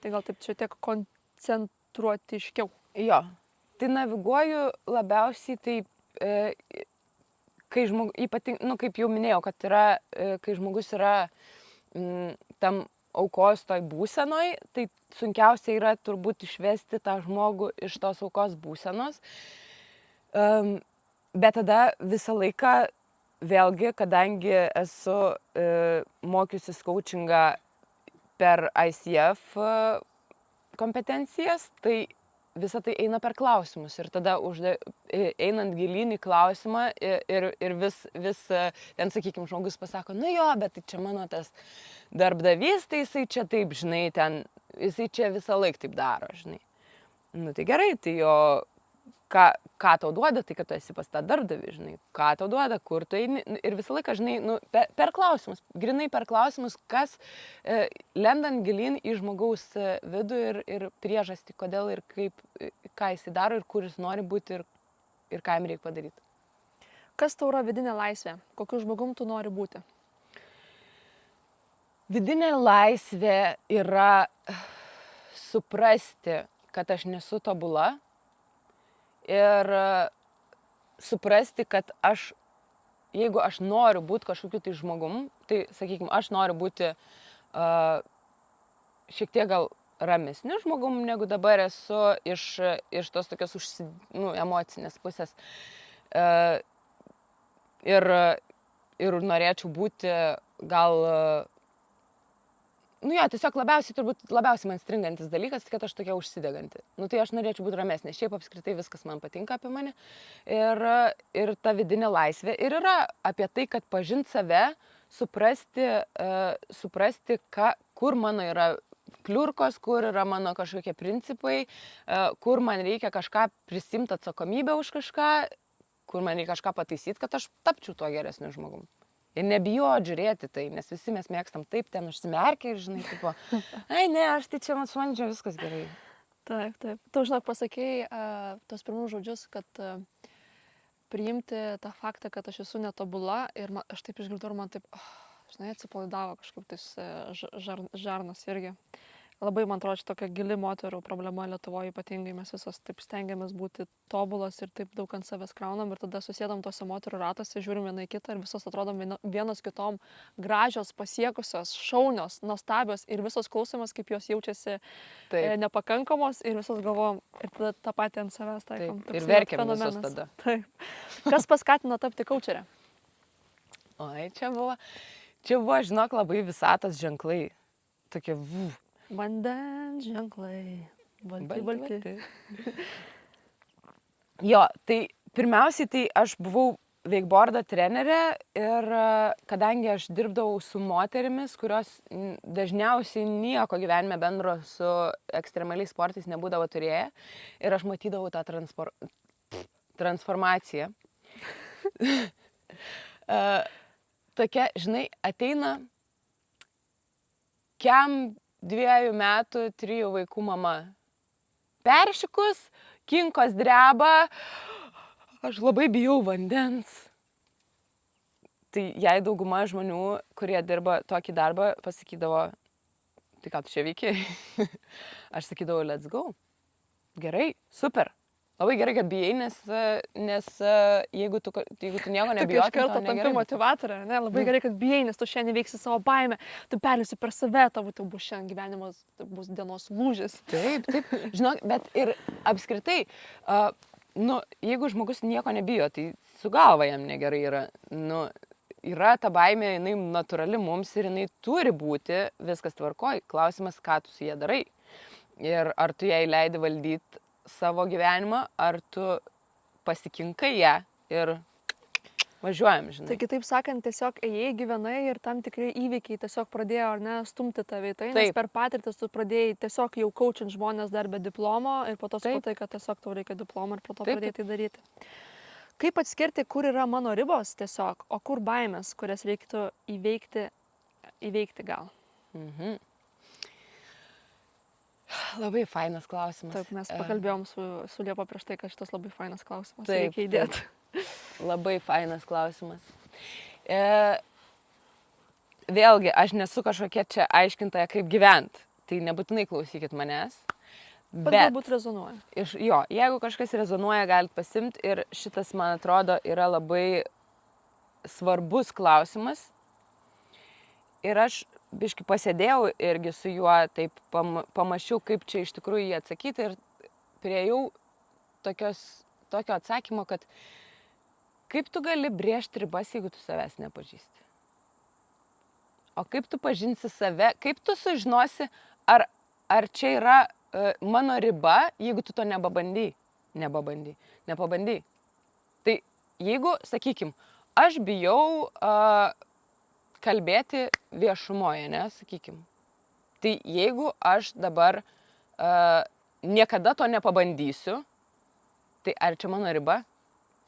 Tai gal taip šitiek koncentruotiškiau. Jo. Tai naviguoju labiausiai taip, kai kaip jau minėjau, kad yra, kai žmogus yra tam aukos toj būsenoj, tai sunkiausia yra turbūt išvesti tą žmogų iš tos aukos būsenos. Bet tada visą laiką, vėlgi, kadangi esu mokiusis coachingą per ICF kompetencijas, tai visą tai eina per klausimus ir tada einant gilyn į klausimą ir vis ten, sakykime, žmogus pasako, nu jo, bet tai čia mano tas darbdavys, tai jisai čia taip, žinai, jisai čia visą laiką taip daro, žinai. Nu tai gerai, tai jo, ką tau duoda, tai kad tu esi pas tą darbdavį, žinai, ką tau duoda, kur tu eini ir visą laiką, žinai, nu, per klausimus, grinai per klausimus, kas lendant gilyn į žmogaus vidų ir priežastį, kodėl ir kaip, ką jis daro ir kur jis nori būti ir ką jam reikia padaryti. Kas tau yra vidinė laisvė? Kokiu žmogum tu nori būti? Vidinė laisvė yra suprasti, kad aš nesu tobula. Ir suprasti, kad jeigu aš noriu būti kažkokiu tai žmogum, tai, sakykime, aš noriu būti šiek tiek gal ramesniu žmogum, negu dabar esu iš tos tokios emocinės pusės. Ir norėčiau būti gal... Nu jo, tiesiog labiausiai man stringantis dalykas, kad aš tokia užsideganti. Nu tai aš norėčiau būti ramesnė. Šiaip apskritai viskas man patinka apie mane. Ir ta vidinė laisvė ir yra apie tai, kad pažint save, suprasti kur mano yra kliurkos, kur yra mano kažkokie principai, kur man reikia kažką prisimti atsakomybę už kažką, kur man reikia kažką pataisyti, kad aš tapčiau tuo geresniu žmogum. Ir nebijot žiūrėti tai, nes visi mes mėgstam taip, ten užsimerkia ir, žinai, tipo, ai ne, aš tai čia man čia viskas gerai. Taip, taip. Tu, žinok, pasakėjai tos pirmus žodžius, kad priimti tą faktą, kad aš esu netobula ir aš taip išgirdau ir man taip, žinai, atsipalaidavo kažkaip tais žarnas irgi. Labai, man atrodo, tokia gili moterų problema Lietuvoje ypatingai. Mes visos taip stengiamės būti tobulas ir taip daug ant savęs kraunam ir tada susėdam tose moterų ratose, žiūrim vieną į kitą ir visos atrodom vienos kitom gražios, pasiekusios, šaunios, nuostabios ir visos klausomos, kaip jos jaučiasi nepakankamos ir visos galvojam ir tada tą patį ant savęs taikom. Taip, ir verkiam visos tada. Taip. Kas paskatino tapti coacherė? Oi, čia buvo, žinok, labai visatos ženklai. Tokie Vandens ženklai, balti. Jo, tai pirmiausiai tai aš buvau wakeboardo trenerė ir kadangi aš dirbdavau su moterimis, kurios dažniausiai nieko gyvenime bendro su ekstremaliais sportais nebūdavo turėję ir aš matydavau tą transformaciją. Tokia, žinai, ateina kem 2 metų, 3 vaikų mama. Peršikus, kinkos dreba, aš labai bijau vandens. Tai jei dauguma žmonių, kurie dirba tokį darbą, pasakydavo, tai ką tu čia veiki? Aš sakydavau, let's go. Gerai, super. Labai gerai, kad bijai, nes jeigu tu nieko Tik iš nebijotum, karto tau tampi negerai. motivatorė, ne? Labai gerai, kad bijai, nes tu šiandien veiksi savo baimę, tu perlisi per save, tavo tai bus šiandien gyvenimas, tai bus dienos lūžis. Taip, žinok, bet ir apskritai, jeigu žmogus nieko nebijo, tai su galva jam negerai yra. Yra ta baimė, jinai natūrali mums ir jinai turi būti, viskas tvarkoj. Klausimas, ką tu su jie darai. Ir ar tu jai leidi valdyti savo gyvenimą, ar tu pasikinkai ją ir važiuojam, žinai. Tai kitaip sakant, tiesiog ėjai, gyvenai ir tam tikrai įvykiai tiesiog pradėjo, ar ne, stumti tave į tai, nes per patirtis tu pradėjai tiesiog jau coachint žmonės dar be diplomo ir po to supratai, kad tiesiog tau reikia diplomo ir po to pradėjai tai daryti. Kaip atskirti, kur yra mano ribos tiesiog, o kur baimės, kurias reiktų įveikti gal? Labai fainas klausimas. Taip, mes pakalbėjom su Liepa prieš tai, kad šitas labai fainas klausimas. Taip, reikia įdėti. Labai fainas klausimas. Vėlgi, aš nesu kažkokia čia aiškintoja, kaip gyventi. Tai nebūtinai klausykit manęs. Bet galbūt rezonuoja. Jeigu kažkas rezonuoja, galite pasimti ir šitas, man atrodo, yra labai svarbus klausimas. Ir aš biški pasėdėjau irgi su juo, taip pamačiau, kaip čia iš tikrųjų jį atsakyti ir priejau tokio atsakymo, kad kaip tu gali brėžti ribas, jeigu tu savęs nepažįsti? O kaip tu pažinsi save, kaip tu sužinosi, ar čia yra mano riba, jeigu tu to nepabandy. Tai jeigu, sakykim, aš bijau kalbėti viešumoje, ne, sakykim. Tai jeigu aš dabar niekada to nepabandysiu, tai ar čia mano riba?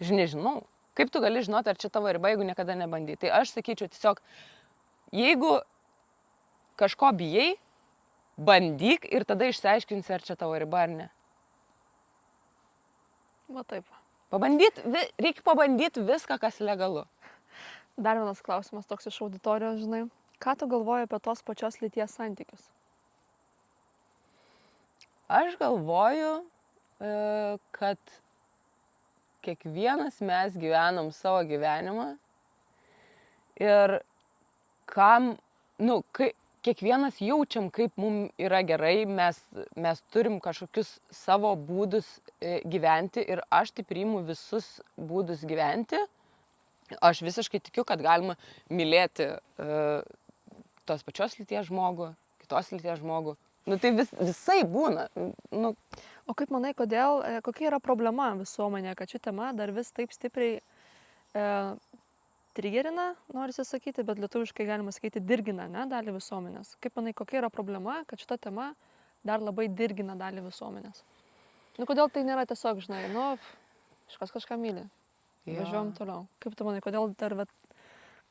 Aš nežinau. Kaip tu gali žinoti, ar čia tavo riba, jeigu niekada nebandy? Tai aš sakyčiau tiesiog, jeigu kažko bijai, bandyk ir tada išsiaiškinsi, ar čia tavo riba ar ne. Va taip. Reikia pabandyti viską, kas legalu. Dar vienas klausimas toks iš auditorijos, žinai. Ką tu galvoji apie tos pačios lyties santykius? Aš galvoju, kad kiekvienas mes gyvenam savo gyvenimą ir kiekvienas jaučiam, kaip mums yra gerai, mes turim kažkokius savo būdus gyventi ir aš tai priimu visus būdus gyventi. Aš visiškai tikiu, kad galima mylėti tos pačios lyties žmogų, kitos lyties žmogų. Tai visai būna. O kaip manai, kokia yra problema visuomenėje, kad ši tema dar vis taip stipriai trigerina, norisi sakyti, bet lietuviškai galima sakyti dirgina, ne, dalį visuomenės. Kaip manai, kokia yra problema, kad šita tema dar labai dirgina dalį visuomenės? Kodėl tai nėra tiesiog, žinai, kažką myli. Važiuojam toliau. Kaip tu manai, kodėl dar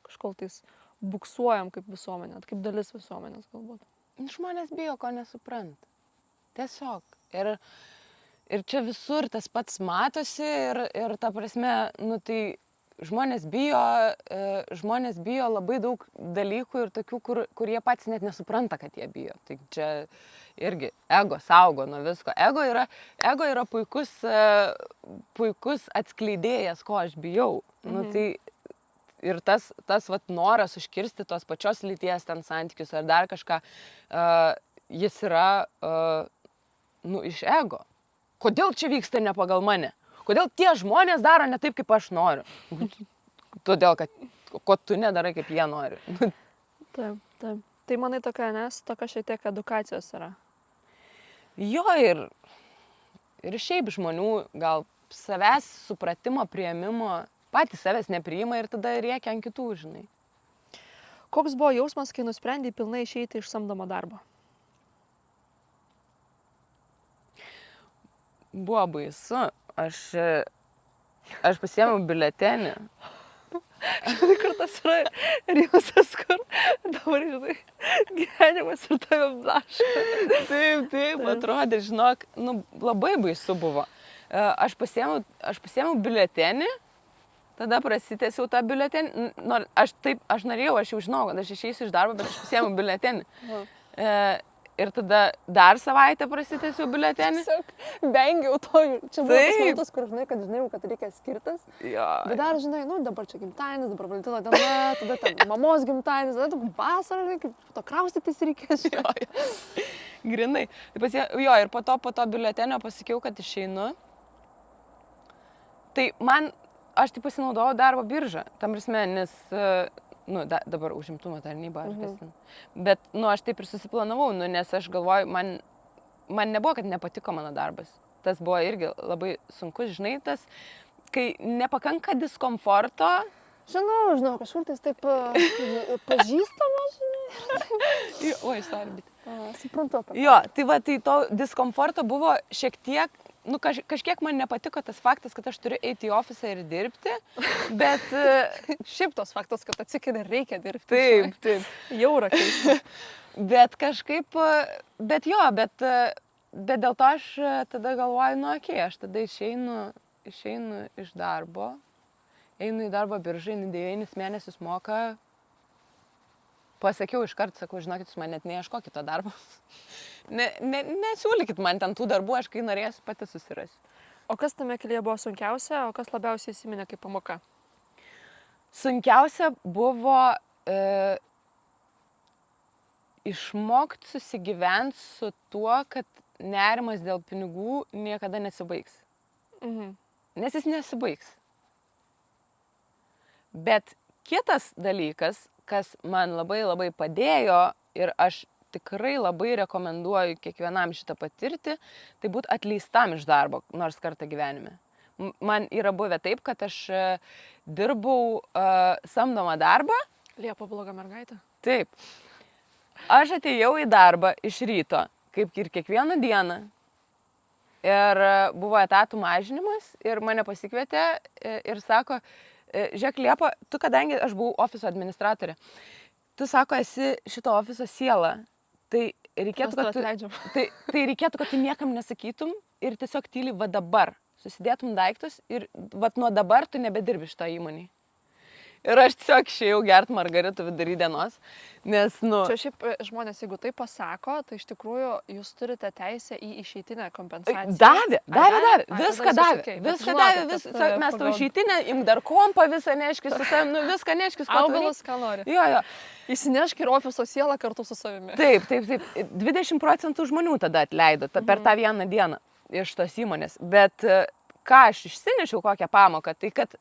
kažkol tais buksuojam kaip visuomenė, kaip dalis visuomenės galbūt? Žmonės bijo, ko nesupranta. Tiesiog. Ir čia visur tas pats matosi ir ta prasme, tai žmonės bijo labai daug dalykų ir tokių, kur jie patys net nesupranta, kad jie bijo. Tai čia irgi ego saugo nuo visko. Ego yra puikus atskleidėjas, ko aš bijau. Tai ir tas noras užkirsti tos pačios lyties ten santykius ar dar kažką, jis yra iš ego. Kodėl čia vyksta ne pagal mane? Kodėl tie žmonės daro ne taip, kaip aš noriu? Todėl, kad ko tu nedarai, kaip jie nori. Taip. Tai manai tokia, tokia šiek tiek edukacijos yra. Jo, ir šiaip žmonių gal savęs supratimo, priėmimo, patys savęs nepriima ir tada rėkia ant kitų, žinai. Koks buvo jausmas, kai nusprendei pilnai išeiti iš samdomo darbo? Buvo baisu. Aš pasiėmiau biuletenį. Žinai, kur tas yra jausmas, kur dabar, žinai, gyvenimas ir tave blaško. Taip, atrodė, žinok, labai baisu buvo. Aš pasiėmiau biuletenį, tada prasitęsiau tą biuletenį. Aš norėjau, aš jau žinau, kad aš išeisiu iš darbo, bet aš pasiėmiau biuletenį. ir tada dar savaitę prasitęsiau biuletenį. Tiesiog vengiau to. Čia buvo tas Taip. momentas, kur žinai, kad reikia skirtis. Jo. Bet dar, žinai, nu dabar čia gimtadienis, dabar Valentino diena, tada ten mamos gimtadienis, tada tu vasarą, žinai, kaip to kraustytis reikės. Jo, jo. Grinai. Jo, ir po to biuletenio pasakiau, kad išeinu. Tai aš tai pasinaudojau darbo biržą, tam prasme, nes, dabar užimtumo tarnyba, ar kas ten. Bet, aš taip ir susiplanavau, nes aš galvoju, man nebuvo, kad nepatiko mano darbas. Tas buvo irgi labai sunkus, žinai, tas, kai nepakanka diskomforto. Žinau, kažkur tai taip pažįstamas, žinai. Oi, sorry, bet. Suprantu. Jo, tai to diskomforto buvo šiek tiek, kažkiek man nepatiko tas faktas, kad aš turiu eiti į ofisą ir dirbti, bet... Šiaip tos faktas, kad atsikeli ir reikia dirbti. Taip. Jau yra keista. Bet kažkaip, bet dėl to aš tada galvoju, aš tada išeinu iš darbo, einu į darbo biržą, 9 mėnesius moka. Pasakiau iškart, sakau, žinokit, jūs man net neieškokit to darbo. Nesiūlykit man ten tų darbų, aš kai norėsiu pati susirasiu. O kas tame kelyje buvo sunkiausia, o kas labiausiai įsiminė kaip pamoka? Sunkiausia buvo išmokti susigyventi su tuo, kad nerimas dėl pinigų niekada nesibaigs. Nes jis nesibaigs. Bet kitas dalykas, kas man labai labai padėjo ir aš tikrai labai rekomenduoju kiekvienam šitą patirti, tai būt atleistam iš darbo nors kartą gyvenime. Man yra buvę taip, kad aš dirbau samdomą darbą. Liepa bloga mergaitė. Taip. Aš atėjau į darbą iš ryto, kaip ir kiekvieną dieną. Ir buvo etatų mažinimas ir mane pasikvietė ir sako, žiūrėk, Liepa, tu kadangi aš buvau ofiso administratorė, tu sako, esi šito ofiso siela, tai reikėtų, kad tu niekam nesakytum ir tiesiog tyliai va dabar susidėtum daiktus ir va nuo dabar tu nebedirbi šito įmonėje. Ir aš tiesiog išėjau gert margaritų vidury dienos, nes, Čia šiaip žmonės, jeigu tai pasako, tai iš tikrųjų jūs turite teisę į išeitinę kompensaciją. Davė, viską davė. Mes tau išeitinę, imk dar kompą visą neškis su savimi, viską neškis, augalus, ką nori. Jo. Įsinešk ir ofiso sielą kartu su savimi. Taip. 20% žmonių tada atleido per tą vieną dieną iš tos įmonės. Bet ką aš išsinešiau, kokią pamoką, tai kad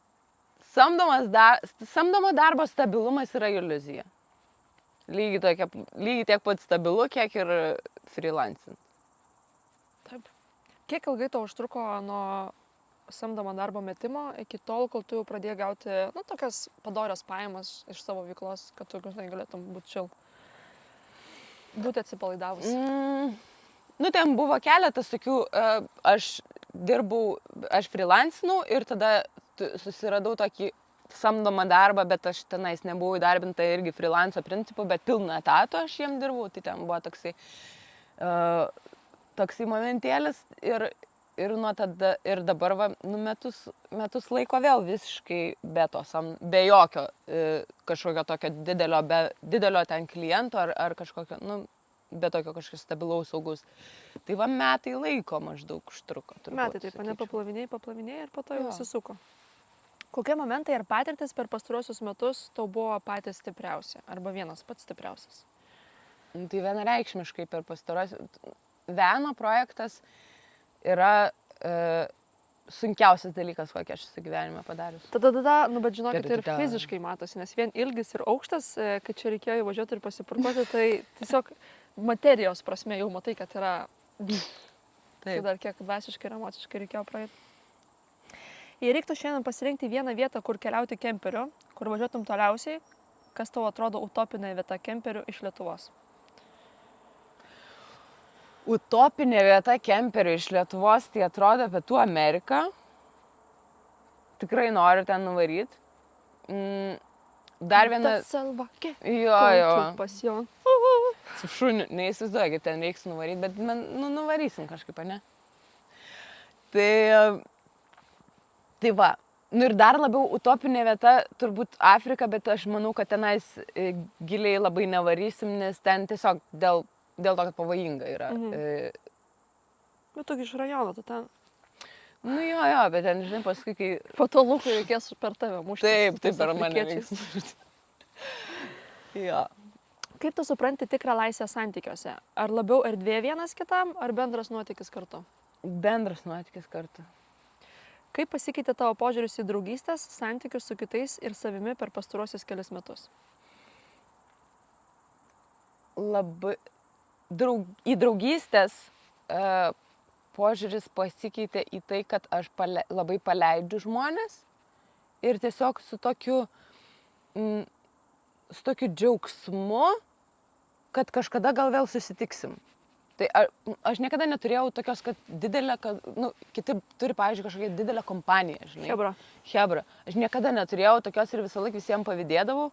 samdomo darbo stabilumas yra iliuzija. Lygiai tiek pat stabilu, kiek ir freelancing. Taip. Kiek ilgai tau užtruko nuo samdomo darbo metimo iki tol, kol tu jau pradėjai gauti, tokias padorios pajamas iš savo veiklos, kad tu galėtum būti chill? Būti atsipalaidavus. Ten buvo keletas tokių, aš freelancinau ir tada susiradau tokį samdomą darbą, bet aš tenais nebuvau įdarbinta irgi freelanco principu, bet pilną etatą aš jiem dirbau, tai ten buvo toksai momentėlis ir nuo tada, ir dabar metus laiko vėl visiškai be jokio kažkokio tokio didelio ten kliento ar kažkokio, be tokio kažkokio stabilaus saugus. Tai metai laiko maždaug užtruko. Metai, taip, paplavinėjai ir po to jau susisuko. Kokie momentai ir patirtis per pastaruosius metus tau buvo patys stipriausi? Arba vienas pats stipriausias? Tai vienareikšmiškai per pastaruosius. Veno projektas yra sunkiausias dalykas, kokį aš esu gyvenime padarius. Tada, bet žinokit, ir fiziškai matosi, nes vien ilgis ir aukštas, kai čia reikėjo įvažiuoti ir pasipurkuoti, tai tiesiog materijos prasme jau matai, kad yra... Tai dar kiek dvasiškai ir emociškai reikėjo praeiti. Jei reiktų šiandien pasirinkti vieną vietą, kur keliauti kemperiu, kur važiuotum toliausiai, kas tau atrodo utopinė vieta kemperiu iš Lietuvos? Utopinė vieta kemperiu iš Lietuvos, tai atrodo Pietų Amerika. Tikrai noriu ten nuvaryti. Dar viena... Salvakė. Jo. Su šuniu, neįsivaizduoju, kaip ten reiks nuvaryti, bet nuvarysim kažkaip, ne? Tai va. Ir dar labiau utopinė vieta, turbūt Afrika, bet aš manau, kad tenais giliai labai nevarysim, nes ten tiesiog dėl dėl to, kad pavojinga yra. Bet tokia iš rajono, tu ten. Nu jo, bet ten, žinai, paskui, kai... Patolukui reikės per tave mušti. Taip, per mane reiks. Jo. Kaip tu supranti tikrą laisvę santykiuose? Ar labiau erdvė vienas kitam, ar bendras nuotykis kartu? Bendras nuotykis kartu. Kaip pasikeitė tavo požiūris į draugystės, santykius su kitais ir savimi per pastaruosius kelius metus? Labai... Į draugystės požiūris pasikeitė į tai, kad aš labai paleidžiu žmonės ir tiesiog su tokiu džiaugsmu, kad kažkada gal vėl susitiksim. Tai aš niekada neturėjau tokios, kad didelė, kad, kiti turi, pavyzdžiui, kažkokią didelę kompaniją, žinai. Hebra. Aš niekada neturėjau tokios ir visą laiką visiems pavydėdavau,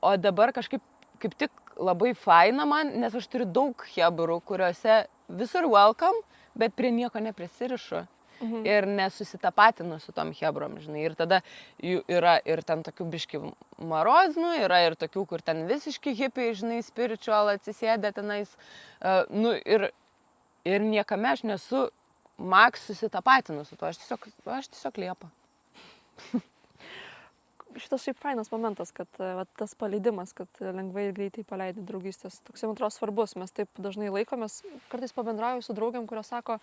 o dabar kažkaip kaip tik labai faina man, nes aš turiu daug hebrų, kuriuose visur welcome, bet prie nieko neprisirišu. Ir nesusitapatinu su tom hebrom, žinai. Ir tada yra ir ten tokių biški maroznų, yra ir tokių, kur ten visiški hipiai, žinai, spiritual atsisėdę tenais. Ir niekame aš nesu max susitapatinu su tuo, aš tiesiog liepa. Šitas šiaip fainas momentas, kad tas paleidimas, kad lengvai ir greitai paleidi draugystės. Toks jau atrodo svarbus, mes taip dažnai laikomės. Kartais pabendrauju su draugiam, kurios sako,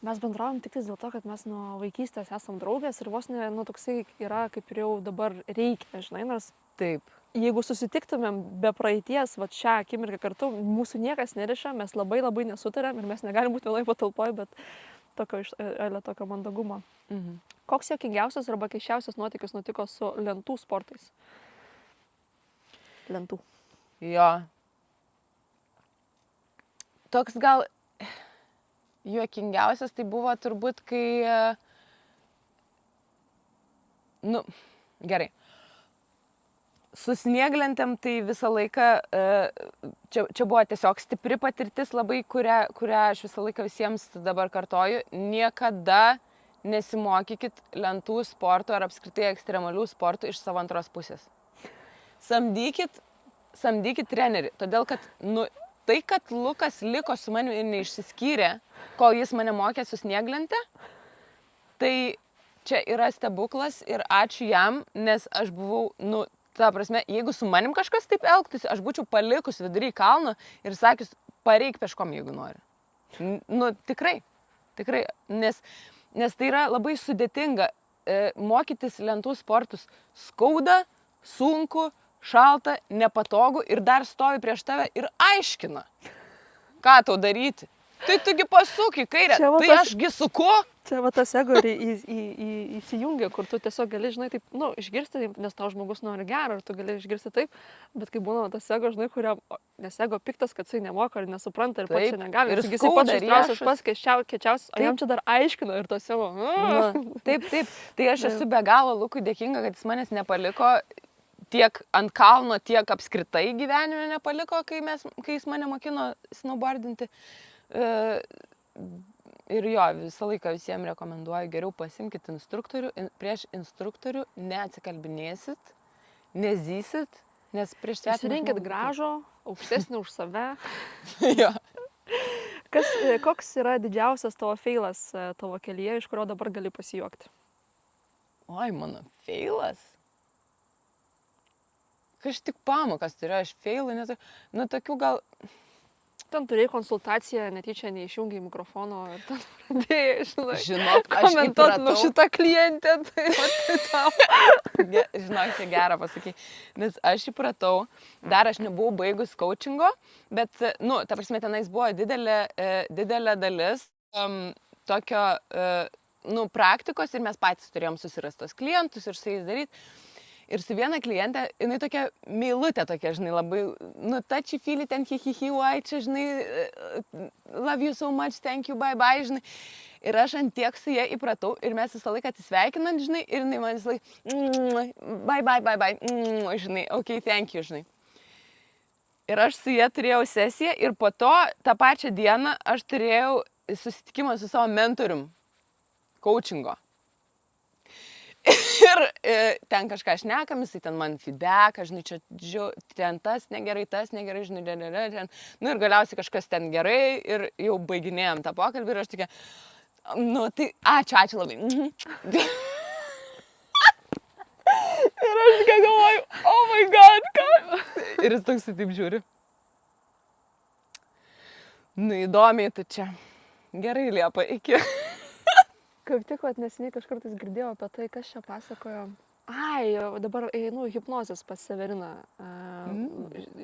mes bendraujam tik dėl to, kad mes nuo vaikystės esam draugės ir vos ne, toksai yra, kaip ir jau dabar reikia, žinai, nes taip. Jeigu susitiktumėm be praeities, šią akimirką kartu, mūsų niekas neriša, mes labai nesutarėm ir mes negalim būti vienoj patalpoj, bet tokio mandagumo. Koks juokingiausias arba keisčiausias nuotykis nutiko su lentų sportais? Lentų. Jo. Toks gal juokingiausias tai buvo turbūt, kai... Gerai. Su snieglentėm tai visą laiką, čia buvo tiesiog stipri patirtis labai, kurią aš visą laiką visiems dabar kartoju. Niekada nesimokykit lentų sporto ar apskritai ekstremalių sportų iš savo antros pusės. Samdykit trenerį, todėl kad tai, kad Lukas liko su manimi ir neišsiskyrė, kol jis mane mokė su snieglente, tai čia yra stebuklas ir ačiū jam, nes aš buvau, ta prasme, jeigu su manim kažkas taip elgtųsi, aš būčiau palikus vidury kalno ir sakius, pareik peškom, jeigu nori. Tikrai, nes tai yra labai sudėtinga. Mokytis lentų sportus skauda, sunku, šalta, nepatogu ir dar stovi prieš tave ir aiškina, ką tau daryti. Tai tugi pasuk į kairę, tai ašgi suku. Čia tas ego įsijungia, kur tu tiesiog gali, žinai, taip, išgirsti, nes tau žmogus nori gero ir tu gali išgirsti taip, bet kai būna tas ego, žinai, nes ego piktas, kad jisai nemoka ir nesupranta ir pats čia negali. Ir jisai pats ištrausias, pats kečiausias, o jam čia dar aiškina ir tas savo. Taip. Tai aš esu be galo Lukui dėkinga, kad jis manęs nepaliko tiek ant kalno, tiek apskritai gyvenime nepaliko, kai jis mane mokino snowboardinti. Ir jo, visą laiką visiems rekomenduoju, geriau pasimkit instruktorių, prieš instruktorių neatsikalbinėsit, nezysit, nes prieš svetimą žmogų... Pasirinkit gražų, aukštesnį už save. Jo. Koks yra didžiausias tavo feilas tavo kelyje, iš kurio dabar gali pasijuokti? Oi, mano feilas? Kažtik pamokas, tai yra, aš feilų, tokių gal... Ten turėjai konsultaciją, netyčia neišjungiai mikrofono ir ten pradėjai, žinok, komentuot nu šitą klientę, tai tau. Žinok, čia gerą pasakai, nes aš įpratau, dar aš nebuvau baigus coachingo, bet, ta prasme, tenais buvo didelė dalis tokio, praktikos ir mes patys turėjom susirasti tos klientus ir su jais daryti. Ir su viena klientė, jinai tokia meilutė tokia, žinai, labai, touchy-feely, ten hi-hi-hi, uai, čia, žinai, love you so much, thank you, bye-bye, žinai. Ir aš ant tiek su jie įpratau ir mes visą laiką atsisveikinant, žinai, ir jinai man visą laiką, bye-bye, žinai, okay, thank you, žinai. Ir aš su jie turėjau sesiją ir po to, tą pačią dieną, aš turėjau susitikimą su savo mentorium, coachingo. Ir ten kažką šnekam, jisai ten man feedback, žinai, čia ten tas negerai, žinai, ten. Nu ir galiausiai kažkas ten gerai ir jau baiginėjom tą pokalbį ir aš tokia, nu tai ačiū labai. Ir aš tokia galvoju, oh my god, ką? Ir jis toks taip žiūri. Nu įdomiai, tu čia. Gerai, Liepa, iki. Kaip tik, neseniai kažkartais girdėjau apie tai, kas čia pasakojo. Ai, dabar einu hipnozės pas Severiną.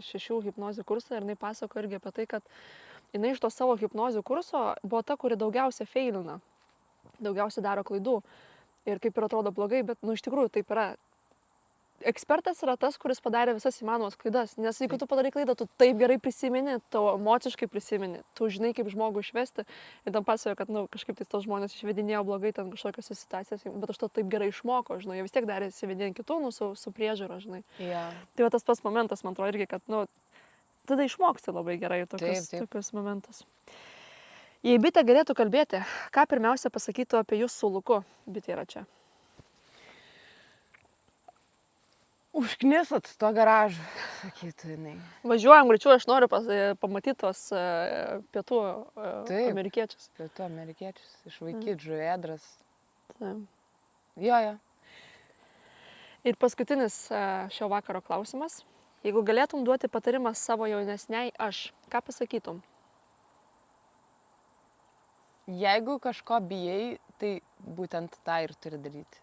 6 hipnozių kursą ir jinai pasako irgi apie tai, kad jinai iš to savo hipnozių kurso buvo ta, kuri daugiausia feilina. Daugiausia daro klaidų. Ir kaip ir atrodo blogai, bet, nu, iš tikrųjų taip yra. Ekspertas yra tas, kuris padarė visas įmanomas klaidas. Nes jeigu tu padarai klaidą, tu taip gerai prisimeni, tu emociškai prisimeni, tu žinai, kaip žmogų išvesti. Ir tam pasakojo, kad, nu, kažkaip tai tos žmonės išvedinėjo blogai ten kažkokiose situacijose, bet aš to taip gerai išmoko, žinai, jie vis tiek darė įsivedinį kitų, nu, su priežiūra, žinai. Yeah. Tai va tas pats momentas, man atrodo irgi, kad, nu, tada išmoksti labai gerai tokius momentus. Jei bitė galėtų kalbėti, ką pirmiausia pasakytų apie jūs su Luku? Bitė yra čia. Užknisot to garažą, sakytų jinai. Važiuojam greičiau, aš noriu pamatyti tos pietų amerikiečius. Pietų amerikiečius, išvaikyti žuvėdras. Taip. Jo. Ir paskutinis šio vakaro klausimas. Jeigu galėtum duoti patarimą savo jaunesniai aš, ką pasakytum? Jeigu kažko bijai, tai būtent tą ir turi daryti.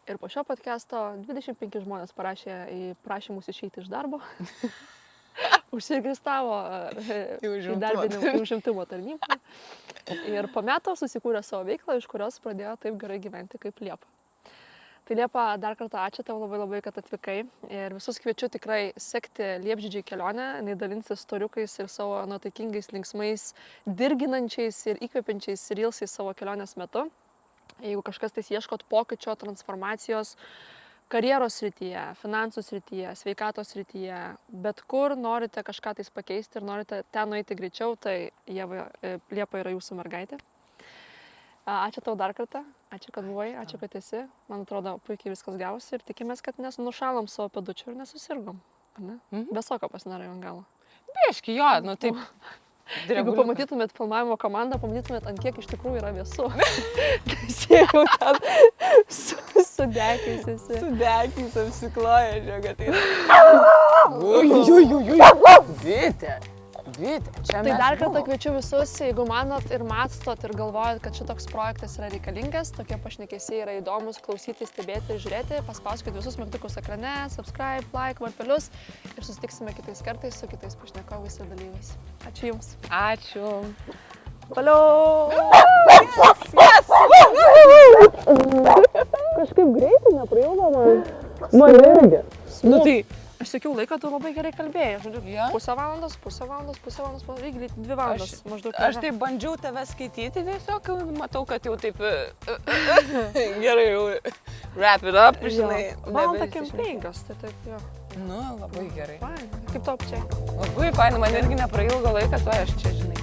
Ir po šio podcast'o 25 žmonės parašė į prašymus išeiti iš darbo. Užsiregistravo į užimtumo tarnybą. Ir po metų susikūrė savo veiklą, iš kurios pradėjo taip gerai gyventi kaip Liepa. Tai Liepa, dar kartą ačiū tau labai, kad atvykai. Ir visus kviečiu tikrai sekti Liepžydžiai kelionę. Jis dalinsis storiukais ir savo nuotaikingais, linksmais, dirginančiais ir įkvepiančiais reelsais savo kelionės metu. Jeigu kažkas tais ieškot pokyčio, transformacijos, karjeros srityje, finansų srityje, sveikatos srityje, bet kur norite kažką tais pakeisti ir norite ten nueiti greičiau, tai Liepa yra jūsų mergaitė. Ačiū tau dar kartą, ačiū, kad buvai, ačiū, kad esi. Man atrodo, puikiai viskas gavosi ir tikimės, kad nenušalom savo pėdučių ir nesusirgom. Be soko pasidarai ant galo. Biški, jo, nu taip. Jeigu pamatytumėt filmavimo komandą, pamatytumėt, ant kiek iš tikrųjų yra vėsu. Jie jau ten sudekiais esi. Sudekiais apsikloja, žiūrėk, tai. Bitė, čia tai dar kartą kviečiu visus, jeigu manot ir matstot ir galvojat, kad šitoks projektas yra reikalingas, tokie pašnekesiai yra įdomus klausyti, stebėti ir žiūrėti, paspauskit visus mygtukus ekrane, subscribe, like, varpelius ir susitiksime kitais kartais su kitais pašnekovais ir dalyviais. Ačiū Jums. Ačiū. Paliau. Kažkaip greitai neprailgo man. Man irgi. Nu tai, aš sakiau laiką, tu labai gerai kalbėjai. Žodžiu, Ja? pusę valandos, lygiai 2 valandos maždaug. Aš taip bandžiau tave skaityti, tiesiog matau, kad jau taip gerai jau wrap it up, žinai. Valanda 5, tai taip, jo. Nu, labai gerai. Fain, kaip top čia. Labai fain, man irgi neprailgo laikas, o aš čia, žinai.